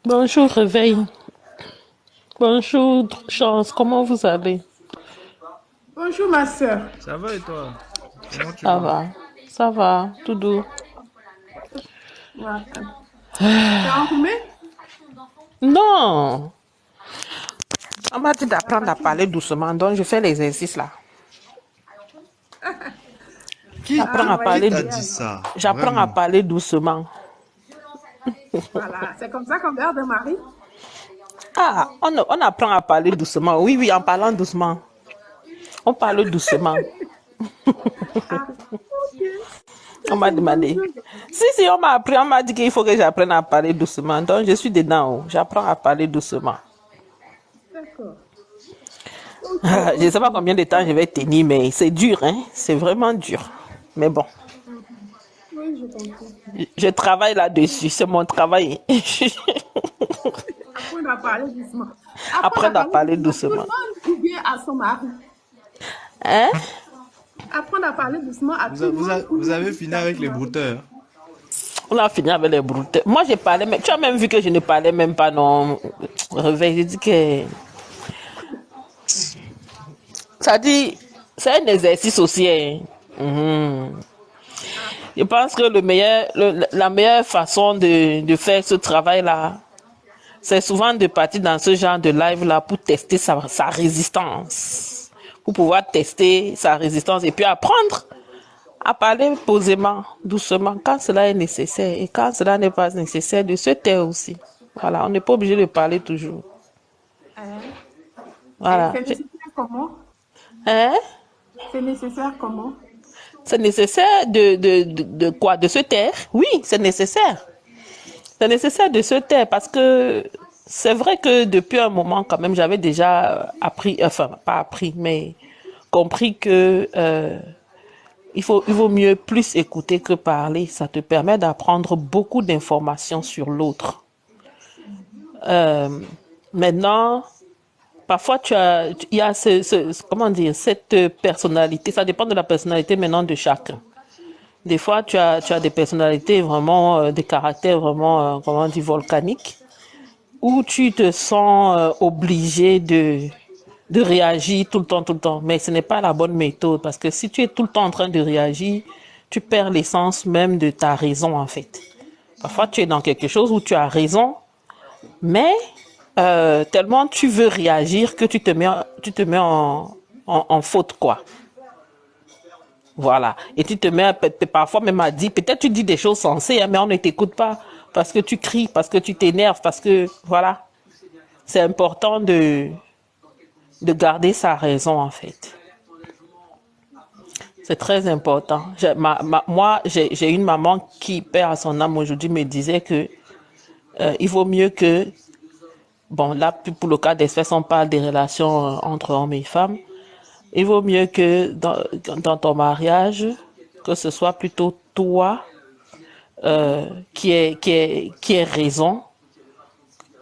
Bonjour, réveil. Bonjour, Chance. Comment vous allez? Bonjour ma soeur. Ça va et toi? Comment tu Ça vas? va. Ça va, tout doux. Ouais. T'es enrhumé? Non. On m'a dit d'apprendre à parler doucement, donc je fais l'exercice là. J'apprends Ah à ouais, Qui parler, c'est t'a bien dit alors. ça? j'apprends à Vraiment? parler doucement. Voilà, c'est comme ça qu'on garde un mari. Ah, on apprend à parler doucement. Oui, oui, en parlant doucement. On parle doucement. Ah, ok. Ça, On m'a c'est une bonne demandé. chose. Si, si, on m'a appris, on m'a dit qu'il faut que j'apprenne à parler doucement. Donc, je suis dedans. Oh. J'apprends à parler doucement. D'accord. Ok, Je ne sais ok. pas combien de temps je vais tenir, mais c'est dur, hein. C'est vraiment dur. Mais bon, Mhm. Oui, je comprends. je travaille là-dessus. C'est mon travail. Apprendre à parler doucement. Apprendre à Apprendre à parler parler doucement à tout le doucement. monde ou bien à son mari. Hein? Apprendre à parler doucement à tout le monde ou Vous bien avez juste fini à avec son les mari. brouteurs. On a fini avec les brouteurs. Moi, j'ai parlé, mais tu as même vu que je ne parlais même pas, non. Réveil, j'ai dit que. Ça dit, c'est un exercice aussi, hein. Mhm. Ah, Je pense que la meilleure façon de faire ce travail-là, c'est souvent de partir dans ce genre de live-là pour tester sa résistance. Pour pouvoir tester sa résistance et puis apprendre à parler posément, doucement, quand cela est nécessaire. Et quand cela n'est pas nécessaire, de se taire aussi. Voilà, on n'est pas obligé de parler toujours. hein. Et Voilà. c'est nécessaire comment? Hein? C'est nécessaire comment? C'est nécessaire de quoi? De se taire? Oui, c'est nécessaire. C'est nécessaire de se taire parce que c'est vrai que depuis un moment, quand même, j'avais déjà appris, enfin, pas appris, mais compris que il vaut mieux plus écouter que parler. Ça te permet d'apprendre beaucoup d'informations sur l'autre. Euh, Maintenant, parfois, il y a comment dire, cette personnalité. Ça dépend de la personnalité maintenant de chacun. Des fois, tu as des personnalités vraiment, des caractères vraiment, comment on dit, volcaniques, où tu te sens obligé de réagir tout le temps. Mais ce n'est pas la bonne méthode parce que si tu es tout le temps en train de réagir, tu perds l'essence même de ta raison en fait. Parfois, tu es dans quelque chose où tu as raison, mais tellement tu veux réagir que tu te mets en faute, quoi. Voilà. Et tu te mets parfois même à dire, peut-être tu dis des choses sensées, hein, mais on ne t'écoute pas parce que tu cries, parce que tu t'énerves, parce que, voilà. C'est important de garder sa raison, en fait. C'est très important. Moi, j'ai une maman qui, perd à son âme aujourd'hui, me disait que il vaut mieux que, bon, là, pour le cas d'espèce, on parle des relations entre hommes et femmes. Il vaut mieux que dans ton mariage, que ce soit plutôt toi qui ait raison.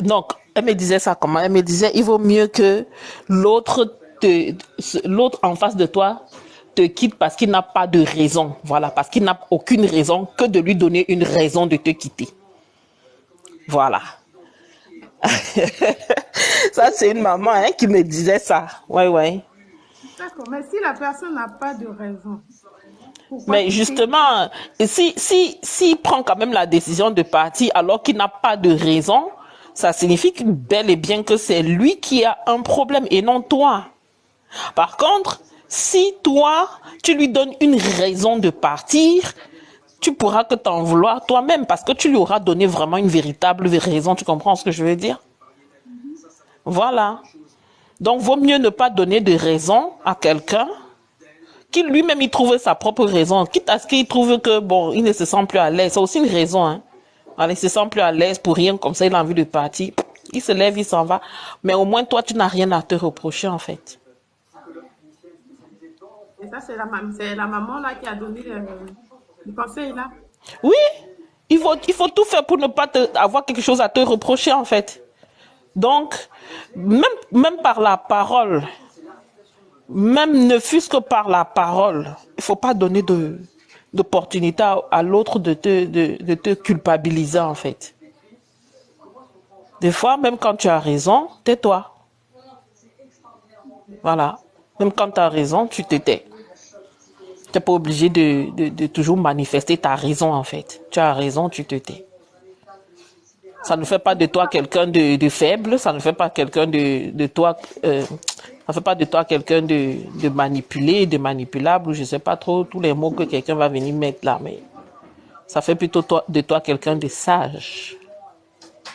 Donc, elle me disait ça comment? Elle me disait, il vaut mieux que l'autre en face de toi te quitte parce qu'il n'a pas de raison. Voilà, parce qu'il n'a aucune raison que de lui donner une raison de te quitter. Voilà. Ça, c'est une maman hein, qui me disait ça. Ouais, ouais. D'accord, mais si la personne n'a pas de raison, pourquoi Mais quitter? justement, s'il prend quand même la décision de partir alors qu'il n'a pas de raison, ça signifie bel et bien que c'est lui qui a un problème et non toi. Par contre, si toi, tu lui donnes une raison de partir, tu pourras que t'en vouloir toi-même parce que tu lui auras donné vraiment une véritable raison. Tu comprends ce que je veux dire? Voilà. Donc, vaut mieux ne pas donner de raison à quelqu'un qui lui-même il trouve sa propre raison, quitte à ce qu'il trouve que bon, il ne se sent plus à l'aise. C'est aussi une raison, hein. Alors, il se sent plus à l'aise pour rien, comme ça il a envie de partir. Il se lève, il s'en va. Mais au moins toi, tu n'as rien à te reprocher en fait. Et ça, c'est la maman là qui a donné le conseil là. Oui, il faut tout faire pour ne pas avoir quelque chose à te reprocher en fait. Donc, même par la parole, même ne fût-ce que par la parole, il faut pas donner d'opportunité à l'autre de te culpabiliser, en fait. Des fois, même quand tu as raison, tais-toi. Voilà. Même quand tu as raison, tu te tais. Tu n'es pas obligé de toujours manifester ta raison, en fait. Tu as raison, tu te tais. Ça ne fait pas de toi quelqu'un de faible, ça ne fait pas quelqu'un de toi, ça ne fait pas de toi quelqu'un de manipulé, de manipulable, ou je ne sais pas trop tous les mots que quelqu'un va venir mettre là, mais ça fait plutôt de toi quelqu'un de sage.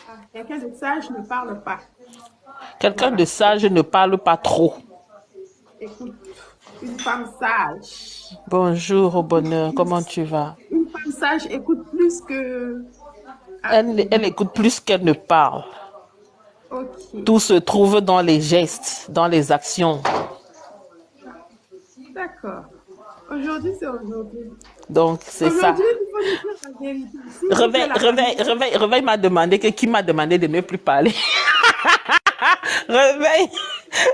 Ah, quelqu'un de sage ne parle pas. Quelqu'un de Voilà. sage ne parle pas trop. Écoute, une femme sage. Bonjour au Écoute bonheur, comment plus. tu vas? Une femme sage écoute plus que... Ah, Elle écoute plus qu'elle ne parle. ok, Tout se trouve dans les gestes, dans les actions. d'accord. Aujourd'hui, c'est aujourd'hui. Donc, c'est ça. Aujourd'hui, il faut nous dire la vérité. S'il vous plaît, Réveil, la famille. réveil, réveil, réveil m'a demandé qui m'a demandé de ne plus parler. Réveil.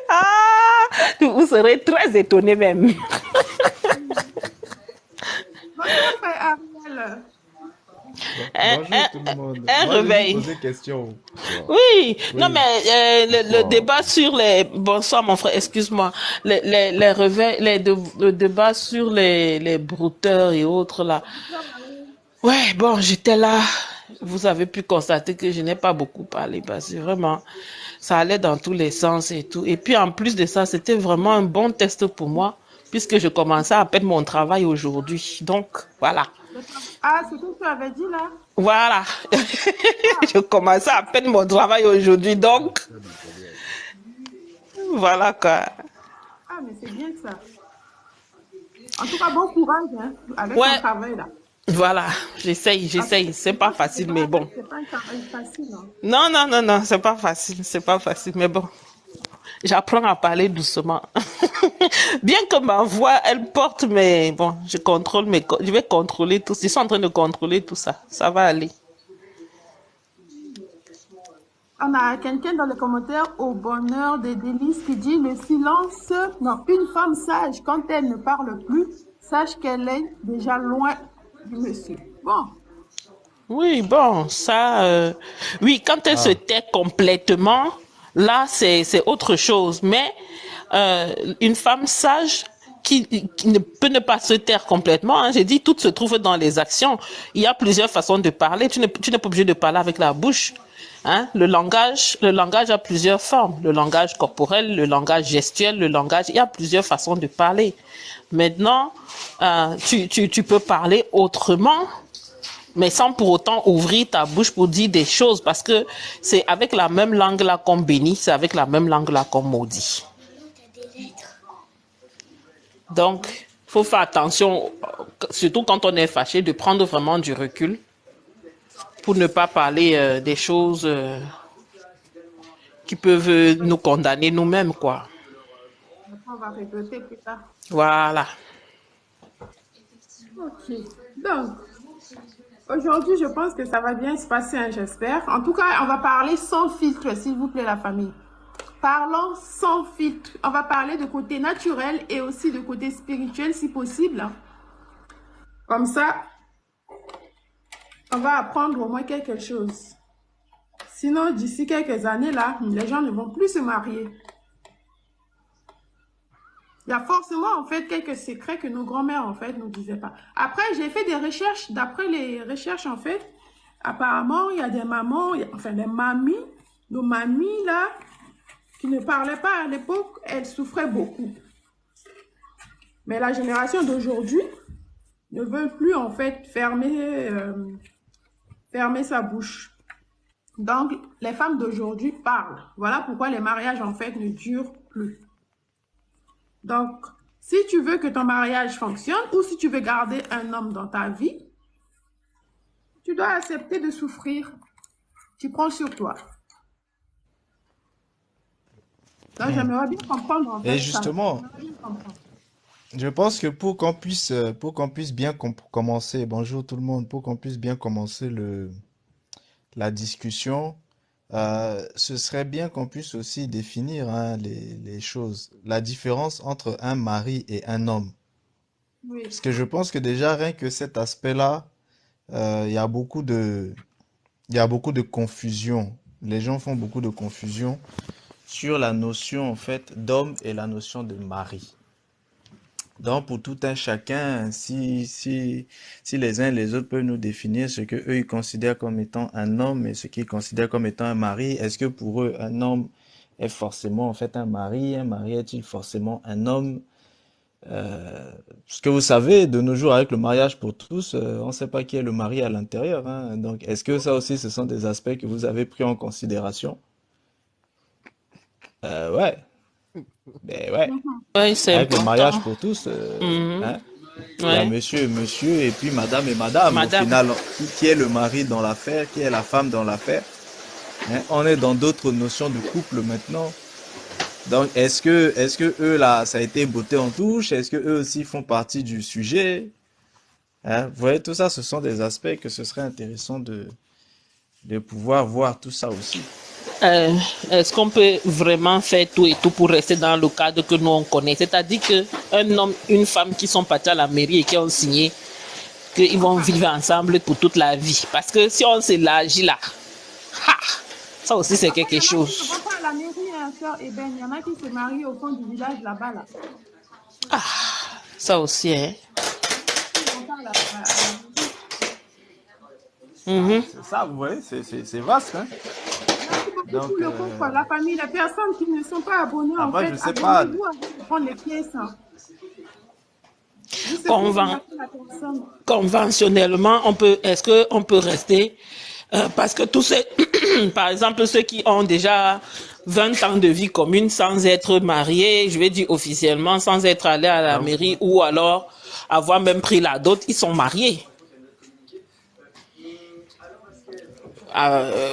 Ah, vous serez très étonné même. Bonjour, frère Ariel. Un, Bonjour un, tout le monde. un Moi, j'ai juste réveil. posé question. Bon. Oui, non mais Oui, le bonsoir. débat sur les bonsoir mon frère, excuse-moi, les réveils, le débat sur les brouteurs et autres là. Ouais, bon, j'étais là. Vous avez pu constater que je n'ai pas beaucoup parlé parce que vraiment, ça allait dans tous les sens et tout. Et puis en plus de ça, c'était vraiment un bon test pour moi puisque je commençais à peine mon travail aujourd'hui. Donc voilà. Ah, c'est ce que tu avais dit là? Voilà. Ah, Je commençais à peine mon travail aujourd'hui. Donc voilà quoi. ah, mais c'est bien ça. En tout cas, bon courage hein, avec ton Ouais, travail là. voilà. Parce que J'essaye. C'est pas facile, mais bon. c'est pas un travail facile. Hein. Non, non, non, non, c'est pas facile. C'est pas facile, mais bon. J'apprends à parler doucement. Bien que ma voix, elle porte, mais bon, je vais contrôler tout. Je suis en train de contrôler tout ça. Ça va aller. On a quelqu'un dans les commentaires au bonheur des délices qui dit le silence. Non, une femme sage, quand elle ne parle plus, sache qu'elle est déjà loin du monsieur. Bon, Oui, bon, ça, oui, quand elle se Ah, tait complètement, là, c'est autre chose. Mais une femme sage qui ne peut ne pas se taire complètement, hein, j'ai dit, tout se trouve dans les actions. Il y a plusieurs façons de parler. Tu n'es pas obligé de parler avec la bouche. Hein. Le langage a plusieurs formes. Le langage corporel, le langage gestuel, le langage, il y a plusieurs façons de parler. Maintenant, tu peux parler autrement mais sans pour autant ouvrir ta bouche pour dire des choses, parce que c'est avec la même langue là qu'on bénit, c'est avec la même langue là qu'on maudit. Donc, il faut faire attention, surtout quand on est fâché, de prendre vraiment du recul pour ne pas parler des choses qui peuvent nous condamner nous-mêmes, quoi. après on va regretter plus tard. Voilà. Ok, donc aujourd'hui je pense que ça va bien se passer, hein, j'espère. En tout cas, on va parler sans filtre, s'il vous plaît, la famille. Parlons sans filtre. On va parler de côté naturel et aussi de côté spirituel si possible. Hein. Comme ça, on va apprendre au moins quelque chose. Sinon, d'ici quelques années, là, les gens ne vont plus se marier. Il y a forcément, en fait, quelques secrets que nos grands-mères, en fait, nous disaient pas. Après, j'ai fait des recherches. D'après les recherches, en fait, apparemment, il y a des mamans, enfin, des mamies, nos mamies, là, qui ne parlaient pas à l'époque, elles souffraient beaucoup. Mais la génération d'aujourd'hui ne veut plus, en fait, fermer sa bouche. Donc, les femmes d'aujourd'hui parlent. Voilà pourquoi les mariages, en fait, ne durent plus. Donc, si tu veux que ton mariage fonctionne ou si tu veux garder un homme dans ta vie, tu dois accepter de souffrir. Tu prends sur toi. Donc, hmm. j'aimerais bien comprendre, en Et fait, ça. justement, J'aimerais bien comprendre. je pense que pour qu'on puisse bien commencer, bonjour tout le monde, pour qu'on puisse bien commencer la discussion, ce serait bien qu'on puisse aussi définir hein, les choses, la différence entre un mari et un homme. Oui. Parce que je pense que déjà, rien que cet aspect-là, il y a beaucoup de, il y a beaucoup de confusion. Les gens font beaucoup de confusion sur la notion, en fait, d'homme et la notion de mari. Donc, pour tout un chacun, si les uns et les autres peuvent nous définir ce que eux ils considèrent comme étant un homme et ce qu'ils considèrent comme étant un mari, est-ce que pour eux, un homme est forcément en fait un mari est-il forcément un homme? Parce que vous savez, de nos jours, avec le mariage pour tous, on ne sait pas qui est le mari à l'intérieur, hein. Donc, est-ce que ça aussi, ce sont des aspects que vous avez pris en considération? Ouais, ben ouais. Mhm. Oui, c'est Avec le mariage important. pour tous, Mhm. hein, il y a Ouais, monsieur et monsieur, et puis madame et madame. Au madame. final, qui est le mari dans l'affaire, qui est la femme dans l'affaire, hein? On est dans d'autres notions de couple maintenant. Donc, est-ce que eux, là, ça a été botté en touche? Est-ce que eux aussi font partie du sujet? Hein? Vous voyez, tout ça, ce sont des aspects que ce serait intéressant de pouvoir voir tout ça aussi. Euh, Est-ce qu'on peut vraiment faire tout et tout pour rester dans le cadre que nous on connaît? C'est-à-dire que un homme, une femme qui sont partis à la mairie et qui ont signé qu'ils vont vivre ensemble pour toute la vie. Parce que si on s'élargit là, ha, ça aussi c'est Après, il quelque y en a qui ne chose. vont pas à la mairie, hein, sœur Eben. Il y en a qui se marient au fond du village là-bas, là. Ça aussi, hein. Ils vont pas à la mairie. Mhm. C'est ça, vous voyez, c'est vaste, hein? Merci beaucoup pour Donc, le couple, la famille, les personnes qui ne sont pas abonnées, en après, je fait, sais pas. abonnez-vous à prendre les pièces, hein. Juste pour Conven- remercier la personne. Conventionnellement, est-ce qu'on peut rester parce que tous ces, par exemple, ceux qui ont déjà 20 ans de vie commune sans être mariés, je vais dire officiellement, sans être allés à la Donc, mairie ou alors avoir même pris la dot, ils sont mariés.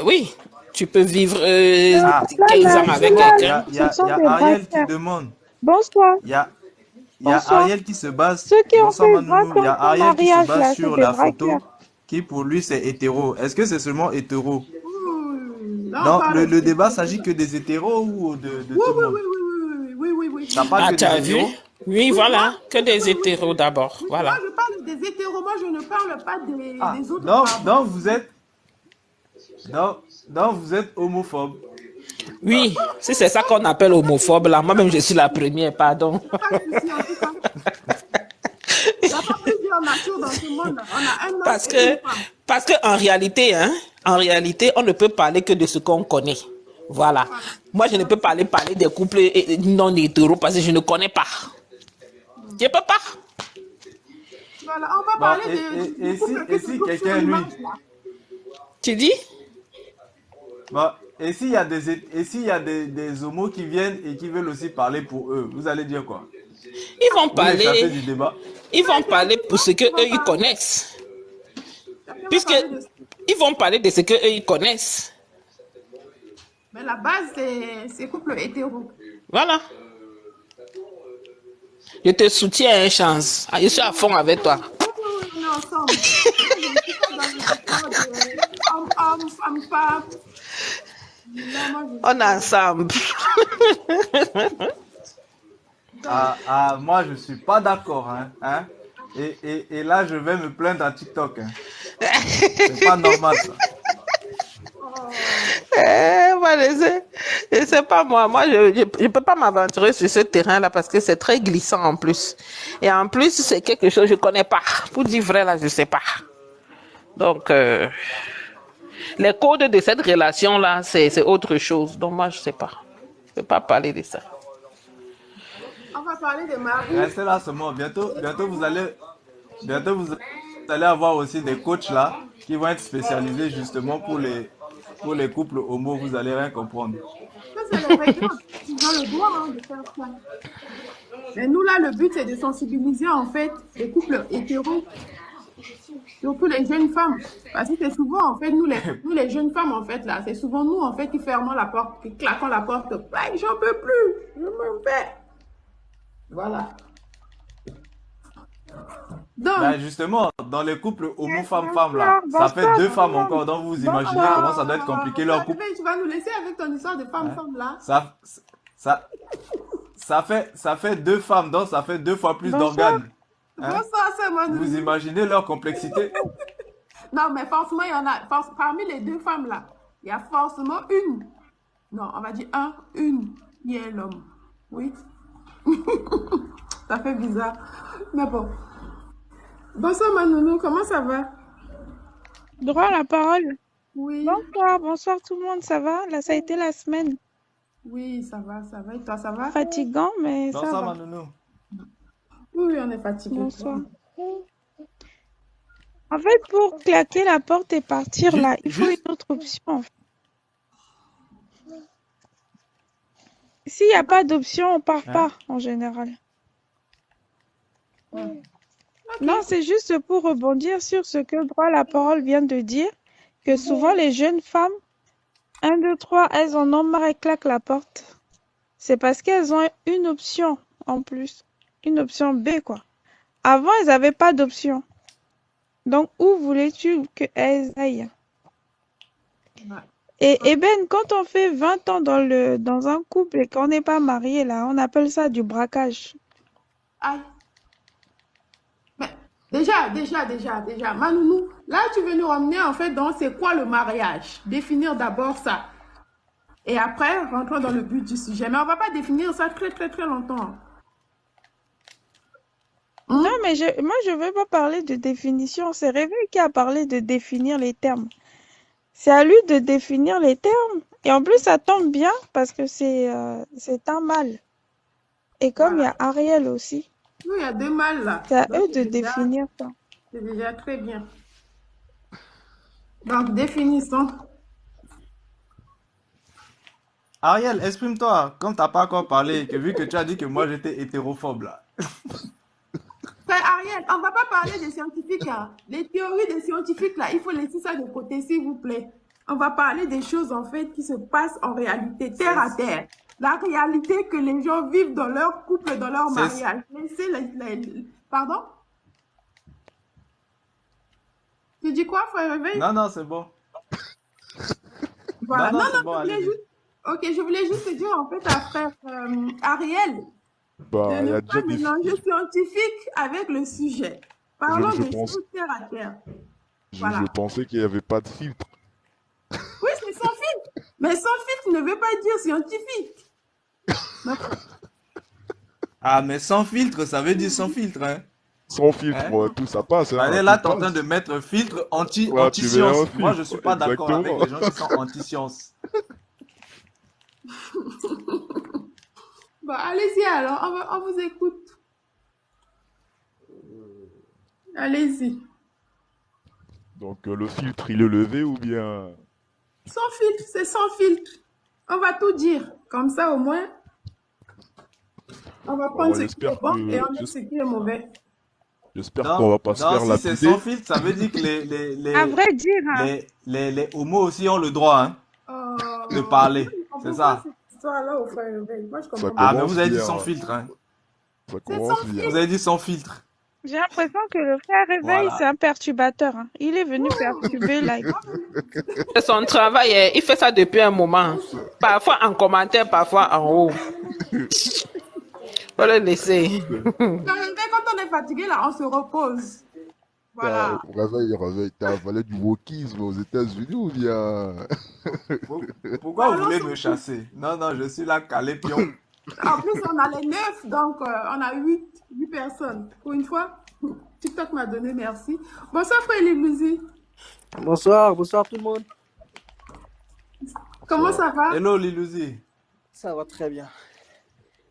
Oui, tu peux vivre ah, 15 ans avec il y quelqu'un. a, il y Ce a, il sont y a des Ariel qui braqueurs. demande. Bonsoir, Il y a, il y a bonsoir. Ariel qui se base. Ceux qui ont Bonsoir fait Manoumou. Il y a 20 ans sans Ariel qui se mariage, base là, c'est sur des la braqueurs. photo qui pour lui c'est hétéro. Est-ce que c'est seulement hétéro? Là, on Donc parle le de... débat s'agit que des hétéros ou de Oui, tout le oui, monde? oui, oui, oui, oui, oui, oui, oui. Ça parle Ah, que tu des as vu? hétéros? Oui, Oui, moi, voilà, que oui, des oui, oui. hétéros d'abord. Oui, moi, Voilà. je parle des hétéros. Moi, je ne parle pas Ah, des autres, donc, pardon. donc vous êtes donc vous êtes homophobe. Oui, si c'est ça qu'on appelle homophobe, là, moi-même je suis la première, pardon. Il n'y a pas de souci, en tout cas. Il n'y a pas plusieurs natures dans ce monde. On a un homme Parce et une que, femme. parce que en réalité, on ne peut parler que de ce qu'on connaît. Voilà. Voilà. Moi, je ne peux pas parler des couples non hétéros parce que je ne connais pas. Je peux pas. Voilà, on va Bon, parler et du si, couple et qui se si trouve sur quelqu'un, lui, l'image, là. Tu dis? bon, et s'il y a des homos qui viennent et qui veulent aussi parler pour eux, vous allez dire quoi? Ils vont Vous les chassez parler, du débat? ils vont Chacun parler pour ce que va eux ils parler. connaissent. Chacun va Puisque parler de ça. ils vont parler de ce que eux ils connaissent. Mais la base, c'est couple hétéro. Voilà. Je te soutiens, une chance. Ah, je suis à fond avec toi. Oui, oui, oui, on est ensemble. Moi, je ne suis pas dans le discours de homme, femme, femme. Non, moi, je On est ensemble. Moi, je suis pas d'accord, hein. Et là, je vais me plaindre à TikTok, hein. C'est pas normal, ça. Moi, je sais pas moi. Moi, je peux pas m'aventurer sur ce terrain-là parce que c'est très glissant en plus. Et en plus, c'est quelque chose que je connais pas. Pour dire vrai, là, je sais pas. Donc, les codes de cette relation-là, c'est autre chose. Donc, moi, je sais pas. Je peux pas parler de ça. On va parler de Marie. Restez là seulement. Bientôt vous allez avoir aussi des coachs là qui vont être spécialisés justement pour les couples homo. Vous allez rien comprendre. Ça, c'est les règles. Ils ont le droit, hein, de faire ça. Mais nous, là, le but, c'est de sensibiliser, en fait, les couples hétéros, surtout les jeunes femmes. Parce que c'est souvent, en fait, nous les jeunes femmes, en fait, là, c'est souvent nous, en fait, qui fermons la porte, qui claquons la porte. Ouais, j'en peux plus. Je me fais. Voilà. Donc, Ben justement, dans les couples homo femme-femme Bonsoir, là, ça fait bonsoir deux tout le femmes monde. encore. Donc vous imaginez Bonsoir. comment ça doit être compliqué leur couple. tu vas nous laisser avec ton histoire de femme-femme, là. Ça, ça, ça fait deux femmes, donc ça fait deux fois plus Bonsoir. d'organes. Hein? Bonsoir, c'est Vous Manoulou. imaginez leur complexité? Non, mais forcément, il y en a. Parmi les deux femmes là, il y a forcément une. Non, on va dire une qui est l'homme. Oui, ça fait bizarre. Mais bon. Bonsoir, Manoulou, comment ça va? Droit à la parole. Oui, Bonsoir tout le monde, ça va? Là, ça a été la semaine. oui, ça va, ça va. Et toi, ça va? Fatigant, mais ça Bonsoir, va. Manounou. Oui, oui, on est fatigué. Bonsoir. En fait, pour claquer la porte et partir là, il faut une Juste, autre option, en fait. S'il n'y a pas d'option, on part hein? pas, en général. Ok. Non, c'est juste pour rebondir sur ce que Droit à la parole vient de dire, que souvent les jeunes femmes, 1, 2, 3, elles en ont marre et claquent la porte. C'est parce qu'elles ont une option en plus. Une option B, quoi. Avant, elles n'avaient pas d'option. Donc, où voulais-tu qu'elles aillent? Ouais. Et Ben, quand on fait 20 ans dans un couple et qu'on n'est pas marié, là, on appelle ça du braquage. Aïe. Mais déjà, Manounou, là, tu veux nous ramener en fait dans c'est quoi le mariage? Définir d'abord ça. Et après, rentrons dans le but du sujet. Mais on va pas définir ça très, très, très longtemps. Non, Hein? mais moi, je veux pas parler de définition. C'est Réveil qui a parlé de définir les termes. C'est à lui de définir les termes. Et en plus, ça tombe bien parce que c'est un mâle. Et comme il y Voilà. a Ariel aussi, Nous, il y a deux mâles là. c'est à Donc, eux de définir ça. c'est déjà très bien. Donc, définissons. Ariel, exprime-toi. Comme t'as pas encore parlé, que vu que tu as dit que moi j'étais hétérophobe là. Frère Ariel, on ne va pas parler des scientifiques. Hein. Les théories des scientifiques, là, il faut laisser ça de côté, s'il vous plaît. On va parler des choses, en fait, qui se passent en réalité, terre à terre. La réalité que les gens vivent dans leur couple, dans leur C'est, mariage. Laissez Pardon? Tu dis quoi, frère Réveil? non, c'est bon. Voilà. Non, Non, c'est non, bon, je voulais allez-y. juste... Ok, je voulais juste te dire, en fait, à frère Ariel, Bah, de il y ne a pas déjà des mélanger filtres. scientifique avec le sujet. Parlons Je des pense, choses terre à terre. je Voilà. pensais qu'il n'y avait pas de filtre. Oui, c'est sans filtre. Mais sans filtre ne veut pas dire scientifique. Non. Ah, mais sans filtre, ça veut dire sans filtre, hein? Sans filtre, Hein? tout ça passe, hein, Allez, là, tout t'es en train de passe. mettre filtre Là, tu mets un anti-science. Moi, je suis filtre, pas d'accord avec exactement. les gens qui sont anti-science. Bon, allez-y alors, on vous écoute. Allez-y. Donc, le filtre, il est levé ou bien... Sans filtre, c'est sans filtre. On va tout dire. Comme ça, au moins, on va Bah, prendre moi, ce qui est bon et on laisse ce qui est mauvais. j'espère qu'on va pas se Non, faire si c'est sans lapider. filtre, ça veut dire que À vrai dire, hein, les homos aussi ont le droit, hein, de Moi, parler. je ne comprends C'est pas ça. cette histoire-là au frère Rebelle. Moi, je Ça comprends pas. Ah, mais commence vous avez dit bien. sans filtre, hein. Ça C'est commence sans bien. Vous filtre. avez dit sans filtre. j'ai l'impression que le frère Réveil, c'est Voilà. un perturbateur. Hein. Il est venu perturber live. C'est son travail, il fait ça depuis un moment. Parfois en commentaire, parfois en haut. Faut le laisser. Quand on est fatigué, là, on se repose. Voilà. Réveille, t'as avalé du wokisme aux États-Unis ou bien... Pourquoi vous Parlons voulez sans me filtre. chasser? Non, je suis là, calé pion. En plus, on a les 9, donc on a 8 personnes. Pour une fois, TikTok m'a donné merci. Bonsoir, frère Lilouzi. Bonsoir tout le monde. Comment Bonsoir. ça va? Hello, Lilouzi. Ça va très bien.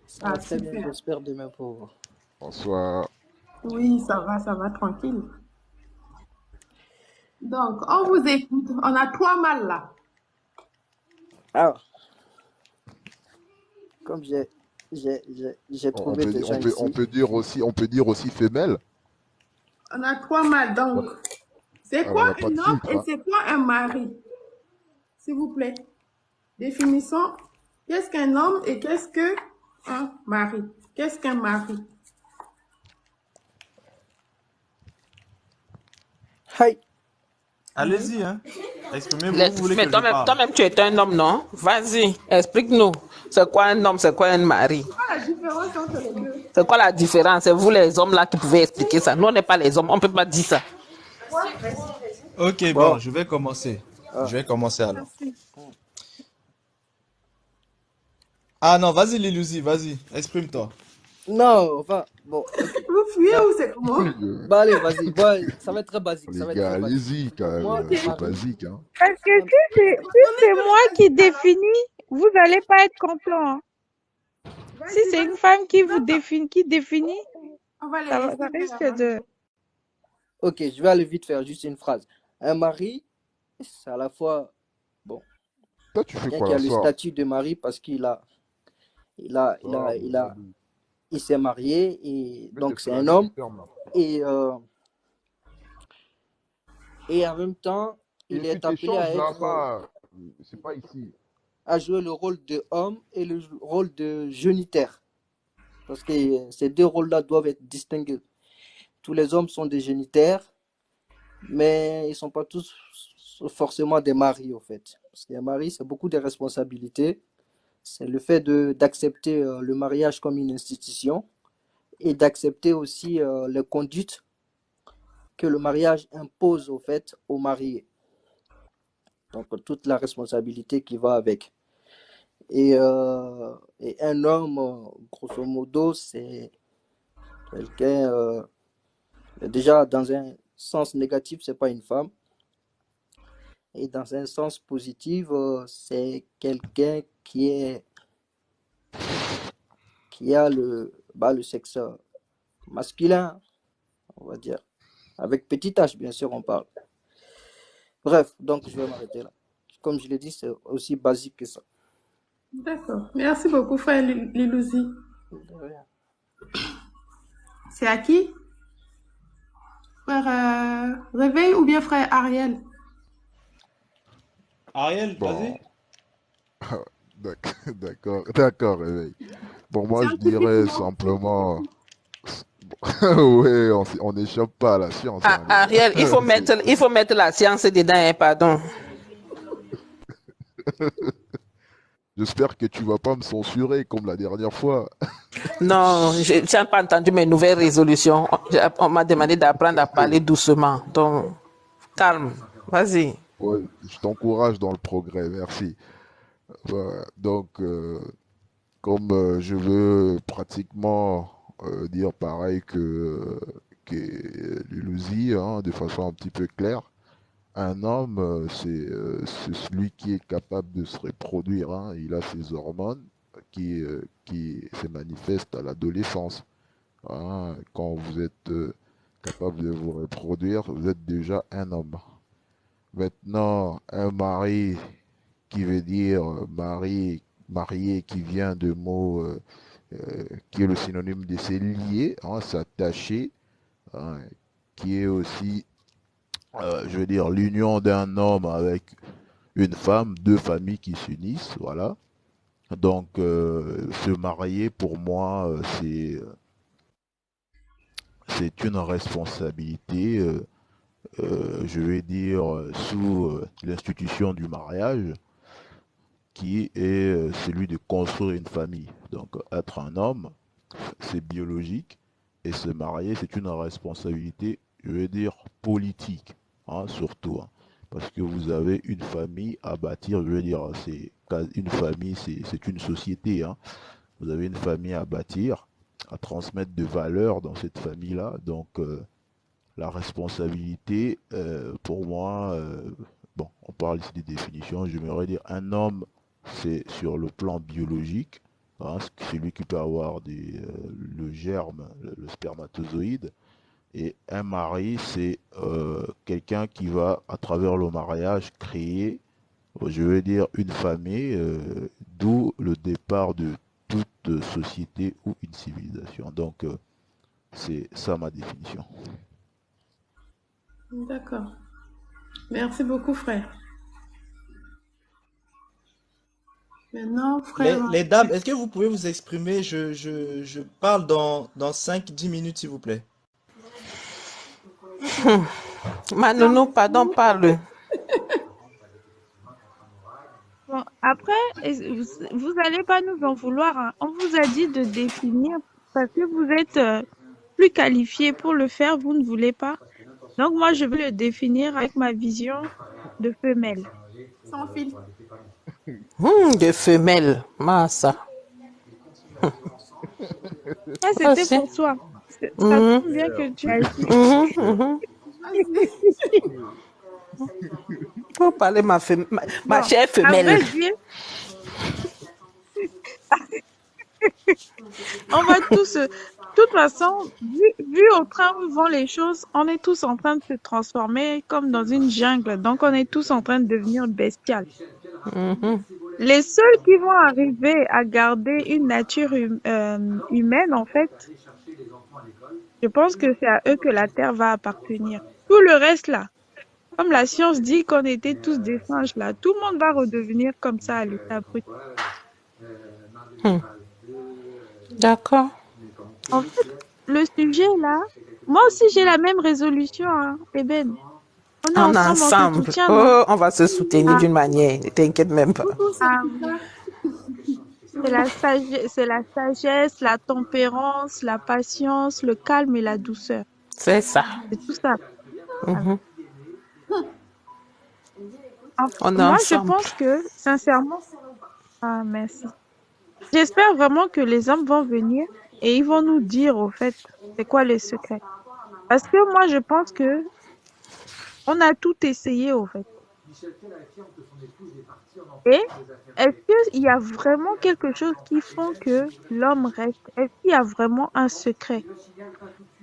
Ça Ah, va très bien, super. j'espère demain pour vous. Bonsoir. Oui, ça va, tranquille. Donc, on vous écoute. On a 3 mâles là. Alors, comme j'ai On trouvé peut, des on gens peut, on ici. peut dire aussi femelle. On a 3 mâles. Donc, c'est Alors, il n'y quoi a pas un de homme filtre. et Hein. c'est quoi un mari? S'il vous plaît. Définissons. Qu'est-ce qu'un homme et qu'est-ce qu'un mari? Qu'est-ce qu'un mari? Hi. Allez-y, hein. Exprimez-vous, vous voulez Mais que je parle. toi-même, tu es un homme, non? Vas-y, explique-nous. C'est quoi un homme, c'est quoi un mari? Quelle est la différence entre les deux? C'est quoi la différence? C'est vous les hommes là qui pouvez expliquer ça. Nous, on n'est pas les hommes, on ne peut pas dire ça. Ok, Bon, bon, je vais commencer. ah, Je vais commencer alors. Merci. Ah non, vas-y Lilouzi, vas-y, exprime-toi. non, enfin, bon, ok. Vous fuyez Bah, ou c'est comment? bah allez, vas-y. Bon, ça va être très basique. Les Ça va être gars, très basique. allez-y quand même, Moi, c'est Marie, basique, hein. Parce que un- si c'est moi qui définis, vous n'allez pas être content. Hein. Si Vas-y, c'est une vas-y. femme qui vous définit, On va les ça laisser faire risque avant. de... ok, je vais aller vite faire juste une phrase. Un mari, c'est à la fois, bon, Toi, tu fais bien quoi qu'il y la a le soir? statut de mari parce il a, il Ah, a, bon, il a, salut. il s'est marié et Mets tes donc c'est flammes, un mets tes homme fermes là. et, euh, et en même temps, Et il tu est appelé à t'échanges être, là-bas. C'est pas ici. à jouer le rôle de homme et le rôle de géniteur. Parce que ces deux rôles-là doivent être distingués. Tous les hommes sont des géniteurs, mais ils ne sont pas tous forcément des maris, au fait. Parce qu'un mari, c'est beaucoup de responsabilités. C'est le fait d'accepter le mariage comme une institution et d'accepter aussi les conduites que le mariage impose, au fait, aux mariés. Donc, toute la responsabilité qui va avec. Et un homme, grosso modo, c'est quelqu'un, déjà dans un sens négatif, c'est pas une femme. Et dans un sens positif, c'est quelqu'un qui a le sexe masculin, on va dire. Avec petit H, bien sûr, on parle. Bref, donc je vais m'arrêter là. Comme je l'ai dit, c'est aussi basique que ça. D'accord. Merci beaucoup, frère Lilouzi. De rien. C'est à qui? Frère Réveil ou bien frère Ariel? Ariel, Bon, vas-y. d'accord, réveil. Bon, moi, je dirais Scientifiquement. simplement. Ouais, on n'échappe pas à la science, Ah, hein, les Ariel, gars. il faut mettre la science dedans, hein, pardon. J'espère que tu vas pas me censurer comme la dernière fois. Non, je n'ai pas entendu mes nouvelles résolutions. On m'a demandé d'apprendre à parler doucement. Donc, calme, vas-y. Ouais, je t'encourage dans le progrès, merci. Voilà. Donc, comme je veux pratiquement dire pareil que Luluzi, hein, de façon un petit peu claire, un homme, c'est celui qui est capable de se reproduire, hein. Il a ses hormones qui se manifestent à l'adolescence, hein. Quand vous êtes capable de vous reproduire, vous êtes déjà un homme. Maintenant, un mari qui veut dire marié qui vient de mot qui est le synonyme de se lier, hein, s'attacher, hein, qui est aussi, je veux dire, l'union d'un homme avec une femme, deux familles qui s'unissent, voilà. Donc, se marier, pour moi, c'est une responsabilité, je vais dire, sous l'institution du mariage, qui est celui de construire une famille. Donc, être un homme, c'est biologique, et se marier, c'est une responsabilité, je veux dire, politique, hein, surtout, hein, parce que vous avez une famille à bâtir, je veux dire, une famille, c'est une société, hein. Vous avez une famille à bâtir, à transmettre de valeurs dans cette famille-là, donc la responsabilité, pour moi, bon, on parle ici des définitions, j'aimerais dire un homme, c'est sur le plan biologique, hein, c'est lui qui peut avoir le germe, le spermatozoïde, et un mari, c'est quelqu'un qui va, à travers le mariage, créer, je veux dire, une famille, d'où le départ de toute société ou une civilisation. Donc, c'est ça ma définition. D'accord. Merci beaucoup, frère. Maintenant, frère. Les dames, est-ce que vous pouvez vous exprimer? Je parle dans 5-10 minutes, s'il vous plaît. Manono, pardon, parle. Bon, après, vous n'allez pas nous en vouloir. Hein. On vous a dit de définir parce que vous êtes plus qualifié pour le faire, vous ne voulez pas. Donc moi, je vais le définir avec ma vision de femelle. Sans filtre. De femelle. Massa. Ça, Ah, c'était c'est. pour toi. Ça Mhm, tombe bien que tu as dit. mhm. Vas-y. Faut parler ma Bon, chère à femelle. vrai dire, on va tous, de toute façon, vu au train où vont les choses, on est tous en train de se transformer comme dans une jungle. Donc, on est tous en train de devenir bestial. Mhm. Les seuls qui vont arriver à garder une nature humaine, en fait, je pense que c'est à eux que la Terre va appartenir. Tout le reste, là, comme la science dit qu'on était tous des singes, là, tout le monde va redevenir comme ça à l'état brut. Hmm. D'accord. En fait, le sujet, là, moi aussi, j'ai la même résolution, hein, Eben. On est En ensemble, on se ensemble. soutient, non? Oh, on va se soutenir Ah, d'une manière. Ne t'inquiète même pas. Coucou, c'est ah Lisa. oui. C'est la sagesse, la tempérance, la patience, le calme et la douceur. C'est ça. C'est tout ça. Voilà. Mhm. On est Moi, je ensemble. pense que, sincèrement, ah, merci. J'espère vraiment que les hommes vont venir et ils vont nous dire, au fait, c'est quoi les secrets. Parce que moi, je pense que on a tout essayé, au fait. Et est-ce qu'il y a vraiment quelque chose qui font que l'homme reste? Est-ce qu'il y a vraiment un secret?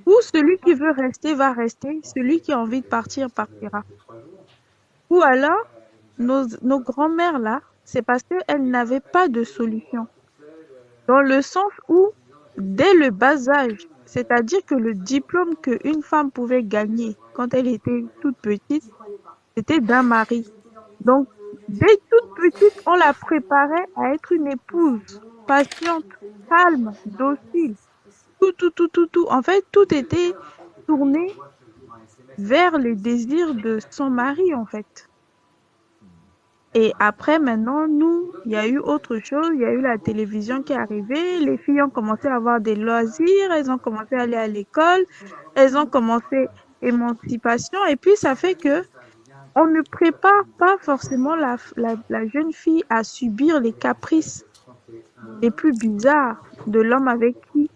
Ou celui qui veut rester va rester, celui qui a envie de partir partira. Ou alors, nos grands-mères là, c'est parce qu'elles n'avaient pas de solution. Dans le sens où, dès le bas âge, c'est-à-dire que le diplôme qu'une femme pouvait gagner quand elle était toute petite, c'était d'un mari. Donc, dès toute petite, on la préparait à être une épouse patiente, calme, docile. Tout. En fait, tout était tourné vers les désirs de son mari, en fait. Et après, maintenant, nous, il y a eu autre chose. Il y a eu la télévision qui est arrivée. Les filles ont commencé à avoir des loisirs. Elles ont commencé à aller à l'école. Elles ont commencé émancipation. Et puis, ça fait que on ne prépare pas forcément la jeune fille à subir les caprices les plus bizarres de l'homme avec qui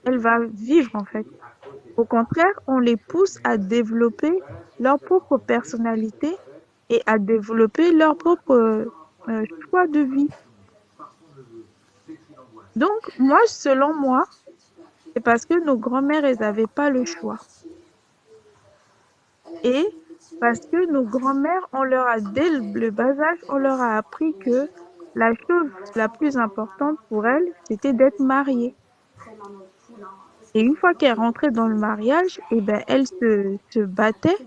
elle va vivre, en fait. Au contraire, on les pousse à développer leur propre personnalité et à développer leur propre choix de vie. Donc, moi, selon moi, c'est parce que nos grands-mères, elles n'avaient pas le choix. Et parce que nos grands-mères, dès le bas âge, on leur a appris que la chose la plus importante pour elles, c'était d'être mariée. Et une fois qu'elle rentrait dans le mariage, eh ben, elle se battait.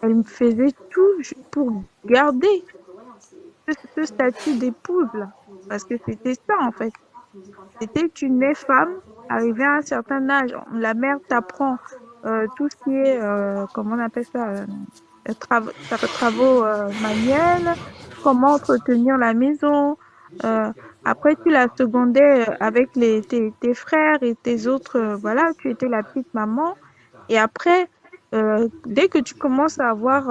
Elle faisait tout pour garder ce statut d'épouse là. Parce que c'était ça en fait. C'était une femme arrivée à un certain âge. La mère t'apprend tout ce qui est, comment on appelle ça, travaux manuels, comment entretenir la maison. Après, tu la secondais avec tes frères et tes autres. Voilà, tu étais la petite maman. Et après, dès que tu commences à avoir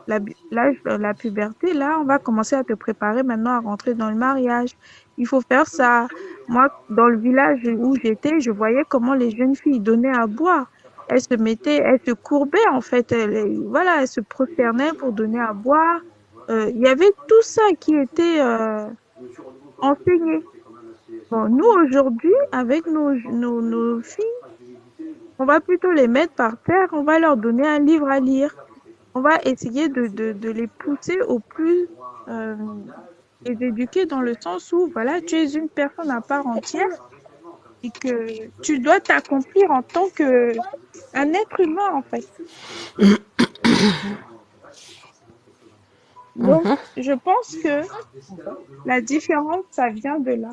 l'âge de la puberté, là, on va commencer à te préparer maintenant à rentrer dans le mariage. Il faut faire ça. Moi, dans le village où j'étais, je voyais comment les jeunes filles donnaient à boire. Elles se courbaient en fait. Voilà, elles se prosternaient pour donner à boire. Il y avait tout ça qui était enseigné. Bon, nous aujourd'hui, avec nos filles, on va plutôt les mettre par terre, on va leur donner un livre à lire. On va essayer de les pousser au plus, les éduquer dans le sens où, voilà, tu es une personne à part entière et que tu dois t'accomplir en tant qu'un être humain, en fait. Donc, je pense que la différence, ça vient de là.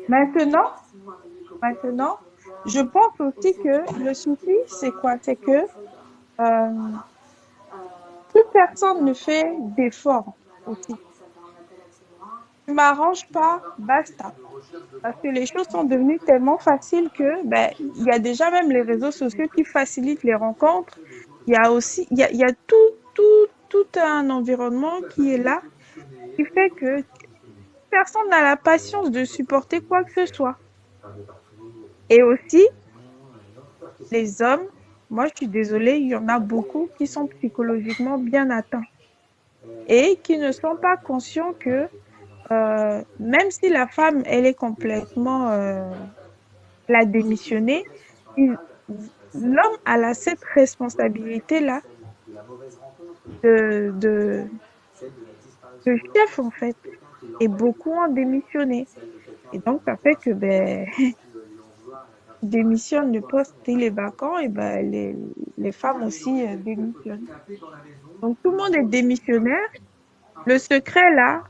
Maintenant, je pense aussi que le souci, c'est quoi? C'est que plus personne ne fait d'efforts aussi. ne m'arrange pas, basta. Parce que les choses sont devenues tellement faciles que, ben, il y a déjà même les réseaux sociaux qui facilitent les rencontres. Il y a aussi, il y a tout un environnement qui est là, qui fait que personne n'a la patience de supporter quoi que ce soit. Et aussi, les hommes, moi, je suis désolée, il y en a beaucoup qui sont psychologiquement bien atteints et qui ne sont pas conscients que même si la femme, elle est complètement, elle a démissionné, l'homme cette responsabilité-là de, de, de chef, en fait. Et beaucoup ont démissionné. Et donc, ça fait que, ben, démissionne le poste, il est vacant, et ben, les femmes aussi démissionnent. Donc, tout le monde est démissionnaire. Le secret, là,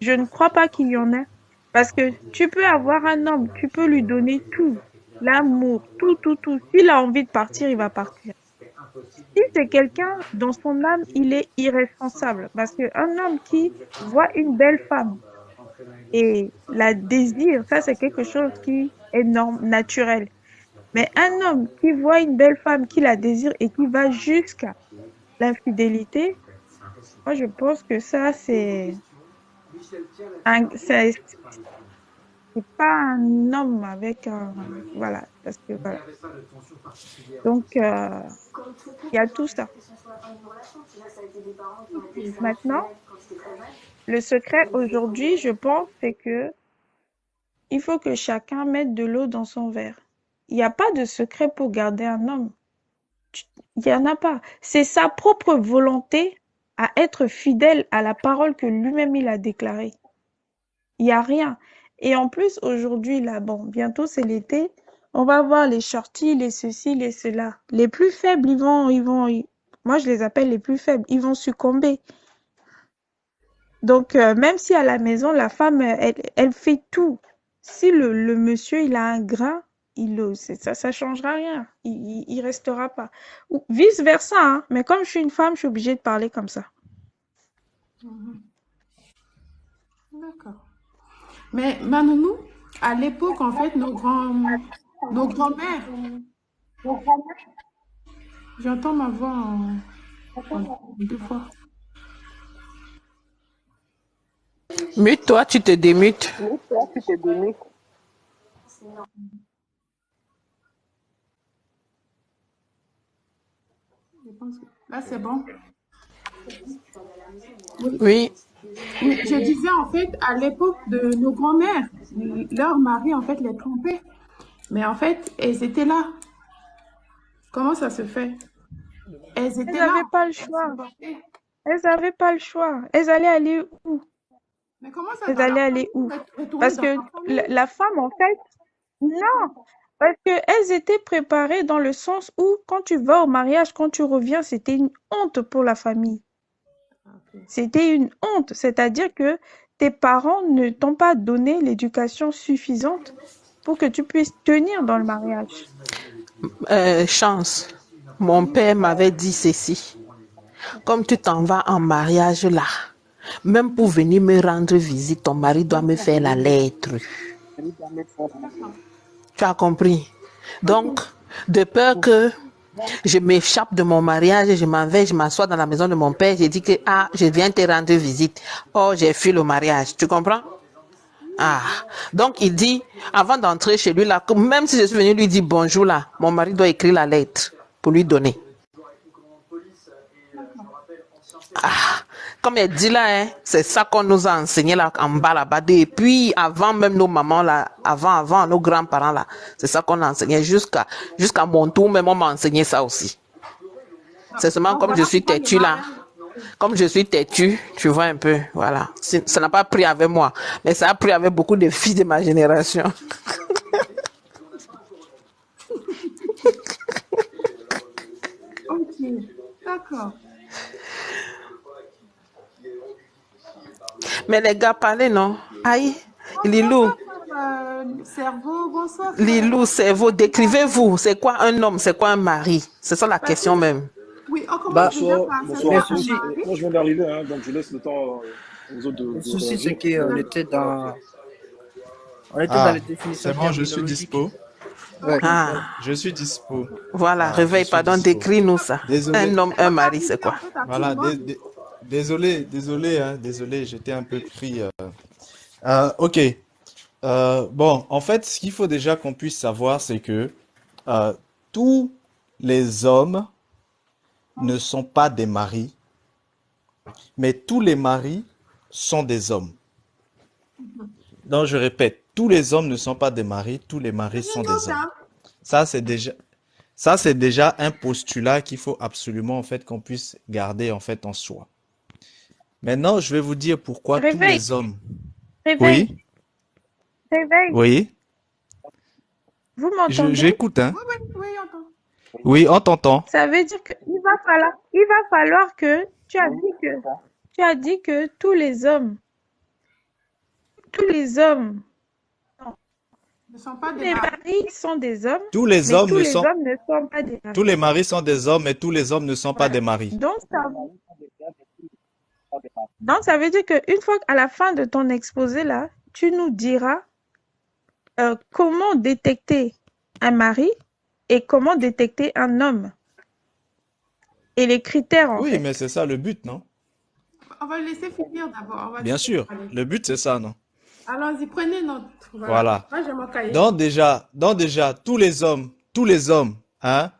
je ne crois pas qu'il y en ait. Parce que tu peux avoir un homme, tu peux lui donner tout, l'amour, tout. S'il a envie de partir, il va partir. Si c'est quelqu'un dans son âme, il est irresponsable. Parce qu'un homme qui voit une belle femme et la désire, ça c'est quelque chose qui est naturel. Mais un homme qui voit une belle femme, qui la désire et qui va jusqu'à l'infidélité, moi je pense que ça c'est pas un homme avec un, voilà, parce que voilà. Donc il y a tout ça. Maintenant, le secret aujourd'hui, je pense, c'est que il faut que chacun mette de l'eau dans son verre. Il n'y a pas de secret pour garder un homme. Il n'y en a pas. C'est sa propre volonté à être fidèle à la parole que lui-même il a déclarée. Il n'y a rien. Et en plus, aujourd'hui, là, bon, bientôt c'est l'été, on va voir les shorties, les ceci, les cela. Les plus faibles, moi je les appelle les plus faibles, ils vont succomber. Donc, même si à la maison, la femme, elle fait tout. Si le monsieur, il a un grain, ça changera rien. Il restera pas. Ou vice versa, hein. Mais comme je suis une femme, je suis obligée de parler comme ça. D'accord. Mais Manonou, à l'époque, en fait, nos grands-mères, j'entends ma voix deux fois. Mute-toi, tu te démutes. Je pense que là, c'est bon. Oui. Oui. Oui, je disais, en fait, à l'époque de nos grands-mères, leur mari, en fait, les trompait. Mais en fait, elles étaient là. Comment ça se fait? Elles Elles étaient n'avaient là. pas le Elles choix. supportaient. Elles n'avaient pas le choix. Elles allaient aller où? Mais comment ça Elles dans la allaient aller où? famille? Retourner Parce dans que la famille? la femme, en fait, non. Parce qu'elles étaient préparées dans le sens où, quand tu vas au mariage, quand tu reviens, c'était une honte pour la famille. Ok. C'était une honte. C'est-à-dire que tes parents ne t'ont pas donné l'éducation suffisante pour que tu puisses tenir dans le mariage. Chance. Mon père m'avait dit ceci. Comme tu t'en vas en mariage là, même pour venir me rendre visite, ton mari doit me faire la lettre. Tu as compris? Donc, de peur que je m'échappe de mon mariage, je m'en vais, je m'assois dans la maison de mon père, j'ai dit que je viens te rendre visite. Oh, j'ai fui le mariage. Tu comprends? Ah, donc il dit, avant d'entrer chez lui là, même si je suis venu lui dire bonjour là, mon mari doit écrire la lettre pour lui donner. Ah, comme elle dit là, hein, c'est ça qu'on nous a enseigné là en bas là-bas. Et puis avant même nos mamans là, avant nos grands-parents là, c'est ça qu'on a enseigné jusqu'à mon tour, même on m'a enseigné ça aussi. C'est seulement Donc comme je voilà suis pourquoi le têtue là. mariage. Comme je suis têtue, tu vois un peu, voilà. Ça n'a pas pris avec moi, mais ça a pris avec beaucoup de filles de ma génération. Ok, d'accord. Mais les gars, parlez, non? Aïe, Lilou, Bonsoir, cerveau, bonsoir, Lilou, cerveau, décrivez-vous. C'est quoi un homme? C'est quoi un mari? C'est ça la Parce que, question même. oui, on commence Bah, déjà Bonsoir, par bonsoir à s'introduire tous. un mari. Moi, je viens d'arriver, hein, donc je laisse le temps. Le souci, c'est qu'on était on était dans les Ah, définitions c'est bon, je suis terminologiques. dispo. Ouais. Ah, Je suis dispo. voilà, Ah, je réveille, suis pardon, dispo. décris-nous ça. Désolé. Un homme, Ça un va pas mari, c'est arriver quoi? en fait à tout le Voilà, monde. désolé, hein, désolé, j'étais un peu pris. Ok. Bon, en fait, ce qu'il faut déjà qu'on puisse savoir, c'est que euh, tous les hommes ne sont pas des maris, mais tous les maris sont des hommes. Donc, je répète, tous les hommes ne sont pas des maris, tous les maris sont Prenez des note, hommes. hein. Ça, c'est déjà, ça, c'est déjà un postulat qu'il faut absolument, en fait, qu'on puisse garder, en fait, en soi. Maintenant, je vais vous dire pourquoi tous Réveille, les hommes. réveille, Oui, réveille. oui, Vous m'entendez? j'écoute, hein. Oui, oui, oui, entends. Oui, on t'entend. Ça veut dire il va falloir que tu as dit que tous les hommes, non, Ne sont pas tous des les maris. maris sont des hommes, Tous les mais hommes tous ne les sont, hommes ne sont pas des tous maris. les maris sont des hommes, mais tous les hommes ne sont pas Ouais. des maris. Donc, ça veut dire qu'une fois à la fin de ton exposé là, tu nous diras comment détecter un mari et comment détecter un homme et les critères en Oui, fait. mais c'est ça le but, non? On va le laisser finir d'abord. On va Bien laisser sûr, parler. le but c'est ça, non? Allons-y, prenez note. Voilà. Voilà. Moi, j'ai mon cahier. Donc déjà, tous les hommes, hein,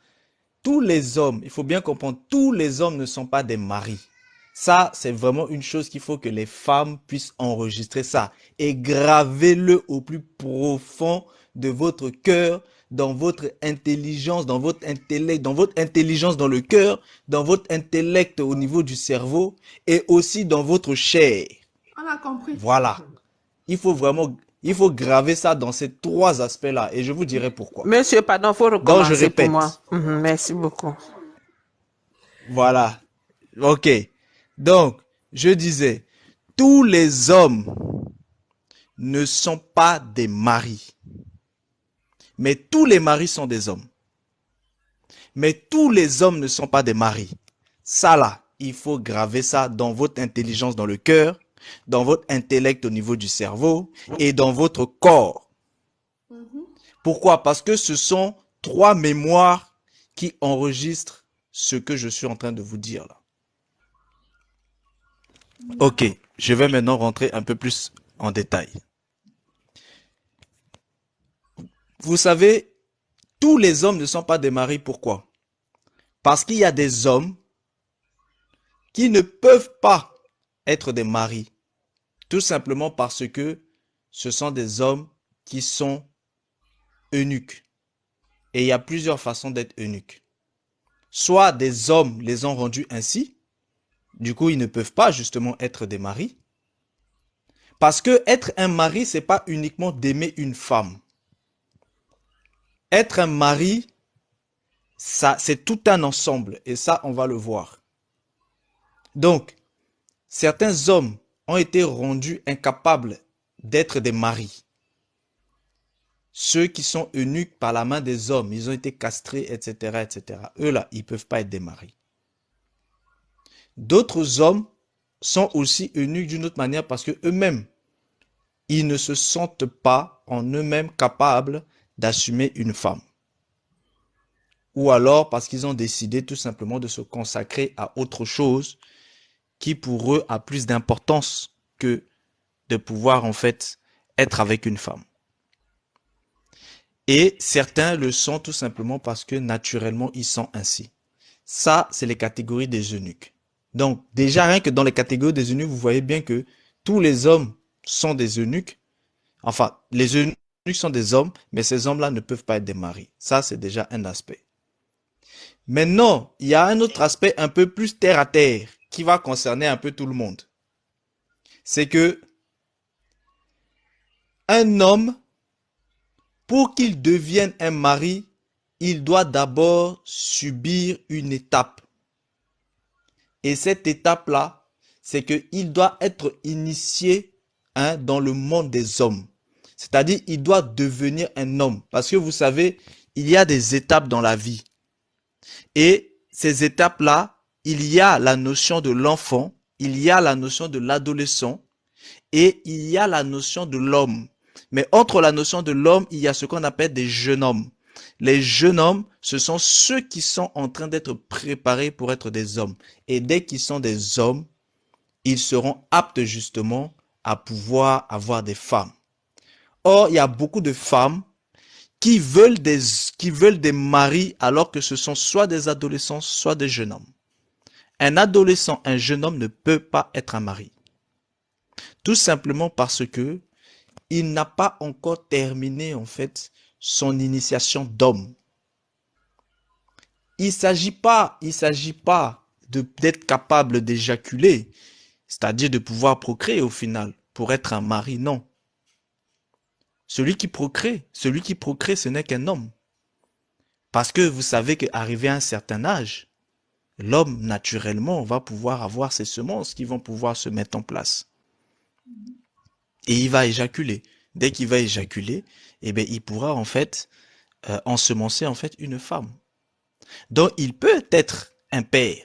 tous les hommes, il faut bien comprendre, tous les hommes ne sont pas des maris. Ça, c'est vraiment une chose qu'il faut que les femmes puissent enregistrer ça et gravez-le au plus profond de votre cœur, dans votre intelligence, dans votre intellect, dans votre intelligence dans le cœur, dans votre intellect au niveau du cerveau et aussi dans votre chair. On a compris. Voilà. Il faut graver ça dans ces trois aspects-là et je vous dirai pourquoi. Monsieur, pardon, faut Donc, je recommencer pour répète. moi. Merci beaucoup. Voilà. Ok. Donc, je disais, tous les hommes ne sont pas des maris. Mais tous les maris sont des hommes. Mais tous les hommes ne sont pas des maris. Ça là, il faut graver ça dans votre intelligence dans le cœur, dans votre intellect au niveau du cerveau et dans votre corps. Pourquoi? Parce que ce sont trois mémoires qui enregistrent ce que je suis en train de vous dire là. Ok, je vais maintenant rentrer un peu plus en détail. Vous savez, tous les hommes ne sont pas des maris. Pourquoi? Parce qu'il y a des hommes qui ne peuvent pas être des maris. Tout simplement parce que ce sont des hommes qui sont eunuques. Et il y a plusieurs façons d'être eunuque. Soit des hommes les ont rendus ainsi, du coup ils ne peuvent pas justement être des maris. Parce que être un mari, c'est pas uniquement d'aimer une femme. Être un mari, ça c'est tout un ensemble et ça on va le voir. Donc, certains hommes ont été rendus incapables d'être des maris. Ceux qui sont eunuques par la main des hommes, ils ont été castrés, etc., etc. Eux là, ils ne peuvent pas être des maris. D'autres hommes sont aussi eunuques d'une autre manière parce que eux-mêmes, ils ne se sentent pas en eux-mêmes capables d'assumer une femme. Ou alors parce qu'ils ont décidé tout simplement de se consacrer à autre chose qui pour eux a plus d'importance que de pouvoir en fait être avec une femme. Et certains le sont tout simplement parce que naturellement ils sont ainsi. Ça, c'est les catégories des eunuques. Donc déjà rien que dans les catégories des eunuques, vous voyez bien que tous les hommes sont des eunuques. Enfin, les eunuques sont des hommes, mais ces hommes-là ne peuvent pas être des maris. Ça, c'est déjà un aspect. Maintenant, il y a un autre aspect un peu plus terre à terre qui va concerner un peu tout le monde. C'est que un homme, pour qu'il devienne un mari, il doit d'abord subir une étape. Et cette étape-là, c'est qu'il doit être initié dans le monde des hommes. C'est-à-dire, il doit devenir un homme. Parce que vous savez, il y a des étapes dans la vie. Et ces étapes-là, il y a la notion de l'enfant il y a la notion de l'adolescent et il y a la notion de l'homme. Mais entre la notion de l'homme, il y a ce qu'on appelle des jeunes hommes. Les jeunes hommes, ce sont ceux qui sont en train d'être préparés pour être des hommes. Et dès qu'ils sont des hommes, ils seront aptes justement à pouvoir avoir des femmes. Or, il y a beaucoup de femmes qui veulent des maris alors que ce sont soit des adolescents, soit des jeunes hommes. Un adolescent, un jeune homme ne peut pas être un mari. Tout simplement parce que il n'a pas encore terminé en fait son initiation d'homme. Il s'agit pas d'être capable d'éjaculer, c'est-à-dire de pouvoir procréer au final pour être un mari, non. Celui qui procrée, ce n'est qu'un homme. Parce que vous savez qu'arrivé à un certain âge, l'homme naturellement va pouvoir avoir ses semences qui vont pouvoir se mettre en place. Et il va éjaculer. Dès qu'il va éjaculer, eh bien, il pourra en fait ensemencer en fait une femme. Donc il peut être un père,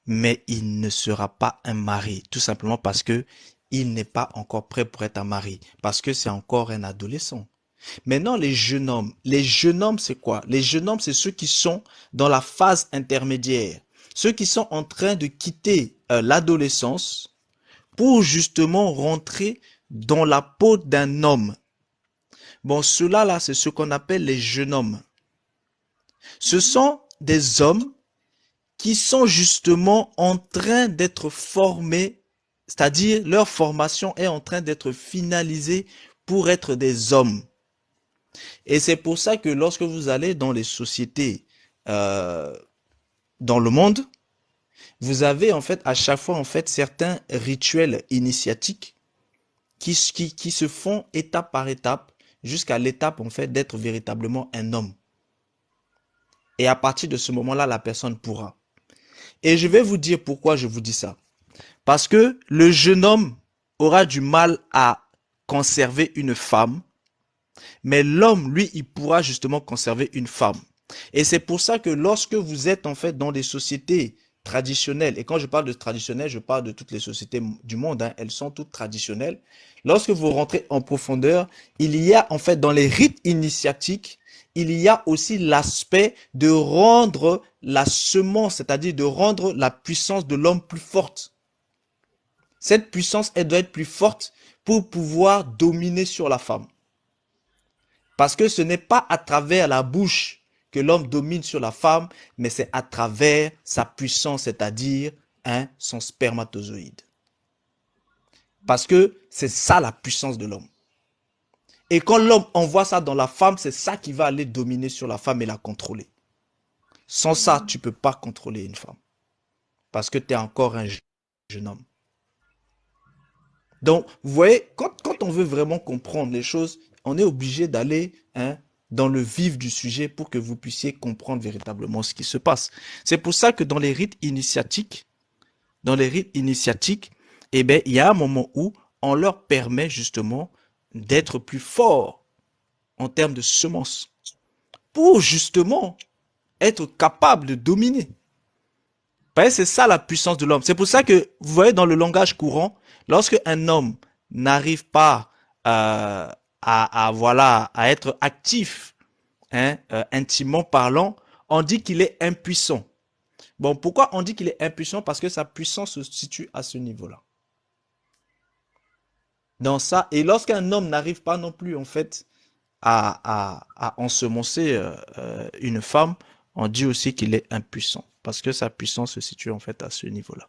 mais il ne sera pas un mari, tout simplement parce que il n'est pas encore prêt pour être un mari, parce que c'est encore un adolescent. Maintenant, les jeunes hommes, c'est quoi? Les jeunes hommes, c'est ceux qui sont dans la phase intermédiaire, ceux qui sont en train de quitter l'adolescence pour justement rentrer dans la peau d'un homme. Bon, ceux-là, là, c'est ce qu'on appelle les jeunes hommes. Ce sont des hommes qui sont justement en train d'être formés, c'est-à-dire leur formation est en train d'être finalisée pour être des hommes. Et c'est pour ça que lorsque vous allez dans les sociétés dans le monde, vous avez en fait à chaque fois en fait certains rituels initiatiques qui se font étape par étape jusqu'à l'étape en fait d'être véritablement un homme. Et à partir de ce moment-là, la personne pourra. Et je vais vous dire pourquoi je vous dis ça. Parce que le jeune homme aura du mal à conserver une femme, mais l'homme, lui, il pourra justement conserver une femme. Et c'est pour ça que lorsque vous êtes en fait dans des sociétés traditionnelles, et quand je parle de traditionnelles, je parle de toutes les sociétés du monde, hein, elles sont toutes traditionnelles. Lorsque vous rentrez en profondeur, il y a en fait dans les rites initiatiques, il y a aussi l'aspect de rendre la semence, c'est-à-dire de rendre la puissance de l'homme plus forte. Cette puissance, elle doit être plus forte pour pouvoir dominer sur la femme. Parce que ce n'est pas à travers la bouche que l'homme domine sur la femme, mais c'est à travers sa puissance, c'est-à-dire son spermatozoïde. Parce que c'est ça la puissance de l'homme. Et quand l'homme envoie ça dans la femme, c'est ça qui va aller dominer sur la femme et la contrôler. Sans ça, tu ne peux pas contrôler une femme. Parce que tu es encore un jeune homme. Donc, vous voyez, quand on veut vraiment comprendre les choses, on est obligé d'aller dans le vif du sujet pour que vous puissiez comprendre véritablement ce qui se passe. C'est pour ça que dans les rites initiatiques, eh bien, il y a un moment où on leur permet justement d'être plus forts en termes de semences pour justement être capable de dominer. C'est ça la puissance de l'homme. C'est pour ça que vous voyez dans le langage courant, lorsque un homme n'arrive pas à être actif, intimement parlant, on dit qu'il est impuissant. Bon, pourquoi on dit qu'il est impuissant? Parce que sa puissance se situe à ce niveau-là. Dans ça, et lorsqu'un homme n'arrive pas non plus en fait à ensemencer une femme, on dit aussi qu'il est impuissant parce que sa puissance se situe en fait à ce niveau-là.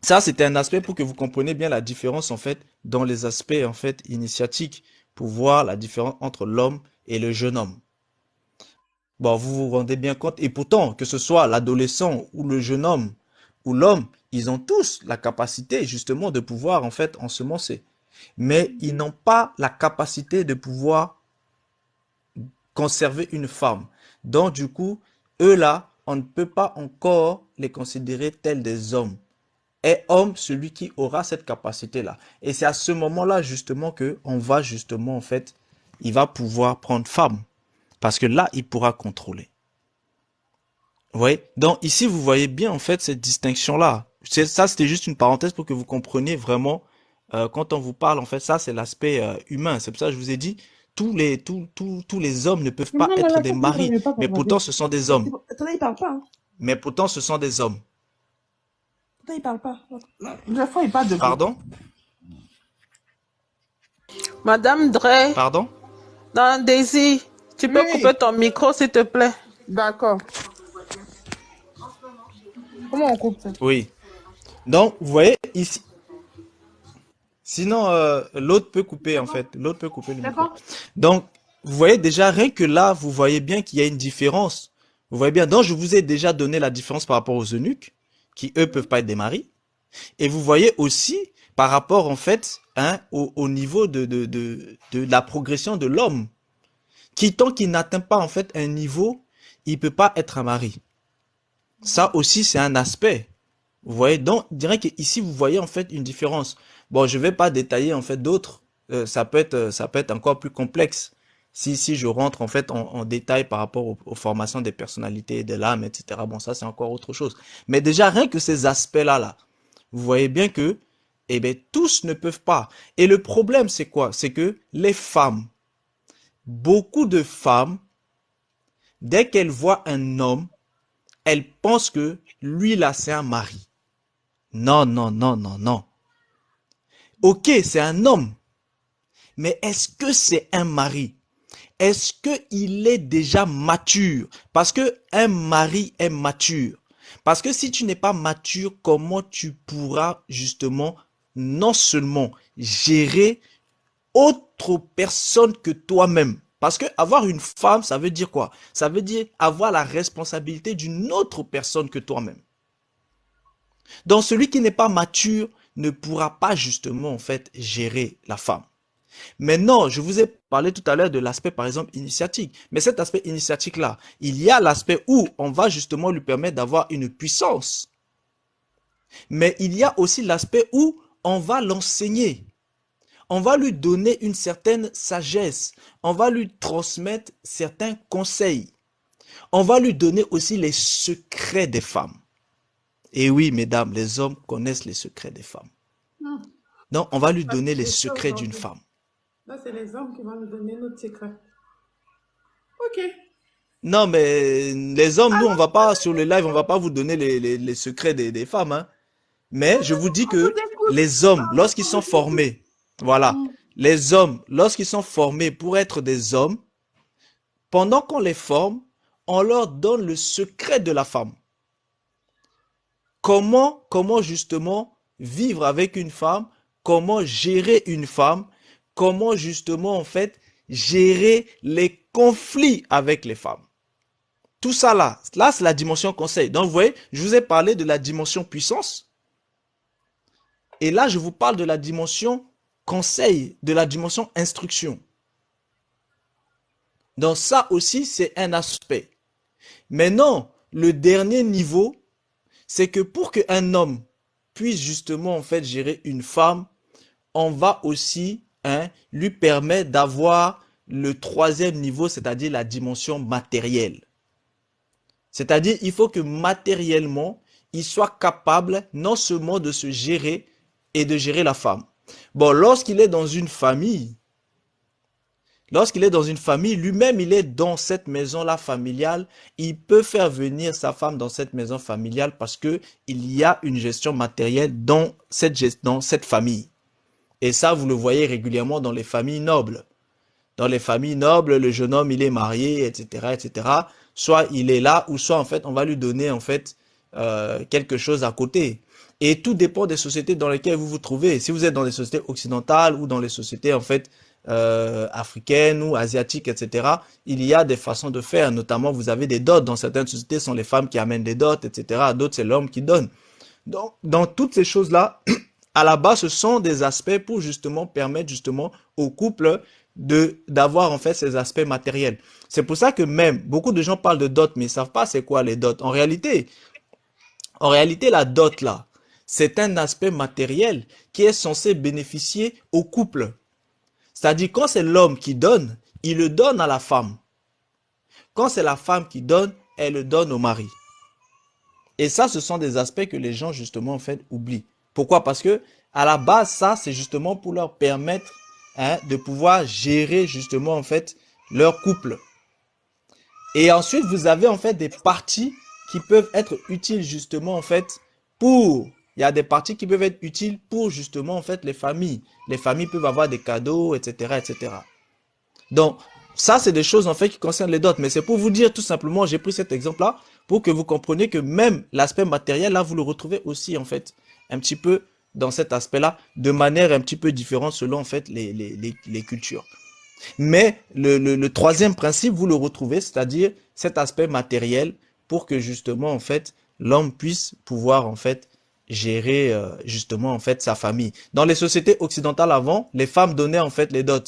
Ça, c'était un aspect pour que vous compreniez bien la différence en fait dans les aspects en fait initiatiques pour voir la différence entre l'homme et le jeune homme. Bon, vous vous rendez bien compte et pourtant que ce soit l'adolescent ou le jeune homme ou l'homme, ils ont tous la capacité justement de pouvoir en fait ensemencer. Mais ils n'ont pas la capacité de pouvoir conserver une femme. Donc du coup, eux là, on ne peut pas encore les considérer tels des hommes. Est homme celui qui aura cette capacité-là. Et c'est à ce moment-là justement que on va justement en fait, il va pouvoir prendre femme. Parce que là, il pourra contrôler. Vous voyez? Donc ici, vous voyez bien en fait cette distinction-là. Ça, c'était juste une parenthèse pour que vous compreniez vraiment, quand on vous parle, en fait, ça, c'est l'aspect humain. C'est pour ça que je vous ai dit, tous les hommes ne peuvent Non, pas non, être là, des ça ne maris, remet pas mais pour pourtant, demander. ce sont des hommes. Attendez, il parle pas. Hein. Mais pourtant, ce sont des hommes. Attendez, il parle pas. Non, la fois, il parle de vous. Pardon? Madame Dre, Pardon? dans Daisy, tu peux Oui, couper ton micro, s'il te plaît. d'accord. Comment on coupe ça? Oui. Donc, vous voyez, ici, sinon, l'autre peut couper, en fait. L'autre peut couper le micro. D'accord? Donc, vous voyez déjà, rien que là, vous voyez bien qu'il y a une différence. Vous voyez bien. Donc, je vous ai déjà donné la différence par rapport aux eunuques, qui, eux, peuvent pas être des maris. Et vous voyez aussi, par rapport, en fait, hein, au niveau de la progression de l'homme, qui, tant qu'il n'atteint pas, en fait, un niveau, il peut pas être un mari. Ça aussi, c'est un aspect. Vous voyez, donc, je dirais qu'ici, vous voyez en fait une différence. Bon, je vais pas détailler en fait d'autres. Ça peut être encore plus complexe si je rentre en fait en détail par rapport aux formations des personnalités, de l'âme, etc. Bon, ça c'est encore autre chose. Mais déjà, rien que ces aspects-là, là, vous voyez bien que, eh bien, tous ne peuvent pas. Et le problème, c'est quoi? C'est que les femmes, beaucoup de femmes, dès qu'elles voient un homme, elles pensent que lui là, c'est un mari. Non, non, non, non, non. Ok, c'est un homme, mais est-ce que c'est un mari? Est-ce qu'il est déjà mature? Parce que un mari est mature. Parce que si tu n'es pas mature, comment tu pourras justement non seulement gérer autre personne que toi-même? Parce que avoir une femme, ça veut dire quoi? Ça veut dire avoir la responsabilité d'une autre personne que toi-même. Donc celui qui n'est pas mature ne pourra pas justement en fait gérer la femme. Maintenant, je vous ai parlé tout à l'heure de l'aspect par exemple initiatique. Mais cet aspect initiatique là, il y a l'aspect où on va justement lui permettre d'avoir une puissance. Mais il y a aussi l'aspect où on va l'enseigner. On va lui donner une certaine sagesse. On va lui transmettre certains conseils. On va lui donner aussi les secrets des femmes. Et oui, mesdames, les hommes connaissent les secrets des femmes. Non, Donc, on va lui pas donner les de ça secrets d'une aujourd'hui. femme. Là, c'est les hommes qui vont nous donner notre secret. Ok. Non, mais les hommes, nous, on Alors, va pas, sur le live, on va pas vous donner les secrets des femmes, hein. Mais je vous dis on vous que écoute. les hommes, lorsqu'ils On sont vous écoute. formés, voilà, les hommes, lorsqu'ils sont formés pour être des hommes, pendant qu'on les forme, on leur donne le secret de la femme. Comment justement vivre avec une femme, comment gérer une femme, comment justement en fait gérer les conflits avec les femmes. Tout ça là c'est la dimension conseil. Donc vous voyez, je vous ai parlé de la dimension puissance et là je vous parle de la dimension conseil, de la dimension instruction. Donc ça aussi c'est un aspect. Maintenant, le dernier niveau, c'est que pour qu'un homme puisse justement en fait gérer une femme, on va aussi lui permettre d'avoir le troisième niveau, c'est-à-dire la dimension matérielle. C'est-à-dire il faut que matériellement, il soit capable non seulement de se gérer et de gérer la femme. Bon, lorsqu'il est dans une famille, lui-même, il est dans cette maison-là familiale. Il peut faire venir sa femme dans cette maison familiale parce que il y a une gestion matérielle dans cette famille. Et ça, vous le voyez régulièrement dans les familles nobles. Dans les familles nobles, le jeune homme, il est marié, etc., etc. Soit il est là, ou soit en fait, on va lui donner en fait quelque chose à côté. Et tout dépend des sociétés dans lesquelles vous vous trouvez. Si vous êtes dans les sociétés occidentales ou dans les sociétés en fait africaines ou asiatiques, etc., il y a des façons de faire. Notamment, vous avez des dots. Dans certaines sociétés, ce sont les femmes qui amènent des dots, etc. D'autres, c'est l'homme qui donne. Donc, dans toutes ces choses-là, à la base, ce sont des aspects pour justement permettre justement au couple d'avoir en fait ces aspects matériels. C'est pour ça que même beaucoup de gens parlent de dot, mais ils savent pas c'est quoi les dots. En réalité, la dot là, c'est un aspect matériel qui est censé bénéficier au couple. C'est-à-dire quand c'est l'homme qui donne, il le donne à la femme. Quand c'est la femme qui donne, elle le donne au mari. Et ça, ce sont des aspects que les gens, justement, en fait, oublient. Pourquoi? Parce que, à la base, ça, c'est justement pour leur permettre, hein, de pouvoir gérer, justement, en fait, leur couple. Et ensuite, vous avez, en fait, des parties qui peuvent être utiles, justement, en fait, pour... Il y a des parties qui peuvent être utiles pour, justement, en fait, les familles. Les familles peuvent avoir des cadeaux, etc., etc. Donc, ça, c'est des choses en fait qui concernent les dots. Mais c'est pour vous dire tout simplement, j'ai pris cet exemple-là pour que vous compreniez que même l'aspect matériel, là, vous le retrouvez aussi en fait un petit peu dans cet aspect-là, de manière un petit peu différente selon en fait les cultures. Mais le troisième principe, vous le retrouvez, c'est-à-dire cet aspect matériel pour que justement en fait l'homme puisse pouvoir en fait gérer justement en fait sa famille. Dans les sociétés occidentales avant, les femmes donnaient en fait les dots.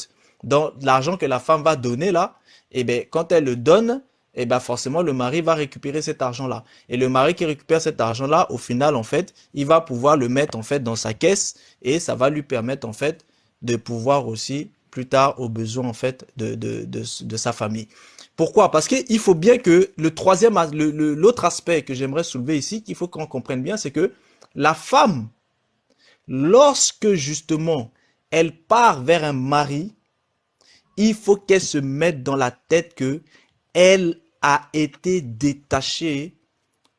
Dans l'argent que la femme va donner là, et ben quand elle le donne, et ben forcément le mari va récupérer cet argent-là. Et le mari qui récupère cet argent-là, au final en fait, il va pouvoir le mettre en fait dans sa caisse et ça va lui permettre en fait de pouvoir aussi plus tard aux besoins en fait de sa famille. Pourquoi? Parce qu'il faut bien que le troisième, l'autre aspect que j'aimerais soulever ici, qu'il faut qu'on comprenne bien, c'est que la femme, lorsque justement elle part vers un mari, il faut qu'elle se mette dans la tête que elle a été détachée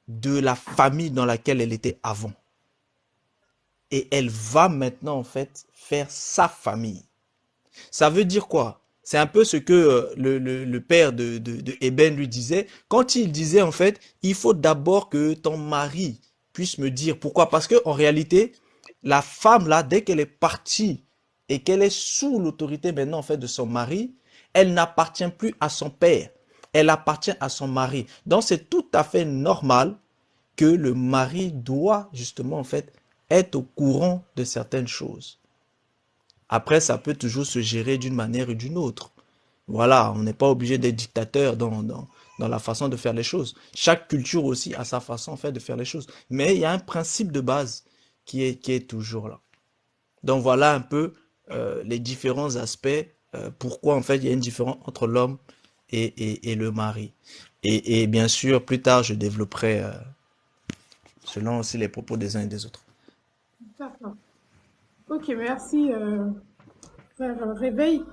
de la famille dans laquelle elle était avant. Et elle va maintenant en fait faire sa famille. Ça veut dire quoi? C'est un peu ce que le père de Eben lui disait. Quand il disait en fait, il faut d'abord que ton mari puisse me dire. Pourquoi? Parce que en réalité, la femme là, dès qu'elle est partie et qu'elle est sous l'autorité maintenant en fait de son mari, elle n'appartient plus à son père. Elle appartient à son mari. Donc c'est tout à fait normal que le mari doit justement en fait être au courant de certaines choses. Après, ça peut toujours se gérer d'une manière ou d'une autre. Voilà, on n'est pas obligé d'être dictateur dans la façon de faire les choses. Chaque culture aussi a sa façon en fait de faire les choses. Mais il y a un principe de base qui est toujours là. Donc voilà un peu les différents aspects, pourquoi en fait il y a une différence entre l'homme et le mari. Et bien sûr, plus tard, je développerai selon aussi les propos des uns et des autres. D'accord. Ok, merci, frère Réveil.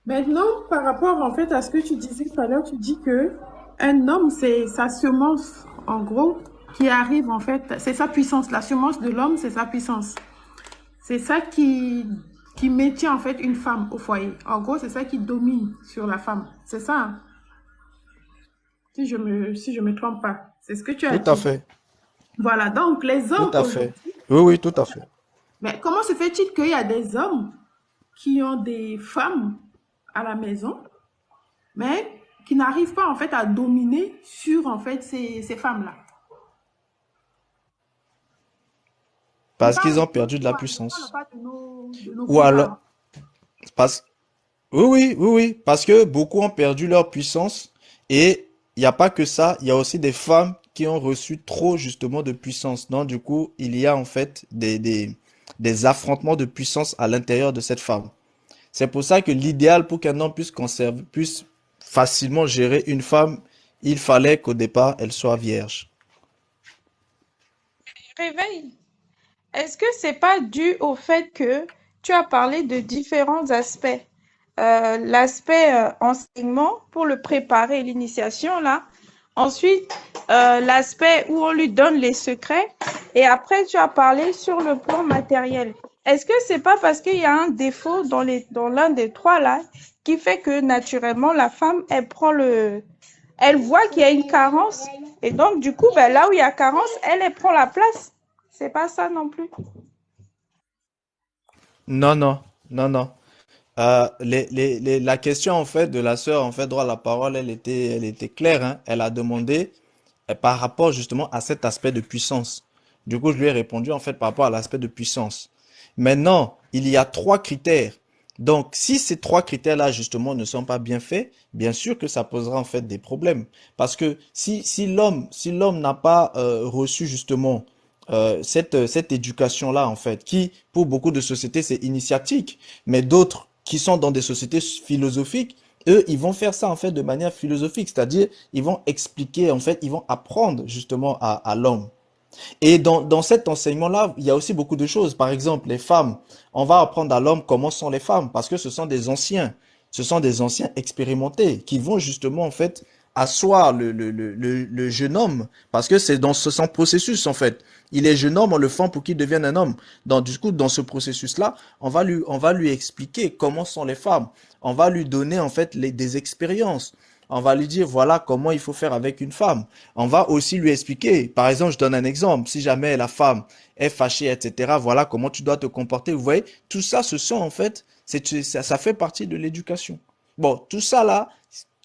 Maintenant, par rapport en fait à ce que tu disais tout à l'heure, tu dis que un homme, c'est sa semence, en gros, qui arrive en fait, c'est sa puissance. La semence de l'homme, c'est sa puissance. C'est ça qui maintient en fait une femme au foyer. En gros, c'est ça qui domine sur la femme. C'est ça, hein? Si je me trompe pas. C'est ce que tu as Tout à dit. fait, Voilà, donc les tout hommes à aujourd'hui, fait. Oui, oui, tout à fait. mais comment se fait-il qu'il y a des hommes qui ont des femmes à la maison, mais qui n'arrivent pas en fait à dominer sur en fait ces femmes-là? Je Parce parle qu'ils de ont nos perdu de la rois, je parle puissance. pas de nos Ou alors, grands-parents. parce, oui, oui, oui, oui, parce que beaucoup ont perdu leur puissance et il n'y a pas que ça, il y a aussi des femmes qui ont reçu trop justement de puissance. Donc du coup, il y a en fait des affrontements de puissance à l'intérieur de cette femme. C'est pour ça que l'idéal pour qu'un homme puisse conserver, puisse facilement gérer une femme, il fallait qu'au départ, elle soit vierge. Réveil. Est-ce que c'est pas dû au fait que tu as parlé de différents aspects? L'aspect enseignement pour le préparer, l'initiation là. Ensuite, l'aspect où on lui donne les secrets. Et après, tu as parlé sur le plan matériel. Est-ce que c'est pas parce qu'il y a un défaut dans l'un des trois là qui fait que naturellement la femme, elle voit qu'il y a une carence et donc du coup, ben, là où il y a carence, elle prend la place. C'est pas ça non plus. Non, non, non, non. La question en fait de la sœur en fait droit à la parole, elle était claire, hein. Elle a demandé par rapport justement à cet aspect de puissance. Du coup, je lui ai répondu en fait par rapport à l'aspect de puissance. Maintenant, il y a trois critères. Donc, si ces trois critères-là justement ne sont pas bien faits, bien sûr que ça posera en fait des problèmes. Parce que si l'homme n'a pas reçu justement cette éducation-là en fait, qui pour beaucoup de sociétés c'est initiatique, mais d'autres qui sont dans des sociétés philosophiques, eux, ils vont faire ça en fait de manière philosophique, c'est-à-dire ils vont expliquer, en fait, ils vont apprendre justement à l'homme. Et dans cet enseignement-là, il y a aussi beaucoup de choses. Par exemple, les femmes, on va apprendre à l'homme comment sont les femmes, parce que ce sont des anciens expérimentés qui vont justement en fait asseoir le jeune homme, parce que c'est dans son processus en fait. Il est jeune homme, on le forme pour qu'il devienne un homme. Du coup, dans ce processus-là, on va lui expliquer comment sont les femmes. On va lui donner en fait des expériences. On va lui dire voilà comment il faut faire avec une femme. On va aussi lui expliquer. Par exemple, je donne un exemple. Si jamais la femme est fâchée, etc., voilà comment tu dois te comporter. Vous voyez, tout ça, ce sont en fait, ça fait partie de l'éducation. Bon, tout ça là,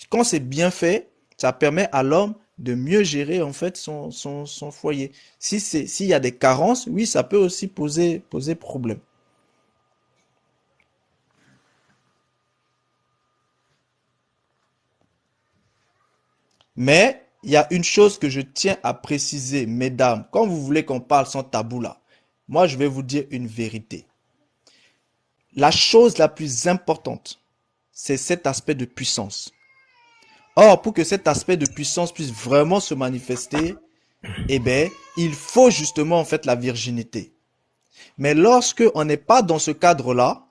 quand c'est bien fait, ça permet à l'homme de mieux gérer en fait son foyer. S'il y a des carences, oui, ça peut aussi poser problème. Mais il y a une chose que je tiens à préciser, mesdames, quand vous voulez qu'on parle sans tabou là, moi je vais vous dire une vérité. La chose la plus importante, c'est cet aspect de puissance. Or, pour que cet aspect de puissance puisse vraiment se manifester, eh ben, il faut justement en fait la virginité. Mais lorsque on n'est pas dans ce cadre-là,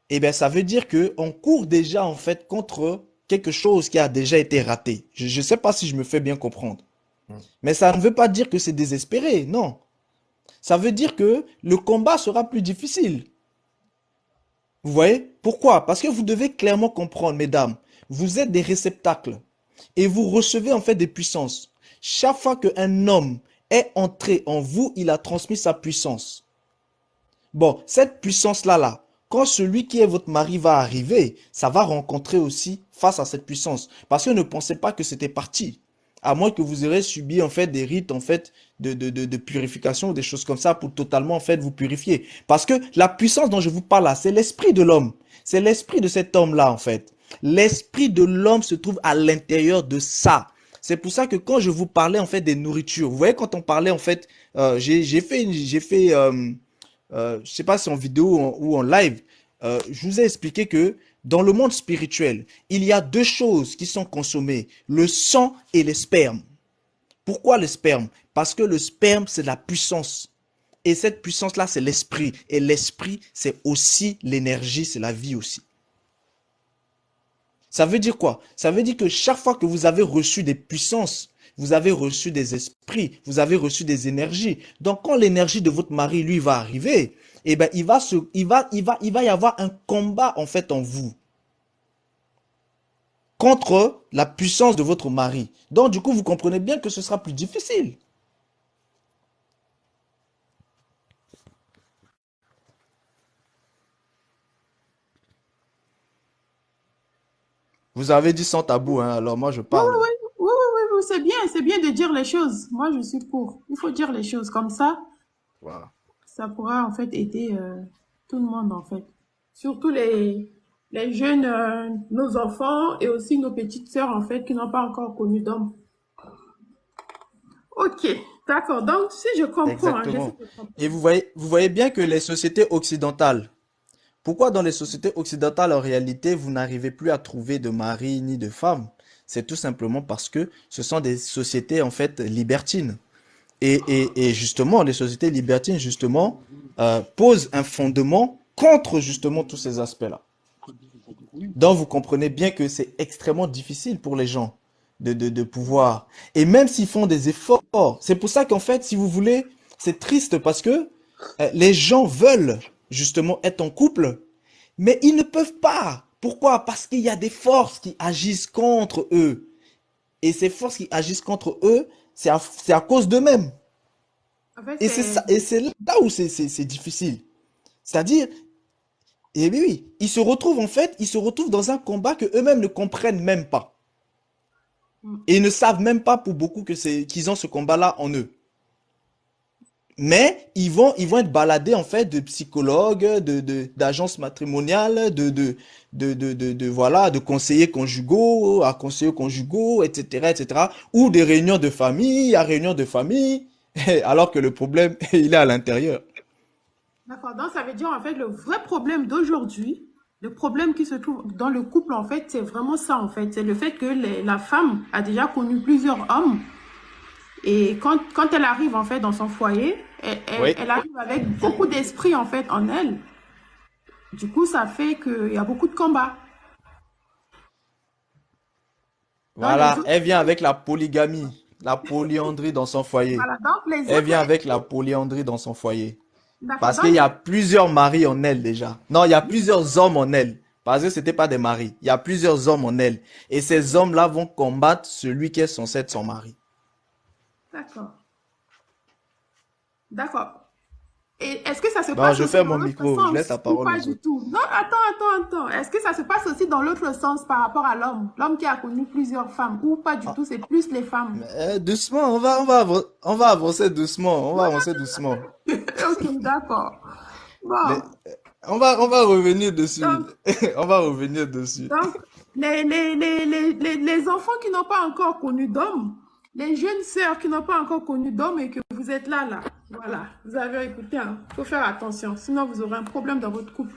eh ben, ça veut dire que on court déjà en fait contre quelque chose qui a déjà été raté. Je ne sais pas si je me fais bien comprendre. Mais ça ne veut pas dire que c'est désespéré, non. Ça veut dire que le combat sera plus difficile. Vous voyez? Pourquoi? Parce que vous devez clairement comprendre, mesdames, vous êtes des réceptacles et vous recevez en fait des puissances. Chaque fois qu'un homme est entré en vous, il a transmis sa puissance. Bon, cette puissance-là, quand celui qui est votre mari va arriver, ça va rencontrer aussi face à cette puissance. Parce que ne pensez pas que c'était parti. À moins que vous aurez subi en fait des rites en fait de purification ou des choses comme ça pour totalement en fait vous purifier. Parce que la puissance dont je vous parle là, c'est l'esprit de l'homme. C'est l'esprit de cet homme-là en fait. L'esprit de l'homme se trouve à l'intérieur de ça. C'est pour ça que quand je vous parlais en fait des nourritures, vous voyez quand on parlait en fait, j'ai fait je sais pas si en vidéo ou en live, je vous ai expliqué que dans le monde spirituel, il y a deux choses qui sont consommées, le sang et les spermes. Pourquoi le sperme? Parce que le sperme, c'est la puissance. Et cette puissance-là, c'est l'esprit. Et l'esprit, c'est aussi l'énergie, c'est la vie aussi. Ça veut dire quoi? Ça veut dire que chaque fois que vous avez reçu des puissances, vous avez reçu des esprits, vous avez reçu des énergies. Donc, quand l'énergie de votre mari, lui, va arriver, eh ben, il va y avoir un combat, en fait, en vous. Contre la puissance de votre mari. Donc, du coup, vous comprenez bien que ce sera plus difficile. Vous avez dit sans tabou, hein, alors moi, je Oui, oui, parle. oui, oui, oui, oui, oui, c'est bien de dire les choses. Moi, je suis pour. Il faut dire les choses comme Voilà. ça pourra en fait aider tout le monde en fait. Surtout les jeunes, nos enfants et aussi nos petites sœurs en fait qui n'ont pas encore connu d'homme. Ok, d'accord. Donc, si je comprends, hein, j'essaie Exactement. de comprendre. Et vous voyez bien que les sociétés occidentales, pourquoi dans les sociétés occidentales, en réalité, vous n'arrivez plus à trouver de mari ni de femme? C'est tout simplement parce que ce sont des sociétés, en fait, libertines. Et justement, les sociétés libertines, justement, posent un fondement contre, justement, tous ces aspects-là. Donc, vous comprenez bien que c'est extrêmement difficile pour les gens de pouvoir. Et même s'ils font des efforts, c'est pour ça qu'en fait, si vous voulez, c'est triste parce que les gens veulent justement être en couple, mais ils ne peuvent pas. Pourquoi? Parce qu'il y a des forces qui agissent contre eux. Et ces forces qui agissent contre eux, c'est à cause d'eux-mêmes. En fait, Et c'est ça, et c'est là où c'est difficile. C'est-à-dire, et oui, oui, ils se retrouvent dans un combat que eux-mêmes ne comprennent même pas. Et ils ne savent même pas pour beaucoup qu'ils ont ce combat-là en eux. Mais ils vont être baladés en fait de psychologues, d'agences matrimoniales, voilà, de conseillers conjugaux à conseillers conjugaux, etc., etc. Ou des réunions de famille à réunions de famille, alors que le problème, il est à l'intérieur. d'accord. Donc, ça veut dire en fait le vrai problème d'aujourd'hui, Le problème qui se trouve dans le couple, en fait, c'est vraiment ça, en fait. C'est le fait que la femme a déjà connu plusieurs hommes. Et quand elle arrive, en fait, dans son foyer, Oui. elle arrive avec beaucoup d'esprit, en fait, en elle. Du coup, ça fait qu'il y a beaucoup de combats. Dans les Voilà, autres, elle vient avec la polygamie, la polyandrie dans son foyer. voilà, donc les Elle autres, vient avec la polyandrie dans son foyer. d'accord, Parce dans qu'il y les, a plusieurs maris en elle déjà. Non, il y a plusieurs hommes en elle. Parce que c'était pas des maris. Il y a plusieurs hommes en elle. Et ces hommes-là vont combattre celui qui est censé être son mari. d'accord, d'accord. Et est-ce que ça se Bon, passe je aussi ferme dans mon l'autre micro. Je laisse la sens ou parole pas aux du autres. tout? Non, attends. Est-ce que ça se passe aussi dans l'autre sens par rapport à l'homme? L'homme qui a connu plusieurs femmes ou pas du tout, c'est plus les femmes. Doucement, on va avancer doucement. On va avancer doucement. Ok, d'accord. Les- Bon, on va revenir dessus. donc, On va revenir dessus. donc les enfants qui n'ont pas encore connu d'homme, les jeunes sœurs qui n'ont pas encore connu d'homme et que vous êtes là, voilà, vous avez écouté, hein. Faut faire attention, sinon vous aurez un problème dans votre couple.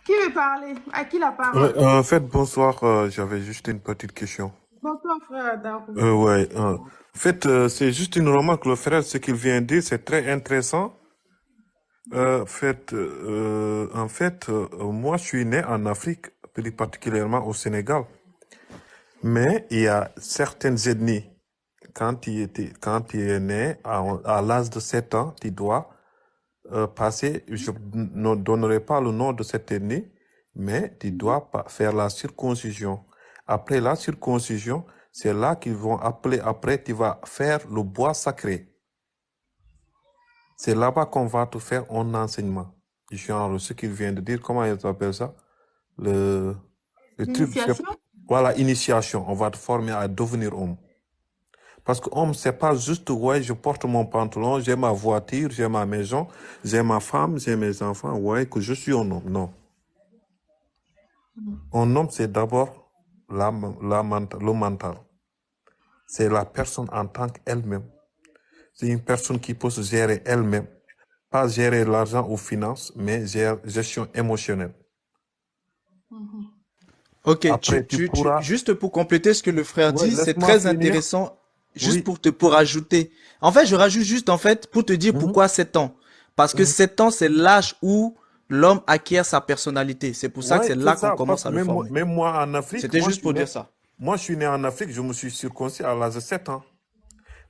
Qui veut parler? À qui la Ouais, parole? en fait, bonsoir. J'avais juste une petite question. Bonsoir, frère Darou. Ouais. En fait, c'est juste une remarque. Le frère, ce qu'il vient de dire, c'est très intéressant. Moi, je suis né en Afrique, plus particulièrement au Sénégal. Mais il y a certaines ethnies, quand tu es né à l'âge de 7 ans, tu dois passer, je ne donnerai pas le nom de cette ethnie, mais tu dois faire la circoncision. Après la circoncision, c'est là qu'ils vont appeler, après tu vas faire le bois sacré. C'est là-bas qu'on va te faire un enseignement. Genre, ce qu'il vient de dire, comment ils appellent ça? Le truc, L'initiation? voilà, initiation. On va te former à devenir homme. Parce que homme, c'est pas juste, ouais, je porte mon pantalon, j'ai ma voiture, j'ai ma maison, j'ai ma femme, j'ai mes enfants, ouais, que je suis un homme. Non. Un homme, c'est d'abord le mental. C'est la personne en tant qu'elle-même. C'est une personne qui peut se gérer elle-même. Pas gérer l'argent ou finances, mais gestion émotionnelle. Ok, Après, tu pourras... juste pour compléter ce que le frère Ouais, dit, c'est laisse-moi très finir. intéressant. Juste Oui. pour ajouter. En fait, je rajoute juste en fait pour te dire Mhm, pourquoi 7 ans. Parce que mhm. 7 ans, c'est l'âge où l'homme acquiert sa personnalité. C'est pour ça que Ouais, c'est c'est là qu'on ça. Parce commence que à le former. même moi en Afrique, C'était juste pour dire ça. moi, je suis né en Afrique, je me suis circoncis à l'âge de 7 ans.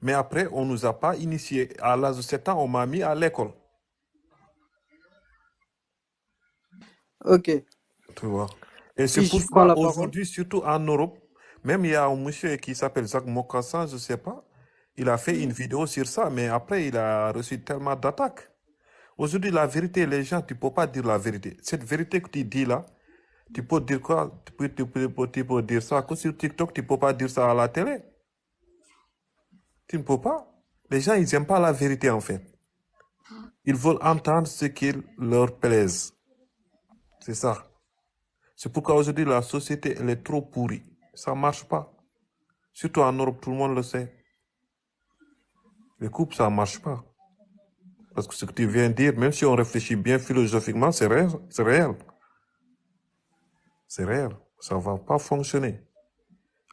Mais après, on ne nous a pas initiés. À l'âge de 7 ans, on m'a mis à l'école. Ok. Tu vois. Et c'est Si pour je prends ça, la parole. aujourd'hui, surtout en Europe, même il y a un monsieur qui s'appelle Jacques Mokassa, je ne sais pas, il a fait une vidéo sur ça, mais après, il a reçu tellement d'attaques. Aujourd'hui, la vérité, les gens, tu ne peux pas dire la vérité. Cette vérité que tu dis là, tu peux dire quoi? Tu peux dire ça que sur TikTok, tu ne peux pas dire ça à la télé. Tu ne peux pas. Les gens, ils n'aiment pas la vérité, en fait. Ils veulent entendre ce qui leur plaise. C'est ça. C'est pourquoi aujourd'hui, la société, elle est trop pourrie. Ça ne marche pas. Surtout en Europe, tout le monde le sait. Les couples, ça ne marche pas. Parce que ce que tu viens de dire, même si on réfléchit bien philosophiquement, c'est réel. C'est réel. C'est réel. Ça ne va pas fonctionner.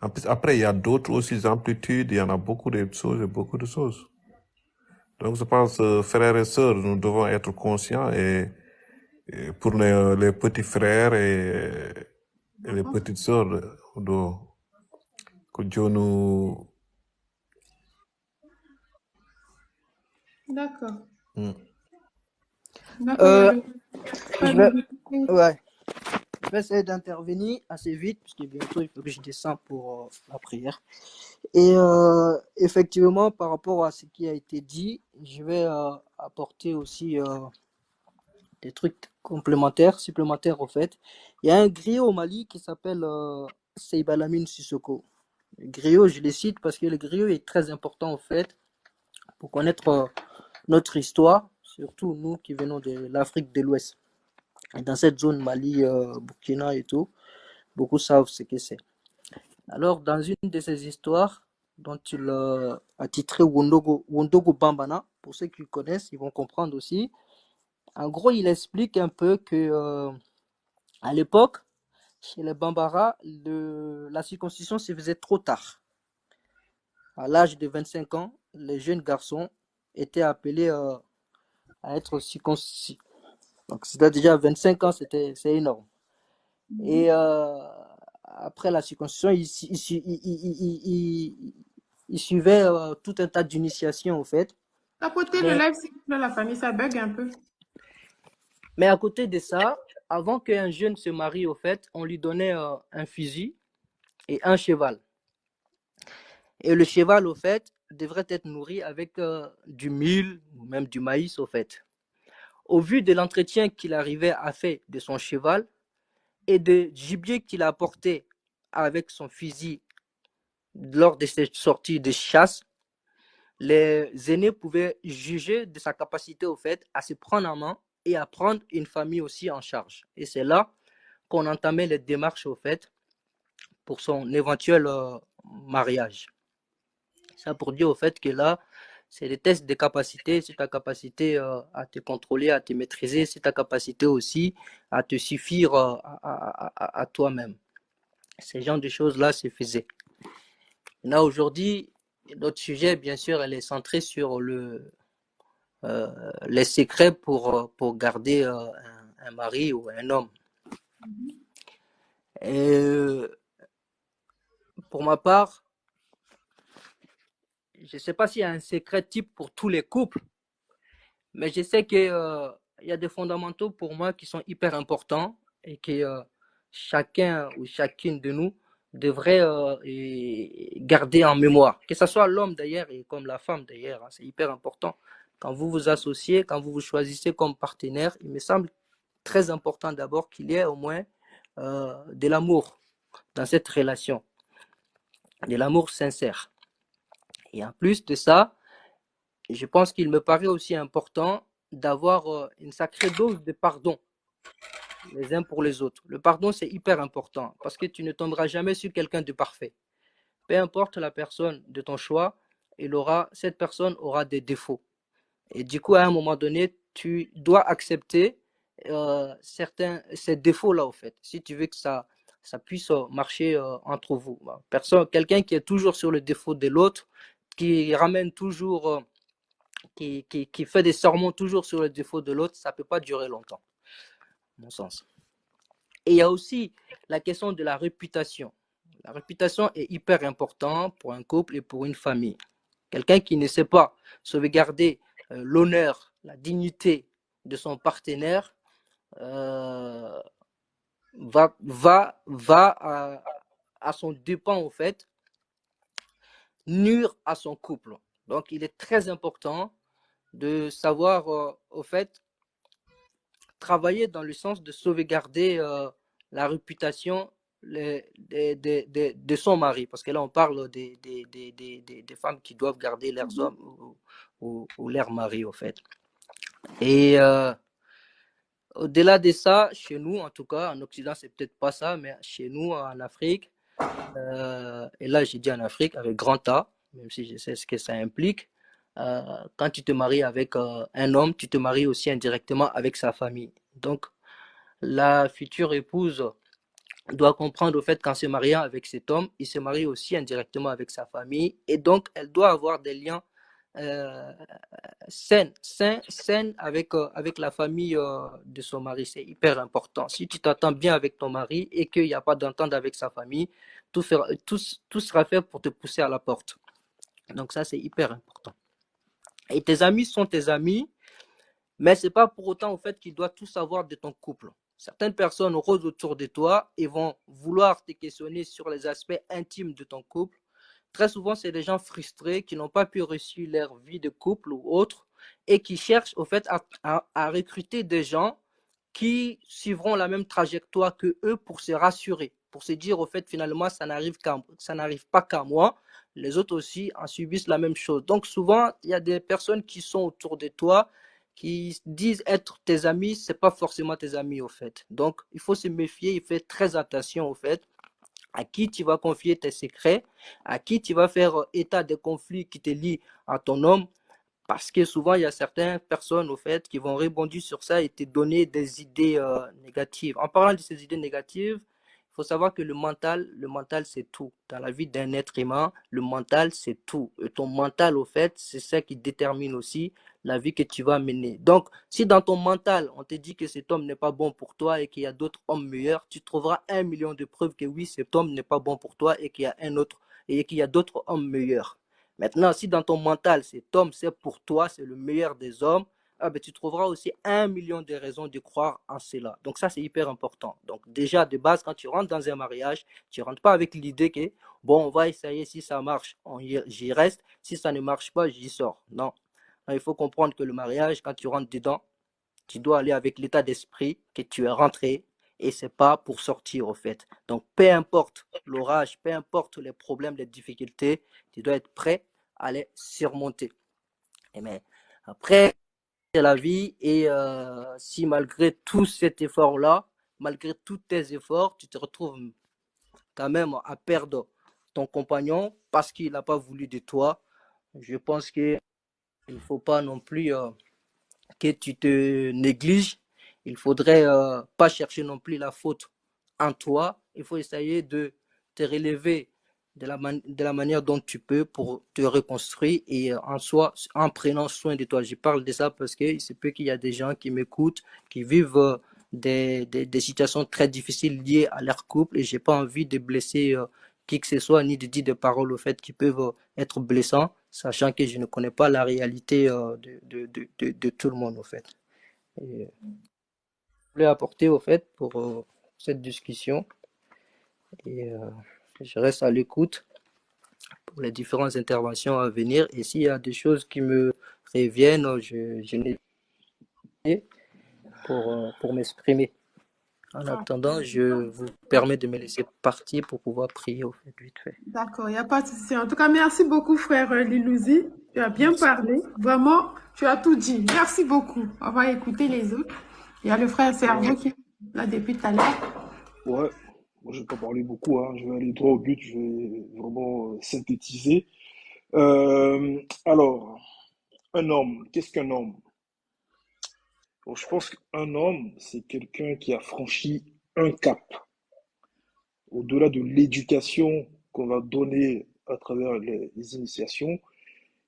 En plus, après, il y a d'autres aussi amplitudes. Il y en a beaucoup de choses et beaucoup de choses. Donc, je pense, frères et sœurs, nous devons être conscients et pour les petits frères et les petites sœurs, que Dieu nous... D'accord. Mm. D'accord, il y Euh, avait pas je vais, de... ouais, je vais essayer d'intervenir assez vite, parce que bientôt il faut que je descende pour la prière. Et effectivement, par rapport à ce qui a été dit, je vais apporter aussi des trucs complémentaires, supplémentaires au fait. Il y a un griot au Mali qui s'appelle Seibalamine Sissoko. Le griot, je le cite parce que le griot est très important au fait pour connaître notre histoire, surtout nous qui venons de l'Afrique de l'Ouest. Et dans cette zone Mali, Burkina et tout, beaucoup savent ce que c'est. Alors, dans une de ces histoires dont il a titré Wondogo Bambana, pour ceux qui connaissent, ils vont comprendre aussi. En gros, il explique un peu que À l'époque, chez les Bambara, la circoncision se faisait trop tard. À l'âge de 25 ans, les jeunes garçons étaient appelés à être circoncis. Donc, c'était déjà 25 ans, c'est énorme. Et après la circoncision, il suivait tout un tas d'initiations, en fait. Tapoter le Mais, live, s'il vous plaît, la famille, ça bug un peu. mais à côté de ça, avant qu'un jeune se marie, au fait, on lui donnait un fusil et un cheval. Et le cheval, au fait, devrait être nourri avec du mil ou même du maïs, au fait. Au vu de l'entretien qu'il arrivait à faire de son cheval et de gibier qu'il a apporté avec son fusil lors de cette sortie de chasse, les aînés pouvaient juger de sa capacité, au fait, à se prendre en main et à prendre une famille aussi en charge. Et c'est là qu'on entamait les démarches, au fait, pour son éventuel mariage. Ça pour dire, au fait, que là, c'est des tests de capacité, c'est ta capacité à te contrôler, à te maîtriser, c'est ta capacité aussi à te suffire à toi-même. Ces genres de choses-là se faisaient. Là, aujourd'hui, notre sujet, bien sûr, elle est centrée sur les secrets pour garder un mari ou un homme. Et pour ma part, je ne sais pas s'il y a un secret type pour tous les couples, mais je sais qu'il y a des fondamentaux pour moi qui sont hyper importants et que chacun ou chacune de nous devrait garder en mémoire. Que ce soit l'homme d'ailleurs et comme la femme d'ailleurs, hein, c'est hyper important. Quand vous vous associez, quand vous vous choisissez comme partenaire, il me semble très important d'abord qu'il y ait au moins de l'amour dans cette relation, de l'amour sincère. Et en plus de ça, je pense qu'il me paraît aussi important d'avoir une sacrée dose de pardon les uns pour les autres. Le pardon, c'est hyper important parce que tu ne tomberas jamais sur quelqu'un de parfait. Peu importe la personne de ton choix, cette personne aura des défauts. Et du coup, à un moment donné, tu dois accepter ces défauts-là, au fait, si tu veux que ça puisse marcher entre vous. Quelqu'un qui est toujours sur le défaut de l'autre, qui ramène toujours, qui fait des sermons toujours sur le défaut de l'autre, ça ne peut pas durer longtemps, à mon sens. Et il y a aussi la question de la réputation. La réputation est hyper importante pour un couple et pour une famille. Quelqu'un qui ne sait pas sauvegarder l'honneur, la dignité de son partenaire va à son dépens, au fait, nuire à son couple. Donc, il est très important de savoir, au fait, travailler dans le sens de sauvegarder la réputation de son mari. Parce que là, on parle des femmes qui doivent garder leurs hommes ou leur mari, au fait. Et au-delà de ça, chez nous, en tout cas, en Occident, c'est peut-être pas ça, mais chez nous, en Afrique, et là, j'ai dit en Afrique avec grand A, même si je sais ce que ça implique, quand tu te maries avec un homme, tu te maries aussi indirectement avec sa famille. Donc, la future épouse doit comprendre au fait qu'en se mariant avec cet homme, il se marie aussi indirectement avec sa famille, et donc elle doit avoir des liens saines avec la famille de son mari. C'est hyper important. Si tu t'entends bien avec ton mari et qu'il n'y a pas d'entente avec sa famille, tout sera fait pour te pousser à la porte. Donc ça, c'est hyper important. Et tes amis sont tes amis, mais ce n'est pas pour autant au fait qu'ils doivent tout savoir de ton couple. Certaines personnes rôdent autour de toi et vont vouloir te questionner sur les aspects intimes de ton couple. Très souvent, c'est des gens frustrés qui n'ont pas pu réussir leur vie de couple ou autre et qui cherchent au fait à recruter des gens qui suivront la même trajectoire que eux pour se rassurer, pour se dire au fait finalement ça n'arrive pas qu'à moi, les autres aussi en subissent la même chose. Donc souvent, il y a des personnes qui sont autour de toi qui disent être tes amis, c'est pas forcément tes amis au fait. Donc il faut se méfier, il faut faire très attention au fait à qui tu vas confier tes secrets, à qui tu vas faire état des conflits qui te lient à ton homme, Parce que souvent, il y a certaines personnes, au fait, qui vont rebondir sur ça et te donner des idées négatives. En parlant de ces idées négatives, il faut savoir que le mental, c'est tout. Dans la vie d'un être humain, le mental, c'est tout. Et ton mental, au fait, c'est ça qui détermine aussi la vie que tu vas mener. Donc, si dans ton mental, on te dit que cet homme n'est pas bon pour toi et qu'il y a d'autres hommes meilleurs, tu trouveras 1 million de preuves que oui, cet homme n'est pas bon pour toi et qu'il y a un autre et qu'il y a d'autres hommes meilleurs. Maintenant, si dans ton mental, cet homme, c'est pour toi, c'est le meilleur des hommes, ah ben, tu trouveras aussi 1 million de raisons de croire en cela. Donc ça, c'est hyper important. Donc déjà, de base, quand tu rentres dans un mariage, tu ne rentres pas avec l'idée que, bon, on va essayer, si ça marche, j'y reste, si ça ne marche pas, j'y sors. Non. Il faut comprendre que le mariage, quand tu rentres dedans, tu dois aller avec l'état d'esprit que tu es rentré et c'est pas pour sortir au fait. Donc peu importe l'orage, peu importe les problèmes, les difficultés, tu dois être prêt à les surmonter. Et mais après, c'est la vie et si malgré tout cet effort-là, malgré tous tes efforts, tu te retrouves quand même à perdre ton compagnon parce qu'il n'a pas voulu de toi, je pense qu'il ne faut pas non plus que tu te négliges. Il faudrait pas chercher non plus la faute en toi. Il faut essayer de te relever de la manière dont tu peux pour te reconstruire et en soi, en prenant soin de toi. Je parle de ça parce qu'il se peut qu'il y a des gens qui m'écoutent, qui vivent des situations très difficiles liées à leur couple et j'ai pas envie de blesser qui que ce soit, ni de dire des paroles au fait qui peuvent être blessants, sachant que je ne connais pas la réalité de tout le monde au fait. Et je voulais apporter au fait pour cette discussion et je reste à l'écoute pour les différentes interventions à venir et s'il y a des choses qui me reviennent, je n'ai pour m'exprimer. En Ah, attendant, je vous permets de me laisser partir pour pouvoir prier au fait vite fait. d'accord, il n'y a pas de souci. En tout cas, merci beaucoup, frère Lilouzi. Tu as bien parlé. Vraiment, tu as tout dit. Merci beaucoup. On va écouter les autres. Il y a le frère Servo Ouais, qui est là depuis tout à l'heure. ouais. Moi, je vais pas parler beaucoup, hein. Je vais aller droit au but. Je vais vraiment synthétiser. Alors, un homme, qu'est-ce qu'un homme? Bon, je pense qu'un homme, c'est quelqu'un qui a franchi un cap. Au-delà de l'éducation qu'on va donner à travers les initiations,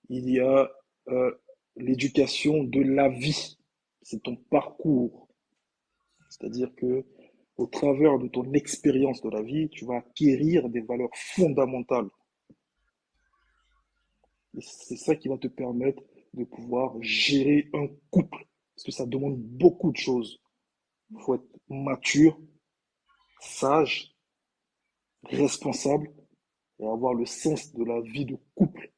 il y a euh, l'éducation de la vie. C'est ton parcours. C'est-à-dire que au travers de ton expérience de la vie, tu vas acquérir des valeurs fondamentales. Et c'est ça qui va te permettre de pouvoir gérer un couple. Parce que ça demande beaucoup de choses. Il faut être mature, sage, responsable et avoir le sens de la vie de couple.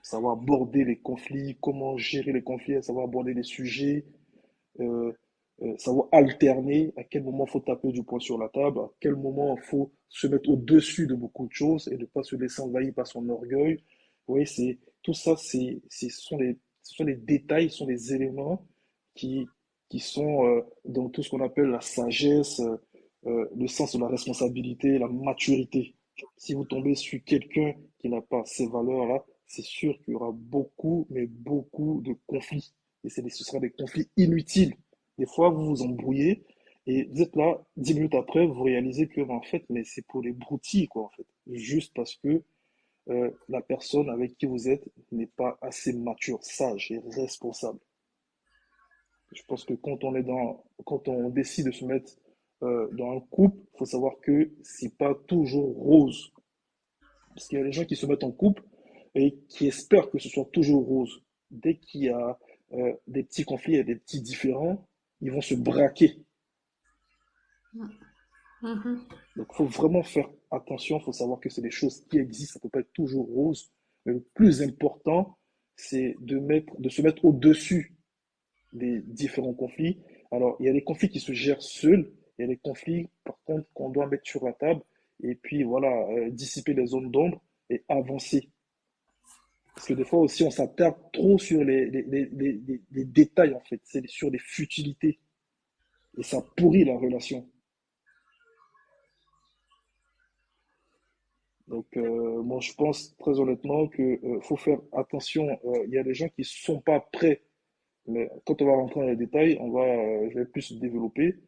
Savoir aborder les conflits, comment gérer les conflits, savoir aborder les sujets, euh, savoir alterner, à quel moment il faut taper du poing sur la table, à quel moment il faut se mettre au-dessus de beaucoup de choses et ne pas se laisser envahir par son orgueil. Oui, c'est tout ça, ce sont les détails, ce sont les éléments qui, qui sont dans tout ce qu'on appelle la sagesse, le sens de la responsabilité, la maturité. Si vous tombez sur quelqu'un qui n'a pas ces valeurs-là, c'est sûr qu'il y aura beaucoup, mais beaucoup de conflits. Et ce sera des conflits inutiles. Des fois, vous vous embrouillez et vous êtes là, 10 minutes après, vous réalisez que, en fait, mais c'est pour les broutilles, quoi, en fait. Juste parce que la personne avec qui vous êtes n'est pas assez mature, sage et responsable. Je pense que quand on décide de se mettre dans un couple, il faut savoir que c'est pas toujours rose. Parce qu'il y a des gens qui se mettent en couple et qui espèrent que ce soit toujours rose. Dès qu'il y a des petits conflits et des petits différends, ils vont se braquer. Mhm. Donc, il faut vraiment faire attention. Il faut savoir que c'est des choses qui existent. Ça ne peut pas être toujours rose. Mais le plus important, c'est de se mettre au-dessus des différents conflits. Alors, il y a des conflits qui se gèrent seuls. Il y a des conflits, par contre, qu'on doit mettre sur la table. Et puis, voilà, dissiper les zones d'ombre et avancer. Parce que des fois aussi, on s'attarde trop sur les détails, en fait. C'est sur les futilités. Et ça pourrit la relation. Donc, moi, je pense très honnêtement que faut faire attention. Il y a des gens qui sont pas prêts, mais quand on va rentrer dans les détails, je vais plus développer.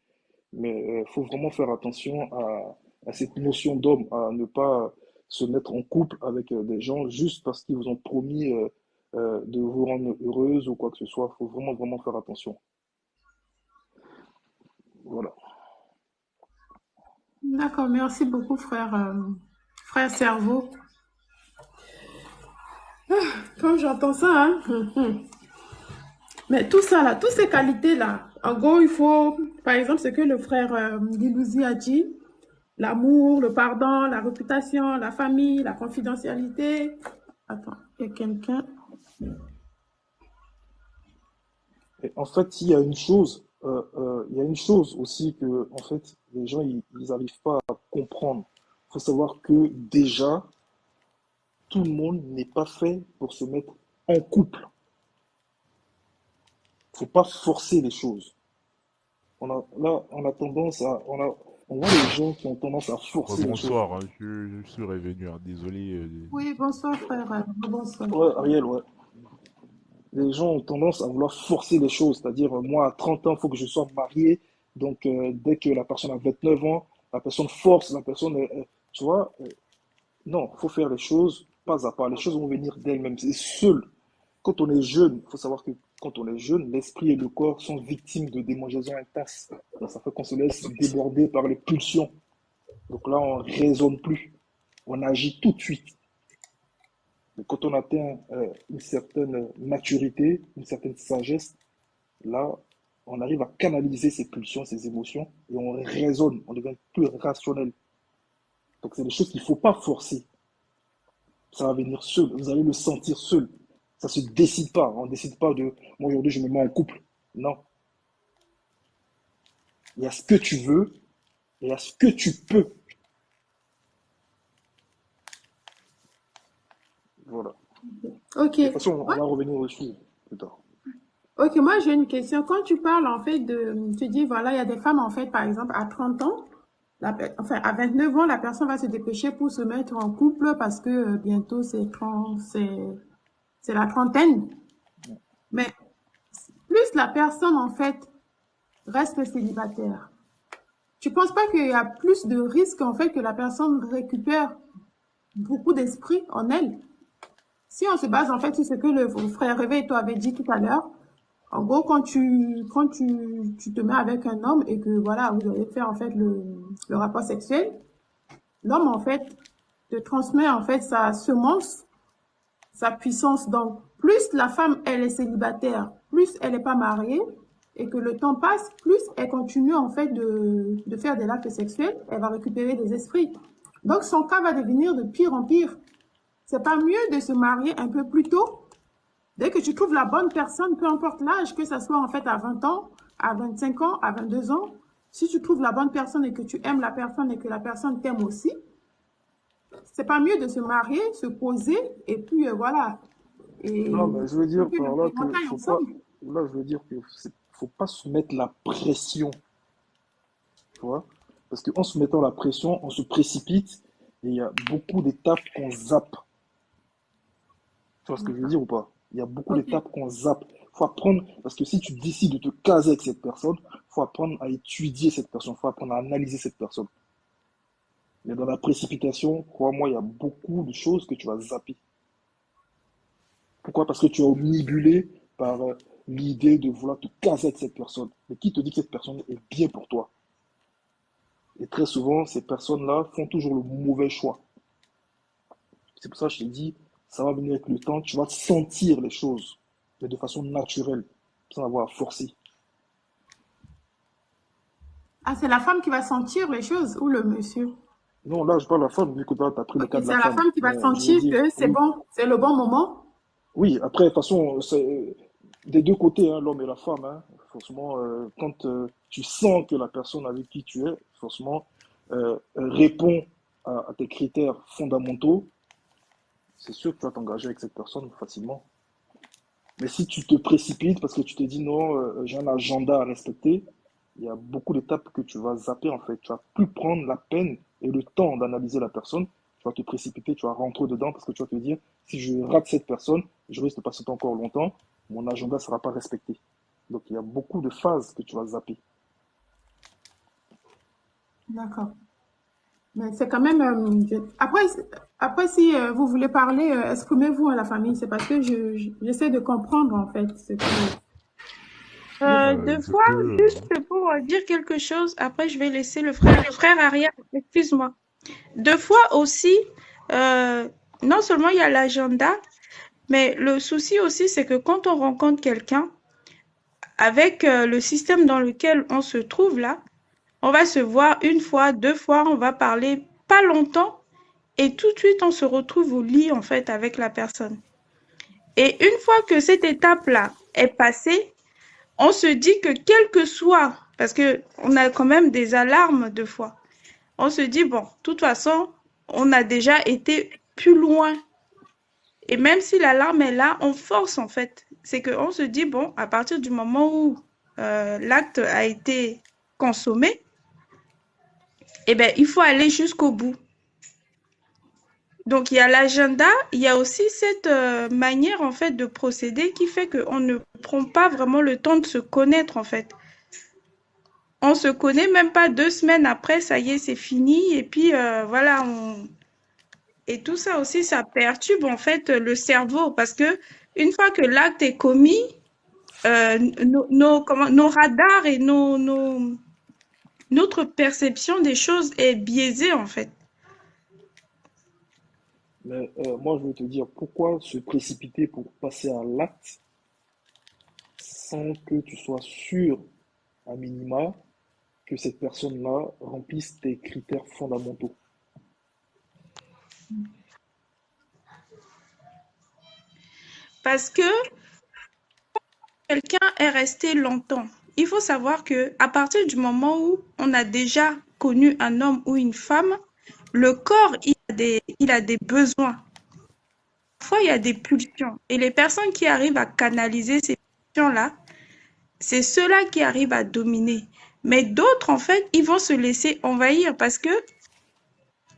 Mais faut vraiment faire attention à cette notion d'homme, à ne pas se mettre en couple avec des gens juste parce qu'ils vous ont promis de vous rendre heureuse ou quoi que ce soit. Faut vraiment, vraiment faire attention. Voilà. D'accord, merci beaucoup, frère Cerveau. Quand j'entends ça, hein, mais tout ça là, toutes ces qualités-là, en gros, il faut, par exemple, ce que le frère Guilouzi a dit, l'amour, le pardon, la réputation, la famille, la confidentialité. Attends, il y a quelqu'un. Et en fait, il y a une chose aussi que, en fait, les gens, ils n'arrivent pas à comprendre. Il faut savoir que déjà, tout le monde n'est pas fait pour se mettre en couple. Il ne faut pas forcer les choses. On a tendance on voit les gens qui ont tendance à forcer les choses. Bonsoir, hein, je suis revenu, hein, désolé. Oui, bonsoir, frère. Bonsoir. Ouais, Ariel, ouais. Les gens ont tendance à vouloir forcer les choses. C'est-à-dire, moi, à 30 ans, il faut que je sois marié. Donc, dès que la personne a 29 ans, la personne force, tu vois, non, il faut faire les choses pas à pas. Les choses vont venir d'elles-mêmes. C'est seul. Quand on est jeune, il faut savoir que quand on est jeune, l'esprit et le corps sont victimes de démangeaisons intenses. Donc, ça fait qu'on se laisse déborder par les pulsions. Donc là, on ne raisonne plus. On agit tout de suite. Mais quand on atteint une certaine maturité, une certaine sagesse, là, on arrive à canaliser ces pulsions, ces émotions, et on raisonne, on devient plus rationnel. Donc c'est des choses qu'il ne faut pas forcer. Ça va venir seul, vous allez le sentir seul. Ça ne se décide pas. On ne décide pas de moi aujourd'hui je me mets en couple. Non. Il y a ce que tu veux et il y a ce que tu peux. Voilà. Ok. De toute façon, on Ouais. va revenir dessus plus tard. Ok, moi j'ai une question. Quand tu parles en fait tu dis voilà, il y a des femmes en fait, par exemple, à 30 ans, enfin à 29 ans, la personne va se dépêcher pour se mettre en couple parce que bientôt c'est la trentaine. Mais plus la personne en fait reste célibataire, tu penses pas qu'il y a plus de risques en fait que la personne récupère beaucoup d'esprit en elle? Si on se base en fait sur ce que le frère Réveil et toi avait dit tout à l'heure, en gros, quand tu te mets avec un homme et que voilà, vous allez faire en fait le rapport sexuel, l'homme en fait te transmet en fait sa semence, sa puissance. Donc, plus la femme elle est célibataire, plus elle n'est pas mariée et que le temps passe, plus elle continue en fait de faire des actes sexuels, elle va récupérer des esprits. Donc, son cas va devenir de pire en pire. C'est pas mieux de se marier un peu plus tôt. Dès que tu trouves la bonne personne, peu importe l'âge, que ce soit en fait à 20 ans, à 25 ans, à 22 ans, si tu trouves la bonne personne et que tu aimes la personne et que la personne t'aime aussi, c'est pas mieux de se marier, se poser et puis voilà. Non, Et mais je veux dire grimper par là les que montagnes faut pas, ensemble. là, je veux dire que faut pas se mettre la pression, tu vois, parce qu'en se mettant la pression, on se précipite et il y a beaucoup d'étapes qu'on zappe. Tu vois ce que je veux dire ou pas? Il y a beaucoup Ok. d'étapes qu'on zappe. Faut apprendre, parce que si tu décides de te caser avec cette personne, faut apprendre à étudier cette personne, faut apprendre à analyser cette personne. Mais dans la précipitation, crois-moi, il y a beaucoup de choses que tu vas zapper. Pourquoi? Parce que tu es omnibulé par l'idée de vouloir te caser avec cette personne. Mais qui te dit que cette personne est bien pour toi? Et très souvent, ces personnes-là font toujours le mauvais choix. C'est pour ça que je t'ai dit, ça va venir avec le temps, tu vas sentir les choses, mais de façon naturelle, sans avoir à forcer. Ah, c'est la femme qui va sentir les choses ou le monsieur? Non, là, je parle de la femme, vu que toi, tu as pris le Ok, cas de c'est la la femme. femme qui va Mais je veux sentir dire, que c'est oui, bon, c'est le bon moment. oui, après, de toute façon, c'est des deux côtés, hein, l'homme et la femme. Hein. Forcément, quand tu sens que la personne avec qui tu es, forcément, répond à tes critères fondamentaux, c'est sûr que tu vas t'engager avec cette personne facilement. Mais si tu te précipites parce que tu te dis non, j'ai un agenda à respecter, il y a beaucoup d'étapes que tu vas zapper en fait. Tu vas plus prendre la peine et le temps d'analyser la personne. Tu vas te précipiter, tu vas rentrer dedans parce que tu vas te dire, si je rate cette personne, je risque de passer encore longtemps, mon agenda ne sera pas respecté. Donc il y a beaucoup de phases que tu vas zapper. D'accord. Mais c'est quand même. Après, si vous voulez parler, exprimez-vous à la famille. C'est parce que j'essaie de comprendre, en fait, ce que. Deux fois, juste pour dire quelque chose, après je vais laisser le frère arrière, excuse-moi. Deux fois aussi, non seulement il y a l'agenda, mais le souci aussi, c'est que quand on rencontre quelqu'un, avec le système dans lequel on se trouve là, on va se voir une fois, deux fois, on va parler pas longtemps, et tout de suite on se retrouve au lit en fait avec la personne. Et une fois que cette étape-là est passée, on se dit que quel que soit, parce que on a quand même des alarmes de fois, on se dit, bon, de toute façon, on a déjà été plus loin. Et même si l'alarme est là, on force en fait. C'est qu'on se dit, bon, à partir du moment où l'acte a été consommé, eh ben, il faut aller jusqu'au bout. Donc, il y a l'agenda, il y a aussi cette manière en fait de procéder qui fait qu'on ne prend pas vraiment le temps de se connaître en fait. On se connaît même pas 2 semaines après, ça y est, c'est fini. Et puis voilà, et tout ça aussi, ça perturbe en fait le cerveau parce que une fois que l'acte est commis, nos radars et notre perception des choses est biaisée en fait. Mais moi, je veux te dire, pourquoi se précipiter pour passer à l'acte sans que tu sois sûr, à minima, que cette personne-là remplisse tes critères fondamentaux? Parce que quelqu'un est resté longtemps. Il faut savoir que à partir du moment où on a déjà connu un homme ou une femme, le corps, il a des besoins. Parfois, il y a des pulsions. Et les personnes qui arrivent à canaliser ces pulsions-là, c'est ceux-là qui arrivent à dominer. Mais d'autres, en fait, ils vont se laisser envahir parce que,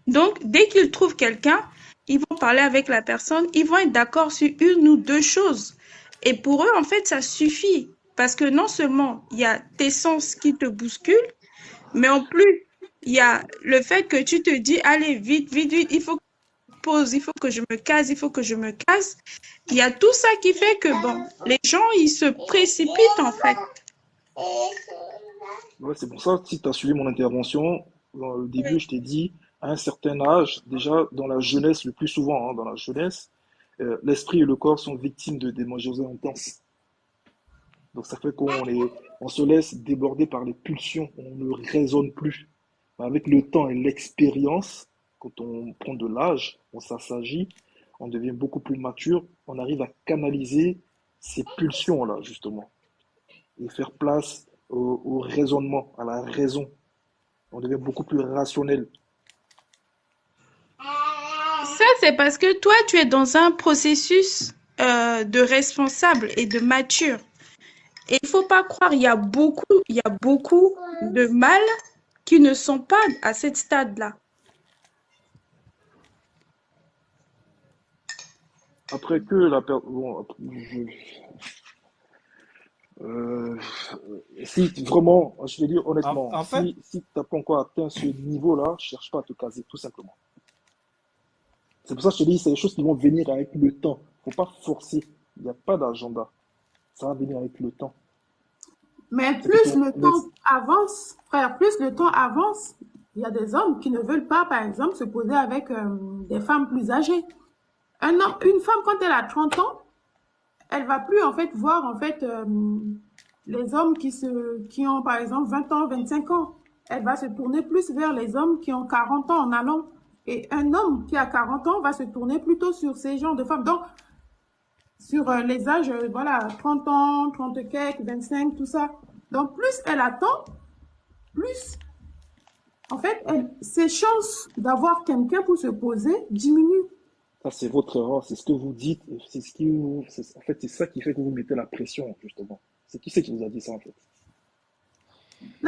donc, dès qu'ils trouvent quelqu'un, ils vont parler avec la personne, ils vont être d'accord sur une ou deux choses. Et pour eux, en fait, ça suffit. Parce que non seulement il y a tes sens qui te bousculent, mais en plus, il y a le fait que tu te dis, allez, vite, vite, vite, il faut que je pose, il faut que je me case, il faut que je me case. Il y a tout ça qui fait que, bon, les gens, ils se précipitent, en fait. Ouais, c'est pour ça, si tu as suivi mon intervention, dans le début, je t'ai dit, à un certain âge, déjà dans la jeunesse, le plus souvent, hein, dans la jeunesse, l'esprit et le corps sont victimes de démangeaisons intenses. Donc ça fait on se laisse déborder par les pulsions, on ne raisonne plus. Mais avec le temps et l'expérience, quand on prend de l'âge, on s'assagit, on devient beaucoup plus mature, on arrive à canaliser ces pulsions-là, justement, et faire place au raisonnement, à la raison. On devient beaucoup plus rationnel. Ça, c'est parce que toi, tu es dans un processus de responsable et de mature. Et il faut pas croire, il y a beaucoup de mal qui ne sont pas à ce stade-là. Après que la personne... Bon, euh, si vraiment, je vais dire honnêtement, En fait, si tu n'as pas encore atteint ce niveau-là, cherche pas à te caser, tout simplement. C'est pour ça que je te dis, c'est des choses qui vont venir avec le temps. Faut pas forcer. Il n'y a pas d'agenda. Ça va venir avec le temps. Mais C'est que plus le temps avance, frère, plus le temps avance, il y a des hommes qui ne veulent pas, par exemple, se poser avec des femmes plus âgées. Une femme, quand elle a 30 ans, elle va plus, en fait, voir, en fait, les hommes qui ont, par exemple, 20 ans, 25 ans. Elle va se tourner plus vers les hommes qui ont 40 ans en allant. Et un homme qui a 40 ans va se tourner plutôt sur ces genres de femmes. Donc, sur les âges, voilà, 30 ans, 30 quelques, 25, tout ça. Donc, plus elle attend, plus, en fait, ses chances d'avoir quelqu'un pour se poser diminuent. Ça, c'est votre erreur. C'est ce que vous dites. Et c'est ce qui vous, en fait, c'est ça qui fait que vous mettez la pression, justement. C'est qui c'est qui vous a dit ça, en fait?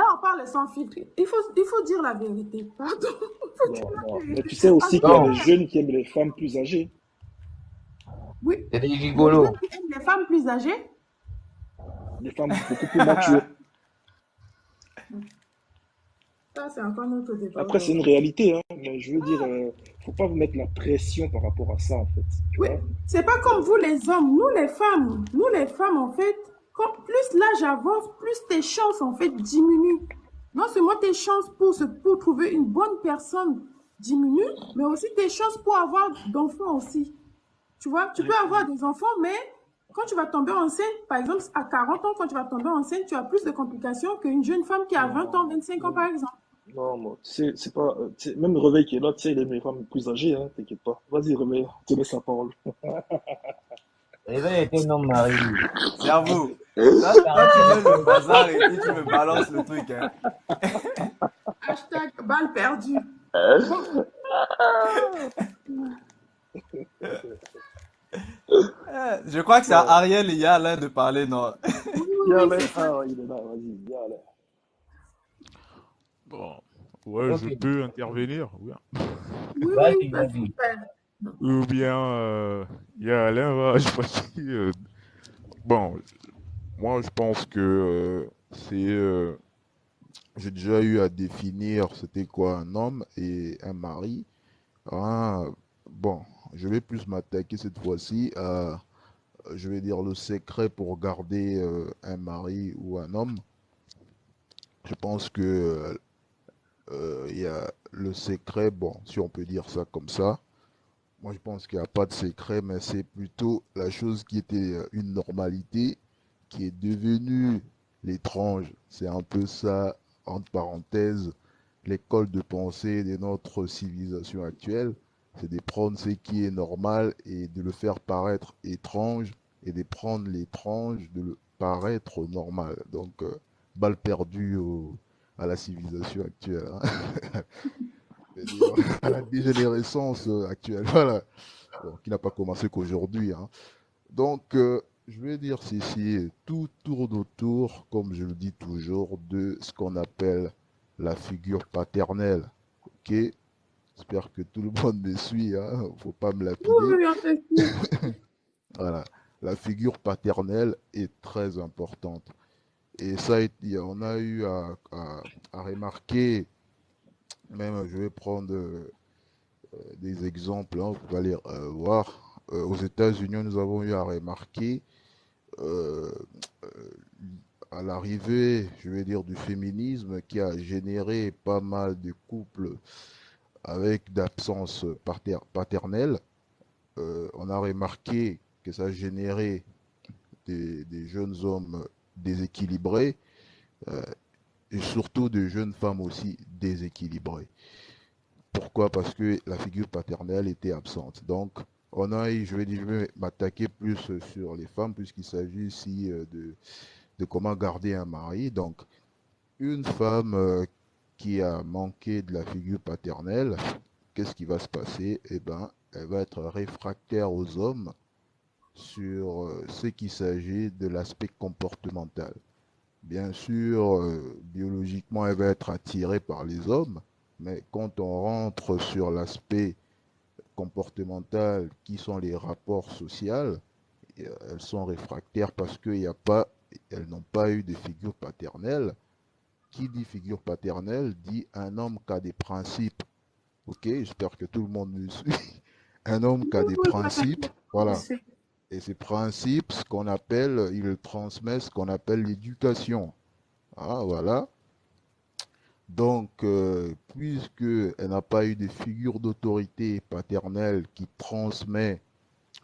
Là, on parle sans filtre. Il faut dire la vérité. Pardon. Il faut dire Non, la non. Mais vérité. tu sais En aussi qu'il y a général, des jeunes qui aiment les femmes plus âgées. oui, C'est des les gigolos. jeunes qui aiment les femmes plus âgées, Des femmes beaucoup plus matures. ça, c'est encore notre débat Après, c'est une aujourd'hui. réalité, hein. Mais je veux dire, faut pas vous mettre la pression par rapport à ça, en fait. Tu Oui, vois? c'est pas comme vous les hommes, nous les femmes en fait, plus l'âge avance, plus tes chances en fait diminuent. Non seulement tes chances pour trouver une bonne personne diminuent, mais aussi tes chances pour avoir d'enfants aussi. Tu vois, tu peux avoir des enfants, mais quand tu vas tomber enceinte, par exemple à 40 ans, quand tu vas tomber enceinte, tu as plus de complications qu'une jeune femme qui a 20 ans, Non, 25 ans non, par exemple. non, moi, tu sais, c'est pas. Tu sais, même Réveil qui est là, tu sais, il aime les femmes plus âgées, hein, t'inquiète pas. Vas-y, Réveil, je te laisse la parole. Réveil était un homme marié. Cerveau, Ça, toi tu mets le 40 ans. bazar et puis tu me balances le truc, hein. Hashtag balle perdue. Bon, Je crois que c'est à Non. Ariel et il y a Alain de parler, non? Viens, oui, Alain. c'est ça. Ah, il est là, vas-y, viens, Alain. Bon, ouais, je Ok. peux intervenir, oui. Oui, Vas-y, ça vas-y. super. Ou bien, il y a Alain, va, je pense que, bon, moi, je pense que j'ai déjà eu à définir c'était quoi un homme et un mari. Hein. Bon, je vais plus m'attaquer cette fois-ci à, je vais dire, le secret pour garder un mari ou un homme. Je pense que il y a le secret, bon, si on peut dire ça comme ça. Moi, je pense qu'il n'y a pas de secret, mais c'est plutôt la chose qui était une normalité, qui est devenue l'étrange. C'est un peu ça, entre parenthèses, l'école de pensée de notre civilisation actuelle. C'est de prendre ce qui est normal et de le faire paraître étrange, et de prendre l'étrange, de le paraître normal. Donc, balle perdue à la civilisation actuelle, hein. C'est-à-dire à la dégénérescence actuelle, voilà. Bon, qui n'a pas commencé qu'aujourd'hui, hein. Donc, je vais dire ceci, tout tourne autour, comme je le dis toujours, de ce qu'on appelle la figure paternelle. Ok? J'espère que tout le monde me suit, hein. Faut pas me Oui, lapider. oui, on te suit. Voilà. La figure paternelle est très importante. Et ça, on a eu à remarquer, même je vais prendre des exemples, hein, vous allez voir. Aux États-Unis, nous avons eu à remarquer euh, euh, à l'arrivée, je vais dire, du féminisme qui a généré pas mal de couples avec d'absence paternelle. On a remarqué que ça a généré des jeunes hommes déséquilibrés euh, et surtout de jeunes femmes aussi déséquilibrées. Pourquoi? Parce que la figure paternelle était absente. Donc, je vais dire, je vais m'attaquer plus sur les femmes puisqu'il s'agit ici de comment garder un mari. Donc, une femme qui a manqué de la figure paternelle, qu'est-ce qui va se passer? Eh ben, elle va être réfractaire aux hommes sur ce qu'il s'agit de l'aspect comportemental. Bien sûr, biologiquement, elle va être attirée par les hommes, mais quand on rentre sur l'aspect comportemental, qui sont les rapports sociaux, elles sont réfractaires parce qu'elles n'ont pas eu de figure paternelle. Qui dit figure paternelle dit un homme qui a des principes. Ok, j'espère que tout le monde me suit. Un homme qui a Oui, des oui, pas principes, t'inquiète, je voilà. sais. Et ces principes, il transmet ce qu'on appelle l'éducation. Ah, voilà. Donc, puisque elle n'a pas eu de figure d'autorité paternelle qui transmet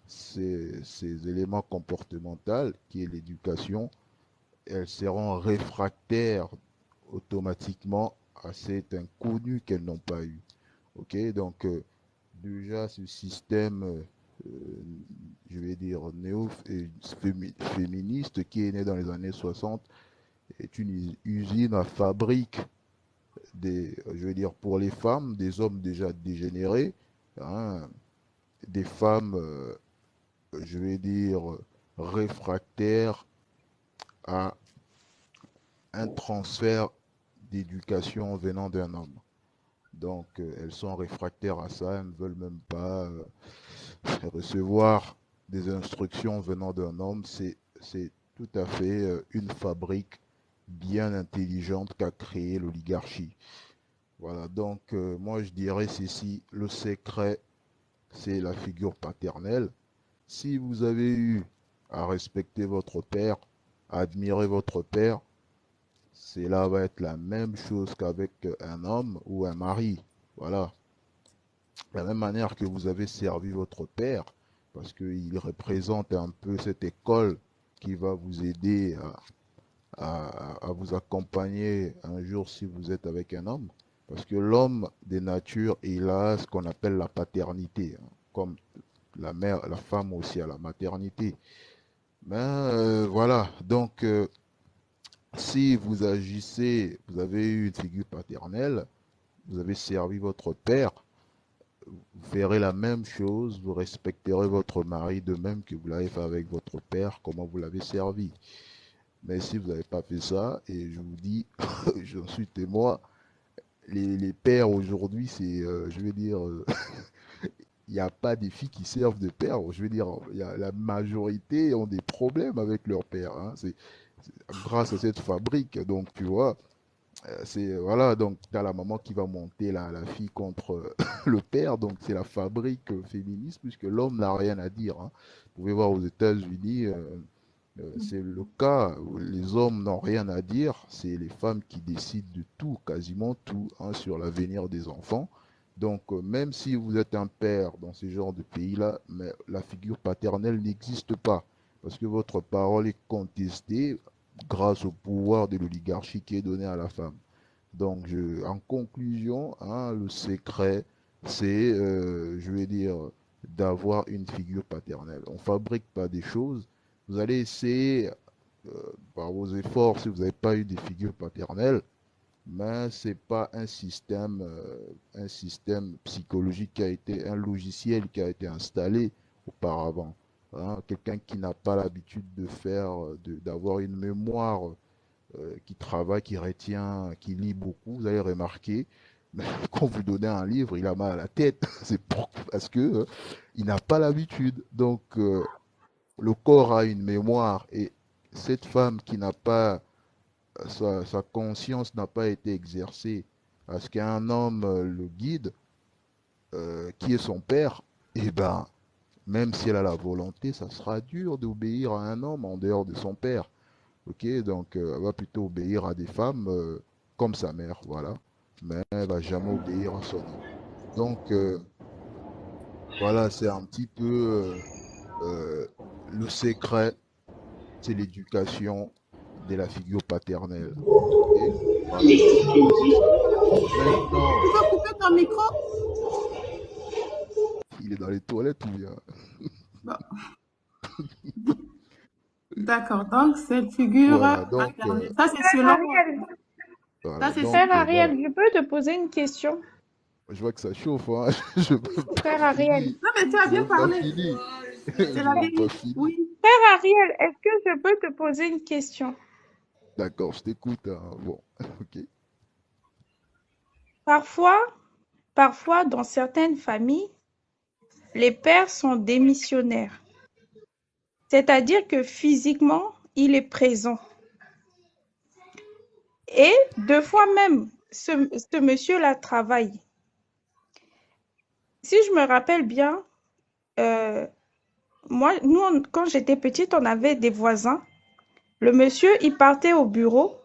ces éléments comportementaux, qui est l'éducation, elles seront réfractaires automatiquement à cet inconnu qu'elles n'ont pas eu. Ok, donc déjà ce système, je vais dire néo-féministe qui est né dans les années 60 est une usine à fabrique je vais dire pour les femmes, des hommes déjà dégénérés, hein, des femmes, je vais dire réfractaires à un transfert d'éducation venant d'un homme. Donc, elles sont réfractaires à ça, elles ne veulent même pas recevoir des instructions venant d'un homme. C'est tout à fait une fabrique bien intelligente qu'a créée l'oligarchie. Voilà, donc moi je dirais ceci, le secret, c'est la figure paternelle. Si vous avez eu à respecter votre père, à admirer votre père, cela va être la même chose qu'avec un homme ou un mari. Voilà. De la même manière que vous avez servi votre père, parce qu'il représente un peu cette école qui va vous aider à vous accompagner un jour si vous êtes avec un homme. Parce que l'homme des natures, il a ce qu'on appelle la paternité, hein, comme la mère, la femme aussi a la maternité. Mais voilà, donc si vous agissez, vous avez eu une figure paternelle, vous avez servi votre père, vous ferez la même chose, vous respecterez votre mari de même que vous l'avez fait avec votre père, comment vous l'avez servi. Mais si vous n'avez pas fait ça, et je vous dis, j'en suis témoin, les pères aujourd'hui, c'est, je vais dire, il n'y a pas des filles qui servent de père. Je veux dire, la majorité ont des problèmes avec leur père, hein. C'est grâce à cette fabrique. Donc, tu vois, c'est voilà. Donc, tu as la maman qui va monter la fille contre le père. Donc, c'est la fabrique féministe, puisque l'homme n'a rien à dire, hein. Vous pouvez voir aux États-Unis, c'est le cas où les hommes n'ont rien à dire. C'est les femmes qui décident de tout, quasiment tout, hein, sur l'avenir des enfants. Donc, même si vous êtes un père dans ce genre de pays-là, mais la figure paternelle n'existe pas, parce que votre parole est contestée grâce au pouvoir de l'oligarchie qui est donné à la femme. Donc, en conclusion, hein, le secret, c'est, je vais dire, d'avoir une figure paternelle. On ne fabrique pas des choses. Vous allez essayer, par vos efforts, si vous n'avez pas eu des figures paternelles, mais ce n'est pas un système psychologique qui a été, un logiciel qui a été installé auparavant, hein. Quelqu'un qui n'a pas l'habitude de faire, d'avoir une mémoire qui travaille, qui retient, qui lit beaucoup, vous allez remarquer, mais quand vous donnez un livre, il a mal à la tête. C'est parce que il n'a pas l'habitude. Donc, le corps a une mémoire et cette femme qui n'a pas sa conscience n'a pas été exercée à ce qu'un homme le guide, qui est son père, et ben, même si elle a la volonté, ça sera dur d'obéir à un homme en dehors de son père. Ok, donc elle va plutôt obéir à des femmes comme sa mère, voilà, mais elle va jamais obéir à son homme. Donc voilà, c'est un petit peu le secret, c'est l'éducation de la figure paternelle. Ok, voilà. Maintenant, Tu peux couper ton micro? il est dans les toilettes ou bien? Bon. D'accord, donc cette figure Voilà, donc, paternelle, ça c'est Frère selon... Ariel, voilà, Ça c'est donc frère selon... Ariel, voilà. je peux te poser une question? Je vois que ça chauffe, hein. Je veux Frère pas Ariel. finir. Non mais tu as Je bien veux pas parlé, finir. c'est Je la veux pas vérité. finir. Oui. Frère Ariel, est-ce que je peux te poser une question? D'accord, je t'écoute, hein. Bon, ok. Parfois, dans certaines familles, les pères sont démissionnaires. C'est-à-dire que physiquement, il est présent. Et deux fois même, ce monsieur-là travaille. Si je me rappelle bien, quand j'étais petite, on avait des voisins. Le monsieur, il partait au bureau.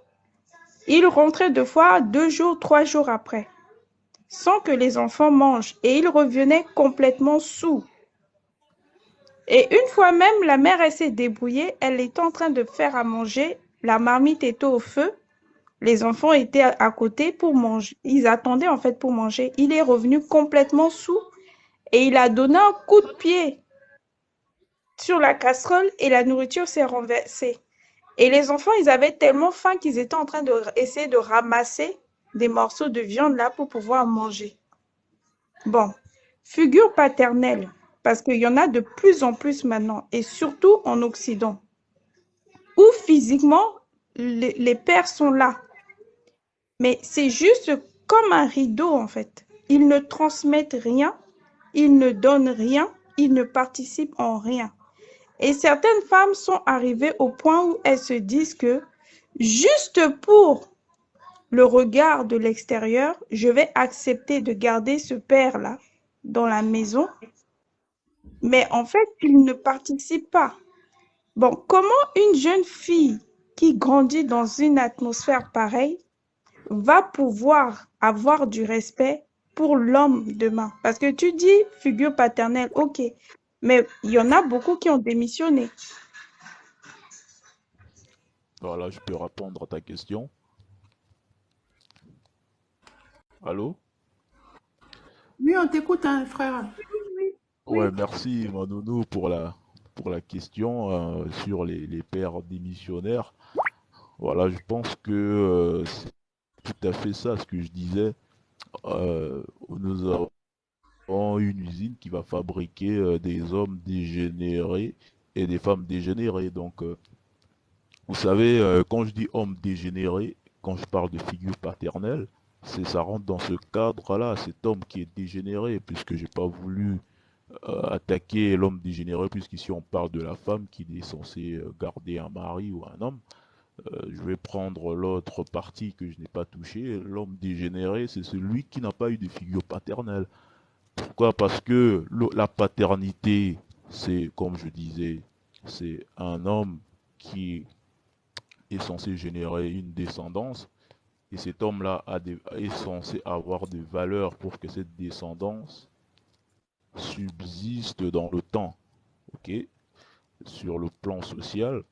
Il rentrait deux fois 2 jours, 3 jours après, sans que les enfants mangent. Et il revenait complètement saoul. Et une fois même, la mère, elle s'est débrouillée. Elle était en train de faire à manger. La marmite était au feu. Les enfants étaient à côté pour manger. Ils attendaient en fait pour manger. Il est revenu complètement saoul et il a donné un coup de pied sur la casserole et la nourriture s'est renversée. Et les enfants, ils avaient tellement faim qu'ils étaient en train d'essayer de ramasser des morceaux de viande là pour pouvoir manger. Bon, figure paternelle, parce qu'il y en a de plus en plus maintenant, et surtout en Occident, où physiquement, les pères sont là. Mais c'est juste comme un rideau, en fait. Ils ne transmettent rien, ils ne donnent rien, ils ne participent en rien. Et certaines femmes sont arrivées au point où elles se disent que juste pour le regard de l'extérieur, je vais accepter de garder ce père-là dans la maison, mais en fait, il ne participe pas. Bon, comment une jeune fille qui grandit dans une atmosphère pareille va pouvoir avoir du respect pour l'homme demain? Parce que tu dis figure paternelle, ok, mais il y en a beaucoup qui ont démissionné. Voilà, je peux répondre à ta question. Allô? Oui, on t'écoute, hein, frère. Oui, Ouais, merci Manonou pour la question sur les pères démissionnaires. Voilà, je pense que c'est tout à fait ça ce que je disais. Nous avons une usine qui va fabriquer des hommes dégénérés et des femmes dégénérées. Donc, vous savez, quand je dis homme dégénéré, quand je parle de figure paternelle, ça rentre dans ce cadre-là, cet homme qui est dégénéré, puisque j'ai pas voulu attaquer l'homme dégénéré, puisqu'ici on parle de la femme qui est censée garder un mari ou un homme. Je vais prendre l'autre partie que je n'ai pas touchée. L'homme dégénéré, c'est celui qui n'a pas eu de figure paternelle. Pourquoi? Parce que la paternité, c'est, comme je disais, c'est un homme qui est censé générer une descendance. Et cet homme-là est censé avoir des valeurs pour que cette descendance subsiste dans le temps. Ok? Sur le plan social,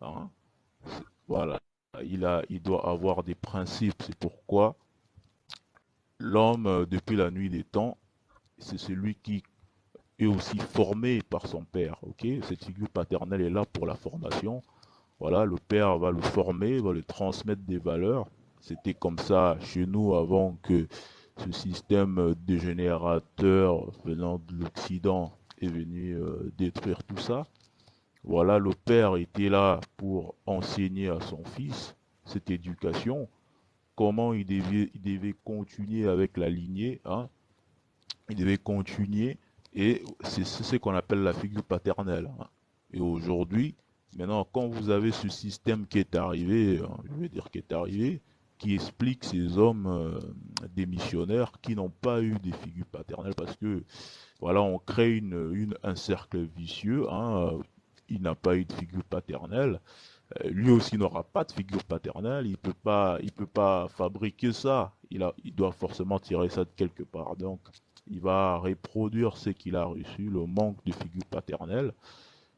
hein, voilà. Il doit avoir des principes. C'est pourquoi l'homme, depuis la nuit des temps, c'est celui qui est aussi formé par son père. Ok? Cette figure paternelle est là pour la formation. Voilà, le père va le former, va lui transmettre des valeurs. C'était comme ça chez nous avant que ce système dégénérateur venant de l'Occident est venu détruire tout ça. Voilà, le père était là pour enseigner à son fils cette éducation, comment il devait continuer avec la lignée, hein. Il devait continuer, et c'est ce qu'on appelle la figure paternelle, hein. Et aujourd'hui, maintenant, quand vous avez ce système qui est arrivé, je vais dire qui est arrivé, qui explique ces hommes démissionnaires qui n'ont pas eu des figures paternelles, parce que voilà, on crée un cercle vicieux, hein. Il n'a pas eu de figure paternelle. Lui aussi n'aura pas de figure paternelle. Il peut pas fabriquer ça. Il doit forcément tirer ça de quelque part. Donc, il va reproduire ce qu'il a reçu, le manque de figure paternelle,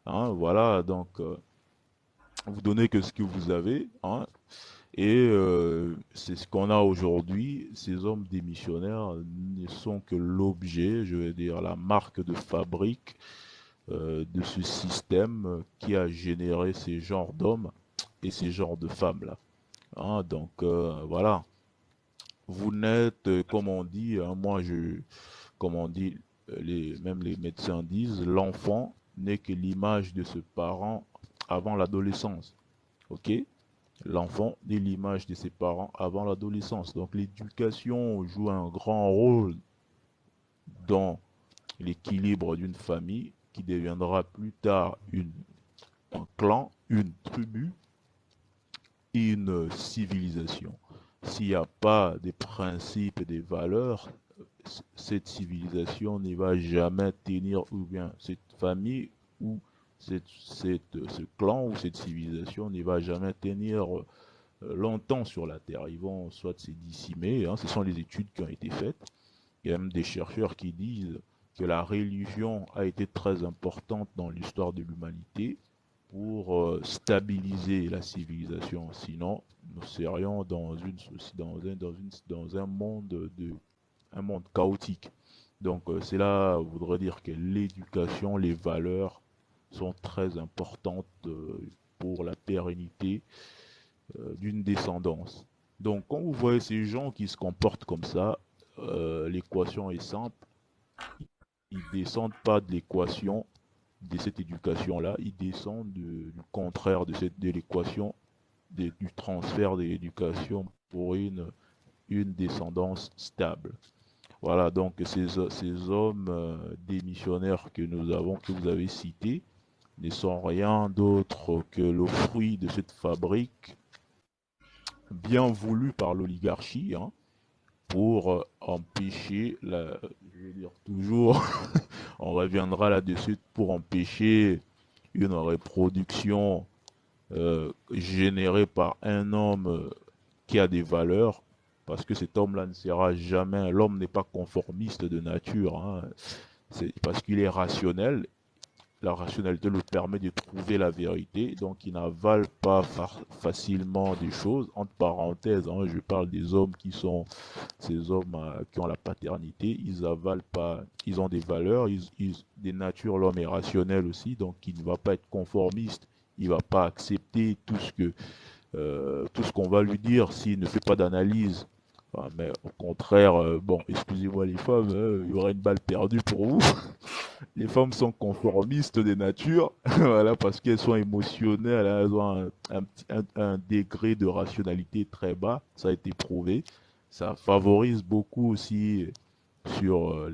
hein. Voilà, donc vous donnez que ce que vous avez, hein. Et c'est ce qu'on a aujourd'hui. Ces hommes démissionnaires ne sont que l'objet, je vais dire, la marque de fabrique de ce système qui a généré ces genres d'hommes et ces genres de femmes-là, hein. Donc voilà, vous n'êtes, comme on dit, hein, comme on dit, même les médecins disent, l'enfant n'est que l'image de ce parent avant l'adolescence. Ok? L'enfant est l'image de ses parents avant l'adolescence. Donc l'éducation joue un grand rôle dans l'équilibre d'une famille qui deviendra plus tard un clan, une tribu, une civilisation. S'il n'y a pas des principes et des valeurs, cette civilisation ne va jamais tenir, ou bien cette famille ou ce clan ou cette civilisation ne va jamais tenir longtemps sur la Terre. Ils vont soit se dissimer, hein, ce sont les études qui ont été faites. Il y a même des chercheurs qui disent que la religion a été très importante dans l'histoire de l'humanité pour stabiliser la civilisation. Sinon, nous serions dans un un monde chaotique. Donc, cela voudrait dire que l'éducation, les valeurs sont très importantes pour la pérennité d'une descendance. Donc, quand vous voyez ces gens qui se comportent comme ça, l'équation est simple. Ils ne descendent pas de l'équation de cette éducation-là, ils descendent du contraire de l'équation du transfert de l'éducation pour une une descendance stable. Voilà, donc ces hommes démissionnaires que nous avons, que vous avez cités, ne sont rien d'autre que le fruit de cette fabrique bien voulue par l'oligarchie, hein, pour empêcher, je vais dire toujours, on reviendra là-dessus, pour empêcher une reproduction générée par un homme qui a des valeurs, parce que cet homme-là ne sera jamais, l'homme n'est pas conformiste de nature, hein. C'est parce qu'il est rationnel. La rationalité lui permet de trouver la vérité, donc il n'avale pas facilement des choses. Entre parenthèses, hein, je parle des hommes qui sont ces hommes qui ont la paternité, ils avalent pas, ils ont des valeurs, des natures, l'homme est rationnel aussi, donc il ne va pas être conformiste, il va pas accepter tout ce qu'on va lui dire s'il ne fait pas d'analyse. Enfin, mais au contraire, bon, excusez-moi les femmes, il y aura une balle perdue pour vous. Les femmes sont conformistes des natures, voilà, parce qu'elles sont émotionnelles, hein, elles ont un degré de rationalité très bas, ça a été prouvé. Ça favorise beaucoup aussi sur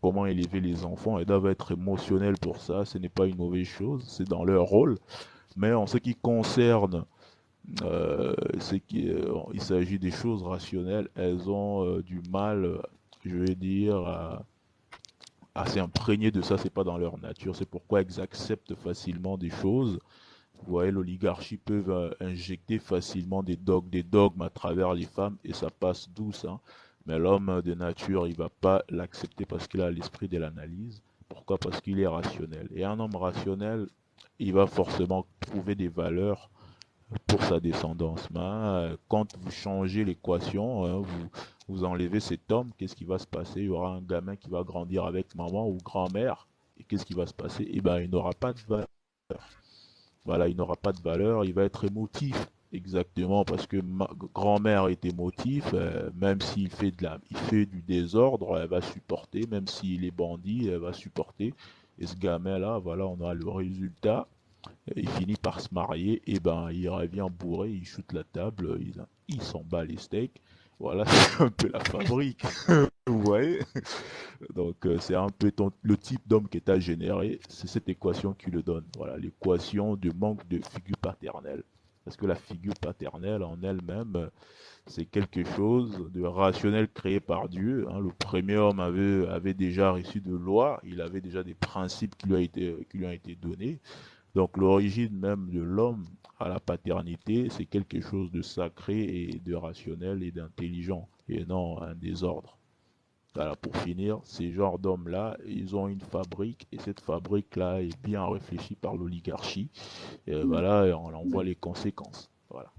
comment élever les enfants. Elles doivent être émotionnelles pour ça, ce n'est pas une mauvaise chose, c'est dans leur rôle. Mais en ce qui concerne il s'agit des choses rationnelles, elles ont du mal, je vais dire, à s'imprégner de ça, c'est pas dans leur nature, c'est pourquoi elles acceptent facilement des choses. Vous voyez, l'oligarchie peut injecter facilement des dogmes à travers les femmes et ça passe douce, hein. Mais l'homme de nature, il va pas l'accepter parce qu'il a l'esprit de l'analyse. Pourquoi? Parce qu'il est rationnel. Et un homme rationnel, il va forcément trouver des valeurs pour sa descendance. Mais quand vous changez l'équation, hein, vous enlevez cet homme, qu'est-ce qui va se passer? Il y aura un gamin qui va grandir avec maman ou grand-mère. Et qu'est-ce qui va se passer? Eh ben, il n'aura pas de valeur. Voilà, il n'aura pas de valeur, il va être émotif. Exactement, parce que ma grand-mère est émotif, même s'il fait il fait du désordre, elle va supporter, même s'il est bandit, elle va supporter. Et ce gamin-là, voilà, on a le résultat. Il finit par se marier, et ben il revient bourré, il shoot la table, il s'en bat les steaks. Voilà, c'est un peu la fabrique. Vous voyez? Donc c'est un peu le type d'homme que tu as généré, c'est cette équation qui le donne. Voilà, l'équation de manque de figure paternelle. Parce que la figure paternelle en elle-même, c'est quelque chose de rationnel créé par Dieu, hein. Le premier homme avait déjà reçu de loi, il avait déjà des principes qui lui ont été donnés. Donc l'origine même de l'homme à la paternité, c'est quelque chose de sacré et de rationnel et d'intelligent, et non un désordre. Voilà, pour finir, ces genres d'hommes-là, ils ont une fabrique, et cette fabrique-là est bien réfléchie par l'oligarchie. Et voilà, et on en voit les conséquences. Voilà.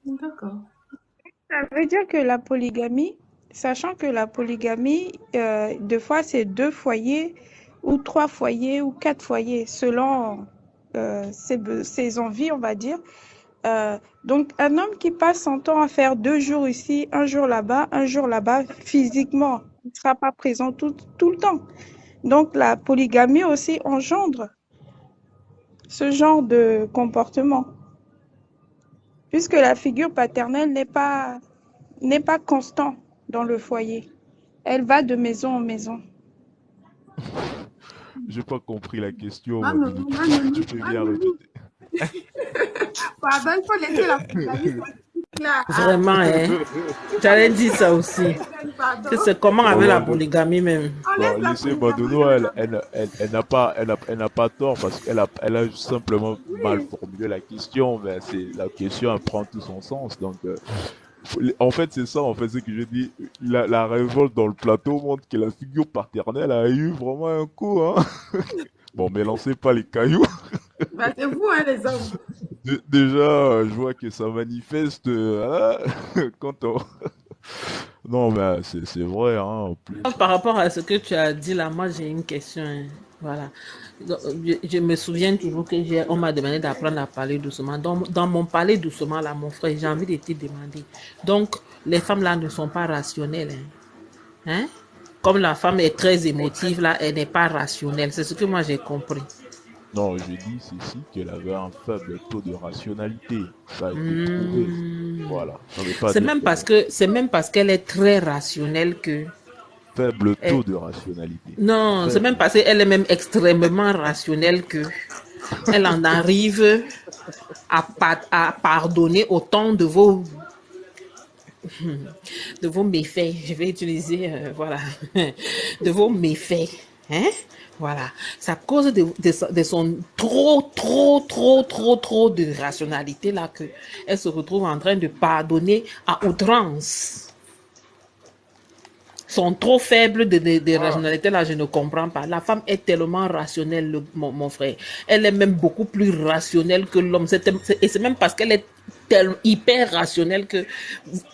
D'accord. Ça veut dire que la polygamie, sachant que la polygamie, deux fois, c'est 2 foyers ou 3 foyers ou 4 foyers, selon ses envies, on va dire. Donc, un homme qui passe son temps à faire 2 jours ici, 1 jour là-bas, physiquement, il ne sera pas présent tout le temps. Donc, la polygamie aussi engendre ce genre de comportement, puisque la figure paternelle n'est pas constant dans le foyer. Elle va de maison en maison. J'ai pas compris la question, Manu, Mabili. Manu, Tu peux bien Manu. répéter. Pardon, il faut laisser la polygamie là. Vraiment, hein. J'allais dire ça aussi. Pardon. Que c'est comment Bon, avec la bon, polygamie même. On laisse bon, la laissez polygamie. Madono, elle n'a pas tort parce elle a simplement mal formulé la question, mais la question, elle prend tout son sens. Donc, en fait, c'est ça, en fait, c'est que je dis, la révolte dans le plateau montre que la figure paternelle a eu vraiment un coup, hein. Bon, mais lancez pas les cailloux. Bah, c'est vous, hein, les hommes. Déjà, je vois que ça manifeste, hein, quand on... Non, mais c'est vrai, hein, en plus. Par rapport à ce que tu as dit là, moi j'ai une question, hein. Voilà. Donc, je me souviens toujours que on m'a demandé d'apprendre à parler doucement. Dans mon parler doucement là, mon frère, j'ai envie de te demander. Donc, les femmes là ne sont pas rationnelles, hein? Hein? Comme la femme est très émotive là, elle n'est pas rationnelle. C'est ce que moi j'ai compris. Non, je dis ceci qu'elle avait un faible taux de rationalité. Ça a été prouvé. Hmm. Voilà. Ça ne veut pas dire que non. C'est même parce qu'elle est très rationnelle que Faible taux elle- de rationalité. non, c'est même Faible. parce qu'elle est même extrêmement rationnelle que elle en arrive à pardonner autant de vos méfaits. Je vais utiliser, voilà, de vos méfaits. Hein? Voilà. C'est à cause de son trop de rationalité là que elle se retrouve en train de pardonner à outrance. Sont trop faibles de rationalité là, je ne comprends pas. La femme est tellement rationnelle, mon frère. Elle est même beaucoup plus rationnelle que l'homme. Et c'est même parce qu'elle est tellement hyper rationnelle que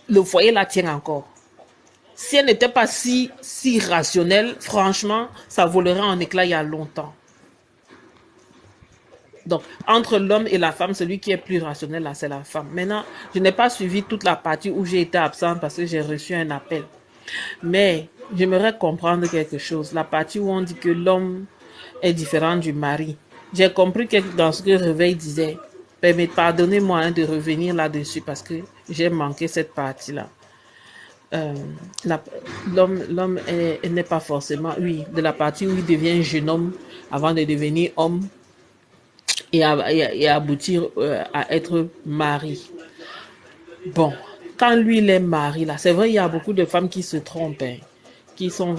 le foyer la tient encore. Si elle n'était pas si rationnelle, franchement, ça volerait en éclats il y a longtemps. Donc, entre l'homme et la femme, celui qui est plus rationnel, là, c'est la femme. Maintenant, je n'ai pas suivi toute la partie où j'ai été absente parce que j'ai reçu un appel. Mais j'aimerais comprendre quelque chose. La partie où on dit que l'homme est différent du mari. J'ai compris que dans ce que Réveil disait. Pardonnez-moi de revenir là-dessus parce que j'ai manqué cette partie-là. Euh, L'homme n'est pas forcément, oui, de la partie où il devient jeune homme avant de devenir homme et aboutir à être mari. Bon, quand lui, il est mari, là, c'est vrai, il y a beaucoup de femmes qui se trompent, hein, qui s'en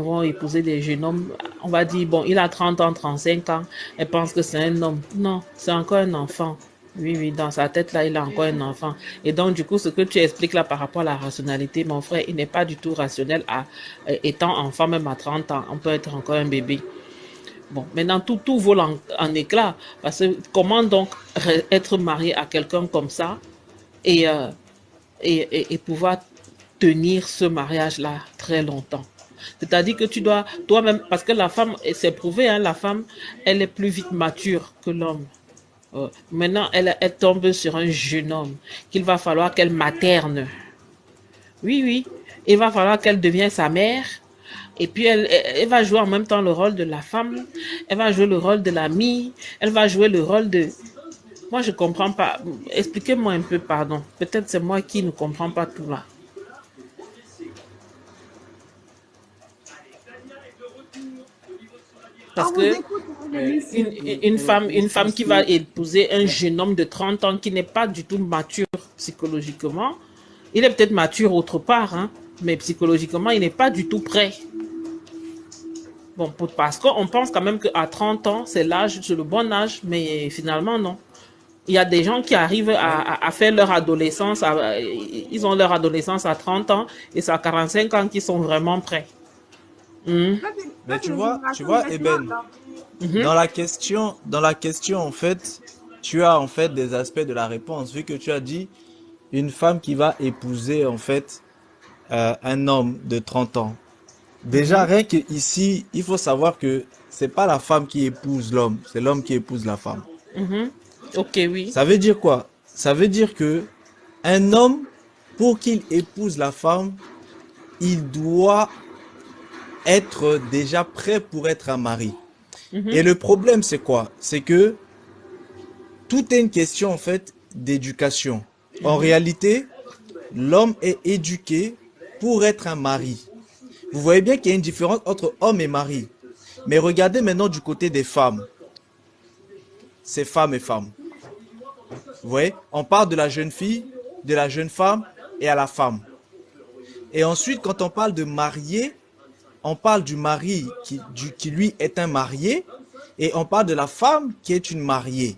vont épouser des jeunes hommes. On va dire, bon, il a 30 ans, 35 ans, elle pense que c'est un homme. Non, c'est encore un enfant. Oui, dans sa tête, là, il a encore un enfant. Et donc, du coup, ce que tu expliques là par rapport à la rationalité, mon frère, il n'est pas du tout rationnel étant enfant, même à 30 ans. On peut être encore un bébé. Bon, maintenant, tout vole en éclats. Parce que comment donc être marié à quelqu'un comme ça et, et pouvoir tenir ce mariage-là très longtemps? C'est-à-dire que tu dois, toi-même, parce que la femme, c'est prouvé, hein, la femme, elle est plus vite mature que l'homme. Maintenant, elle tombe sur un jeune homme qu'il va falloir qu'elle materne. Oui. Il va falloir qu'elle devienne sa mère. Et puis, elle va jouer en même temps le rôle de la femme. Elle va jouer le rôle de l'amie. Elle va jouer le rôle de... Moi, je comprends pas. Expliquez-moi un peu, pardon. Peut-être c'est moi qui ne comprends pas tout là. On Parce vous que écoute, Denis. une femme qui va épouser un jeune homme de 30 ans qui n'est pas du tout mature psychologiquement, il est peut-être mature autre part, hein, mais psychologiquement, il n'est pas du tout prêt. Bon, parce qu'on pense quand même qu'à 30 ans, c'est le bon âge, mais finalement, non. Il y a des gens qui arrivent à faire leur adolescence, ils ont leur adolescence à 30 ans, et c'est à 45 ans qu'ils sont vraiment prêts. Ça, Mais c'est les tu générations vois, maintenant, Eben, là. dans la question, en fait, tu as en fait des aspects de la réponse, vu que tu as dit une femme qui va épouser en fait un homme de 30 ans. Déjà, rien que ici, il faut savoir que c'est pas la femme qui épouse l'homme, c'est l'homme qui épouse la femme. Ok, oui. Ça veut dire quoi? Ça veut dire que un homme, pour qu'il épouse la femme, il doit être déjà prêt pour être un mari. Et le problème, c'est quoi? C'est que tout est une question en fait d'éducation. En réalité, l'homme est éduqué pour être un mari. Vous voyez bien qu'il y a une différence entre homme et mari. Mais regardez maintenant du côté des femmes. C'est femme et femme. Vous voyez? On parle de la jeune fille, de la jeune femme et à la femme. Et ensuite, quand on parle de marié, on parle du mari qui lui est un marié et on parle de la femme qui est une mariée.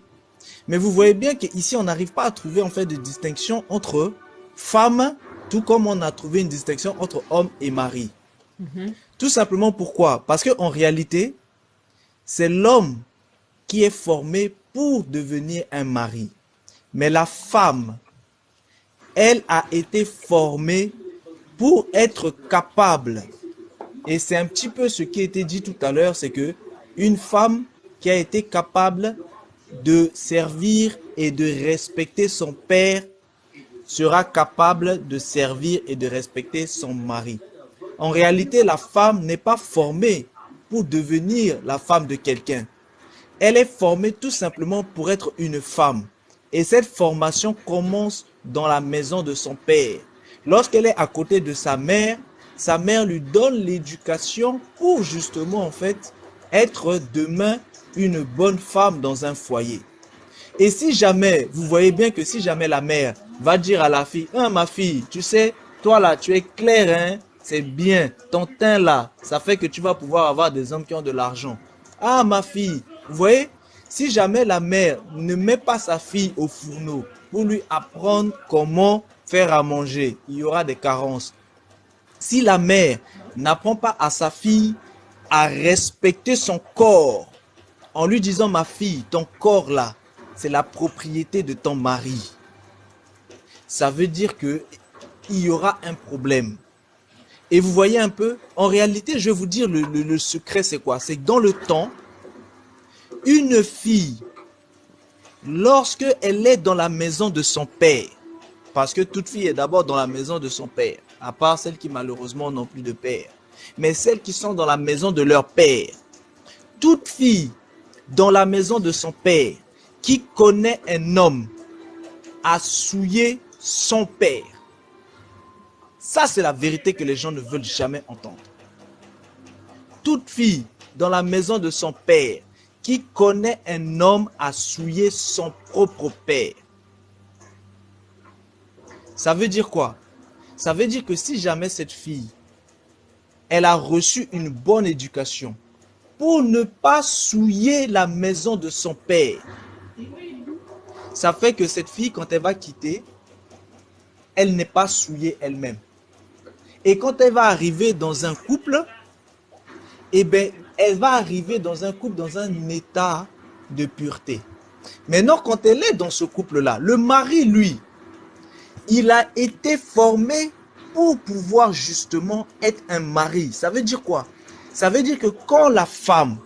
Mais vous voyez bien qu'ici, on n'arrive pas à trouver en fait de distinction entre femmes, tout comme on a trouvé une distinction entre homme et mari. Tout simplement pourquoi? Parce qu'en réalité, c'est l'homme qui est formé pour devenir un mari. Mais la femme, elle a été formée pour être capable. Et c'est un petit peu ce qui a été dit tout à l'heure, c'est que une femme qui a été capable de servir et de respecter son père sera capable de servir et de respecter son mari. En réalité, la femme n'est pas formée pour devenir la femme de quelqu'un. Elle est formée tout simplement pour être une femme. Et cette formation commence dans la maison de son père. Lorsqu'elle est à côté de sa mère lui donne l'éducation pour justement en fait être demain une bonne femme dans un foyer. Et si jamais, vous voyez bien que si jamais la mère va dire à la fille, hein, ma fille, tu sais, toi là, tu es claire, hein, c'est bien, ton teint là, ça fait que tu vas pouvoir avoir des hommes qui ont de l'argent. Ah, ma fille, vous voyez, si jamais la mère ne met pas sa fille au fourneau pour lui apprendre comment faire à manger, il y aura des carences. Si la mère n'apprend pas à sa fille à respecter son corps, en lui disant, ma fille, ton corps là, c'est la propriété de ton mari. Ça veut dire que il y aura un problème. Et vous voyez un peu, en réalité, je vais vous dire le secret, c'est quoi? C'est que dans le temps, une fille, lorsque elle est dans la maison de son père, parce que toute fille est d'abord dans la maison de son père, à part celles qui malheureusement n'ont plus de père, mais celles qui sont dans la maison de leur père, toute fille dans la maison de son père, qui connaît un homme a souillé son père. Ça, c'est la vérité que les gens ne veulent jamais entendre. Toute fille dans la maison de son père qui connaît un homme a souillé son propre père. Ça veut dire quoi? Ça veut dire que si jamais cette fille, elle a reçu une bonne éducation pour ne pas souiller la maison de son père, ça fait que cette fille, quand elle va quitter, elle n'est pas souillée elle-même. Et quand elle va arriver dans un couple, eh bien, elle va arriver dans un couple dans un état de pureté. Maintenant, quand elle est dans ce couple-là, le mari, lui, il a été formé pour pouvoir justement être un mari. Ça veut dire quoi? Ça veut dire que quand la femme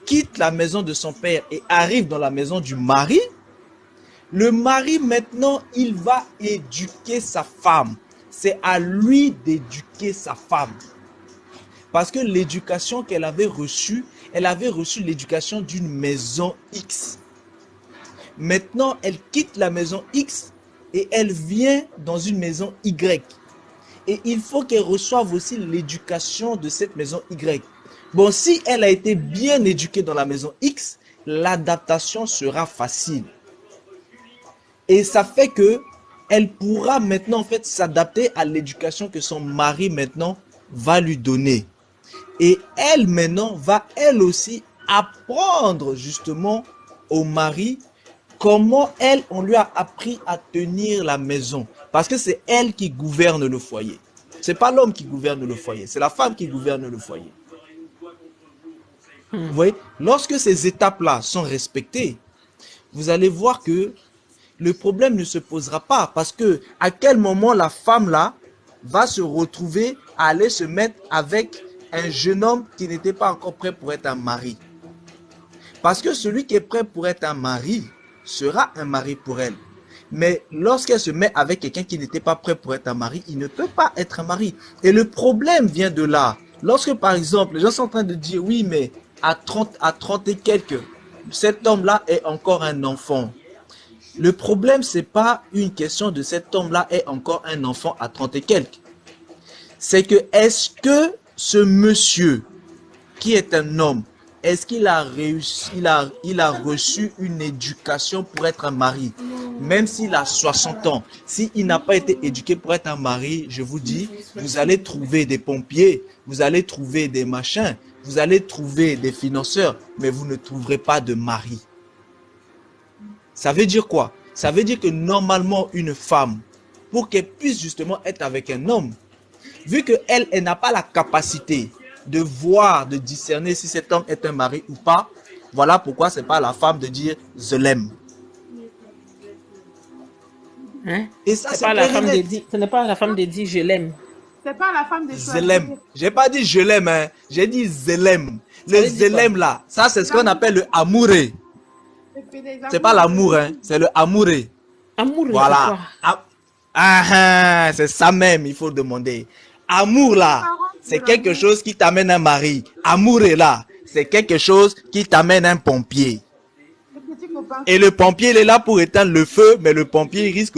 quitte la maison de son père et arrive dans la maison du mari, le mari maintenant, il va éduquer sa femme. C'est à lui d'éduquer sa femme. Parce que l'éducation qu'elle avait reçue, elle avait reçu l'éducation d'une maison X. Maintenant, elle quitte la maison X et elle vient dans une maison Y. Et il faut qu'elle reçoive aussi l'éducation de cette maison Y. Bon, si elle a été bien éduquée dans la maison X, l'adaptation sera facile. Et ça fait que elle pourra maintenant en fait s'adapter à l'éducation que son mari maintenant va lui donner. Et elle maintenant va elle aussi apprendre justement au mari comment on lui a appris à tenir la maison. Parce que c'est elle qui gouverne le foyer. C'est pas l'homme qui gouverne le foyer, c'est la femme qui gouverne le foyer. Vous voyez, lorsque ces étapes-là sont respectées, vous allez voir que le problème ne se posera pas, parce que à quel moment la femme là va se retrouver à aller se mettre avec un jeune homme qui n'était pas encore prêt pour être un mari. Parce que celui qui est prêt pour être un mari sera un mari pour elle. Mais lorsqu'elle se met avec quelqu'un qui n'était pas prêt pour être un mari, il ne peut pas être un mari. Et le problème vient de là. Lorsque par exemple, les gens sont en train de dire oui, mais à 30 et quelques, cet homme-là est encore un enfant. Le problème, ce n'est pas une question de cet homme-là est encore un enfant à 30 et quelques. C'est que est-ce que ce monsieur qui est un homme, est-ce qu'il a réussi, il a reçu une éducation pour être un mari? Même s'il a 60 ans, s'il n'a pas été éduqué pour être un mari, je vous dis, vous allez trouver des pompiers, vous allez trouver des machins, vous allez trouver des financeurs, mais vous ne trouverez pas de mari. Ça veut dire quoi? Ça veut dire que normalement, une femme, pour qu'elle puisse justement être avec un homme, vu qu'elle n'a pas la capacité de voir, de discerner si cet homme est un mari ou pas, voilà pourquoi ce n'est pas à la femme de dire « je l'aime ». Hein? Et ça, c'est pas la femme de dire, ce n'est pas à la femme de dire « je l'aime ». C'est pas la femme de Je l'aime. J'ai pas dit je l'aime, hein. J'ai dit je l'aime. Le je l'aime là, ça c'est ce qu'on appelle le amouré. C'est pas l'amour, hein, c'est le amouré. Amour, voilà. C'est ça même, il faut demander. Amour là, c'est quelque chose qui t'amène un mari. Amouré là, c'est quelque chose qui t'amène un pompier. faut pas. Et le pompier, il est là pour éteindre le feu, mais le pompier il risque